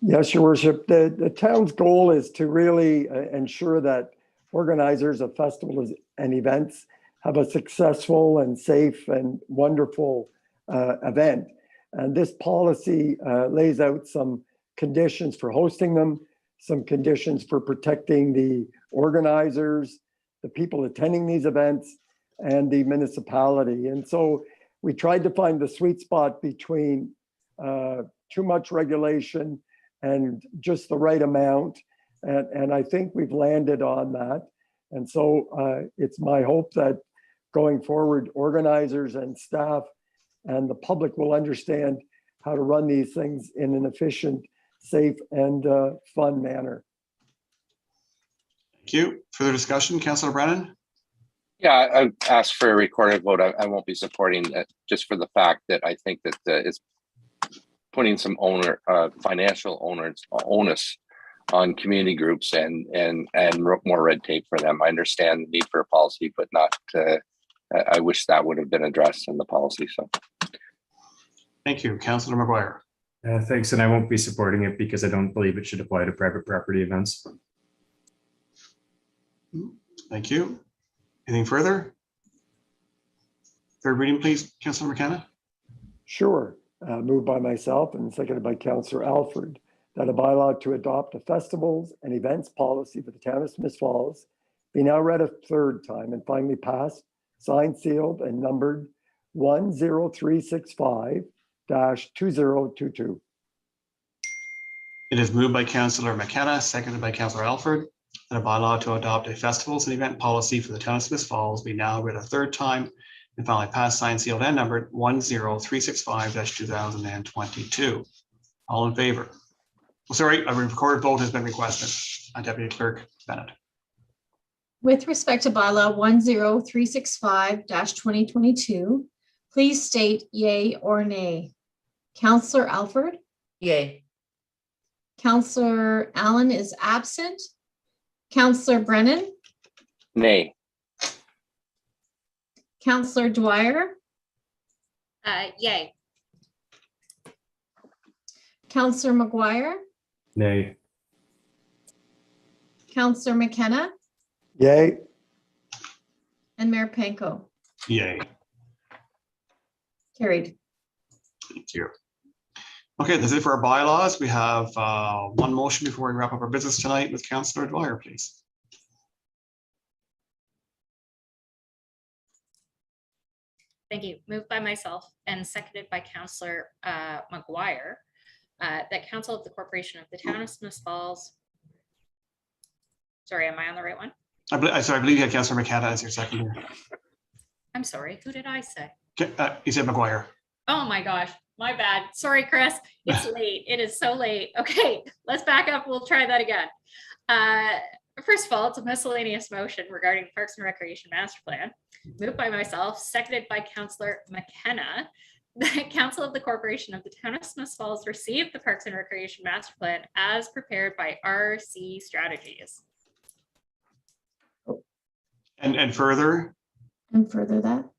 Yes, Your Worship. The town's goal is to really ensure that organizers of festivals and events have a successful and safe and wonderful event. And this policy lays out some conditions for hosting them, some conditions for protecting the organizers, the people attending these events, and the municipality. And so we tried to find the sweet spot between too much regulation and just the right amount. And I think we've landed on that. And so it's my hope that going forward, organizers and staff and the public will understand how to run these things in an efficient, safe, and fun manner. Thank you. Further discussion, Councillor Brennan? Yeah, I asked for a recorded vote. I won't be supporting that just for the fact that I think that it's putting some financial onus on community groups and more red tape for them. I understand the need for a policy, but not. I wish that would have been addressed in the policy. So, thank you, Councillor McGuire. Thanks, and I won't be supporting it because I don't believe it should apply to private property events. Thank you. Anything further? Third reading, please, Councillor McKenna. Sure. Moved by myself and seconded by Councillor Alford, that a bylaw to adopt a festivals and events policy for the town of Smith Falls be now read a third time and finally passed, signed, sealed, and numbered 10365-2022. It is moved by Councillor McKenna, seconded by Councillor Alford, that a bylaw to adopt a festivals and event policy for the town of Smith Falls be now read a third time and finally passed, signed, sealed, and numbered 10365-2022. All in favor? Oh, sorry, a recorded vote has been requested. Deputy Clerk Bennett. With respect to bylaw 10365-2022, please state yay or nay. Councillor Alford? Yay. Councillor Allen is absent. Councillor Brennan? nay. Councillor Dwyer? Yay. Councillor McGuire? Nay. Councillor McKenna? Yay. And Mayor Panko? Yay. Carried. Thank you. Okay, that's it for our bylaws. We have one motion before we wrap up our business tonight with Councillor Dwyer, please. Thank you. Moved by myself and seconded by Councillor McGuire, that Council of the Corporation of the Town of Smith Falls. Sorry, am I on the right one? I believe you had Councillor McKenna as your seconder. I'm sorry, who did I say? You said McGuire. Oh my gosh, my bad. Sorry, Chris. It's late. It is so late. Okay, let's back up. We'll try that again. First of all, it's a miscellaneous motion regarding Parks and Recreation Master Plan, moved by myself, seconded by Councillor McKenna. The Council of the Corporation of the Town of Smiths Falls received the Parks and Recreation Master Plan as prepared by RC Strategies. And further that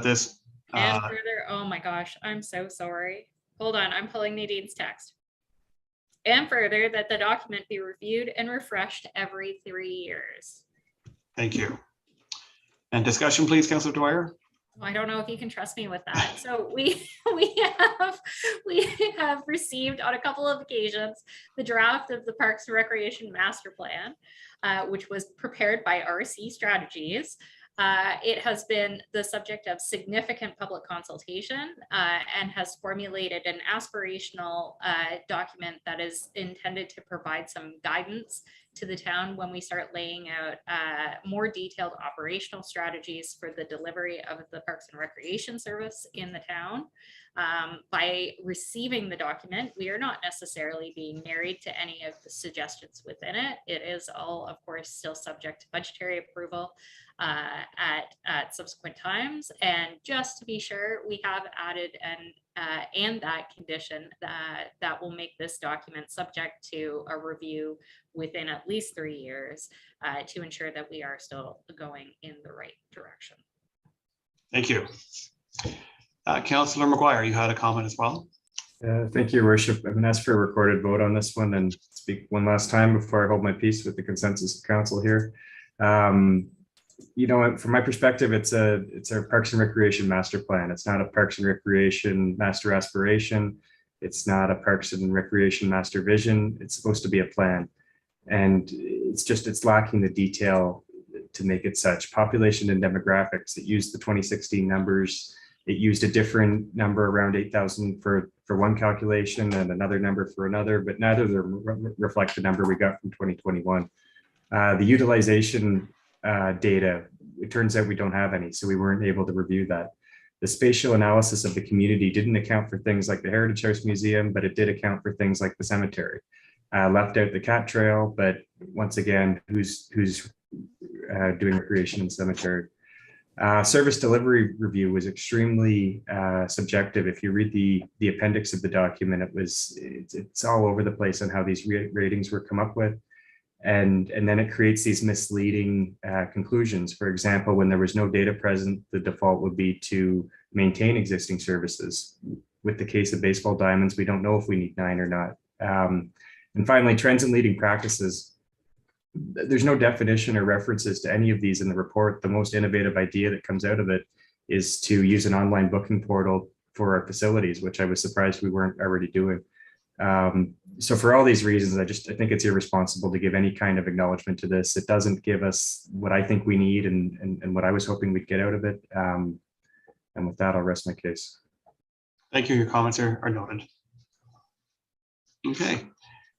this. And further, oh my gosh, I'm so sorry. Hold on, I'm pulling Nadine's text. And further, that the document be reviewed and refreshed every 3 years. Thank you. And discussion, please, Councillor Dwyer. I don't know if you can trust me with that. So we have received on a couple of occasions the draft of the Parks and Recreation Master Plan, which was prepared by RC Strategies. It has been the subject of significant public consultation and has formulated an aspirational document that is intended to provide some guidance to the town when we start laying out more detailed operational strategies for the delivery of the Parks and Recreation service in the town. By receiving the document, we are not necessarily being married to any of the suggestions within it. It is all, of course, still subject to budgetary approval at subsequent times. And just to be sure, we have added and that condition that will make this document subject to a review within at least 3 years to ensure that we are still going in the right direction. Thank you. Councillor McGuire, you had a comment as well. Thank you, Your Worship. I'm going to ask for a recorded vote on this one and speak one last time before I hold my peace with the consensus of council here. You know, from my perspective, it's a Parks and Recreation Master Plan. It's not a Parks and Recreation Master Aspiration. It's not a Parks and Recreation Master Vision. It's supposed to be a plan. And it's lacking the detail to make it such. Population and demographics, it used the 2016 numbers. It used a different number, around 8,000 for one calculation and another number for another, but neither of them reflect the number we got from 2021. The utilization data, it turns out we don't have any, so we weren't able to review that. The spatial analysis of the community didn't account for things like the Heritage House Museum, but it did account for things like the cemetery. Left out the cat trail, but once again, who's doing recreation in cemetery? Service delivery review was extremely subjective. If you read the appendix of the document, it's all over the place on how these ratings were come up with. And then it creates these misleading conclusions. For example, when there was no data present, the default would be to maintain existing services. With the case of baseball diamonds, we don't know if we need 9 or not. And finally, trends and leading practices. There's no definition or references to any of these in the report. The most innovative idea that comes out of it is to use an online booking portal for our facilities, which I was surprised we weren't already doing. So for all these reasons, I think it's irresponsible to give any kind of acknowledgement to this. It doesn't give us what I think we need and what I was hoping we'd get out of it. And with that, I'll rest my case. Thank you. Your comments are noted. Okay.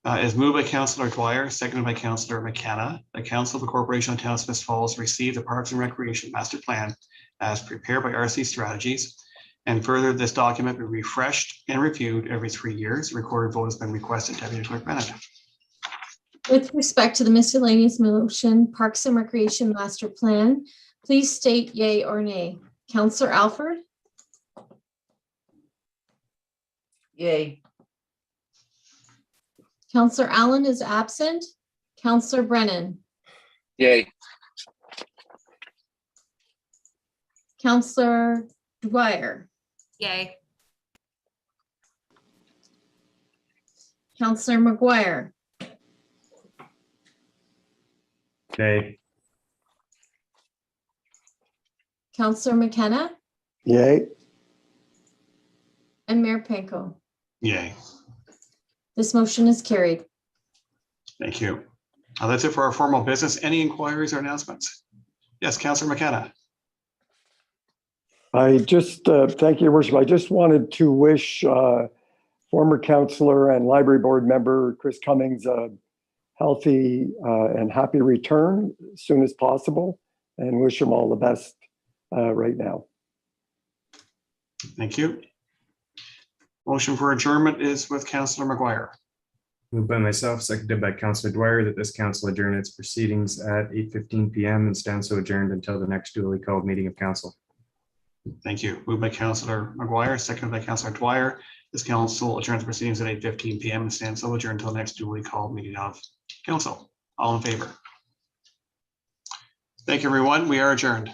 As moved by Councillor Dwyer, seconded by Councillor McKenna, the Council of the Corporation of Town of Smiths Falls received the Parks and Recreation Master Plan as prepared by RC Strategies. And further, this document be refreshed and reviewed every 3 years. Recorded vote has been requested. Deputy Clerk Bennett. With respect to the miscellaneous motion, Parks and Recreation Master Plan, please state yay or nay. Councillor Alford? Yay. Councillor Allen is absent. Councillor Brennan? Yay. Councillor Dwyer? Yay. Councillor McGuire? Okay. Councillor McKenna? Yay. And Mayor Panko? Yay. This motion is carried. Thank you. That's it for our formal business. Any inquiries or announcements? Yes, Councillor McKenna. I just, thank you, Your Worship. I just wanted to wish former councillor and library board member Chris Cummings a healthy and happy return as soon as possible, and wish him all the best right now. Thank you. Motion for adjournment is with Councillor McGuire. Moved by myself, seconded by Councillor Dwyer, that this council adjourn its proceedings at 8:15 p.m. and stand so adjourned until the next duly called meeting of council. Thank you. Moved by Councillor McGuire, seconded by Councillor Dwyer. This council adjourns proceedings at 8:15 p.m. and stands so adjourned until the next duly called meeting of council. All in favor? Thank you, everyone. We are adjourned.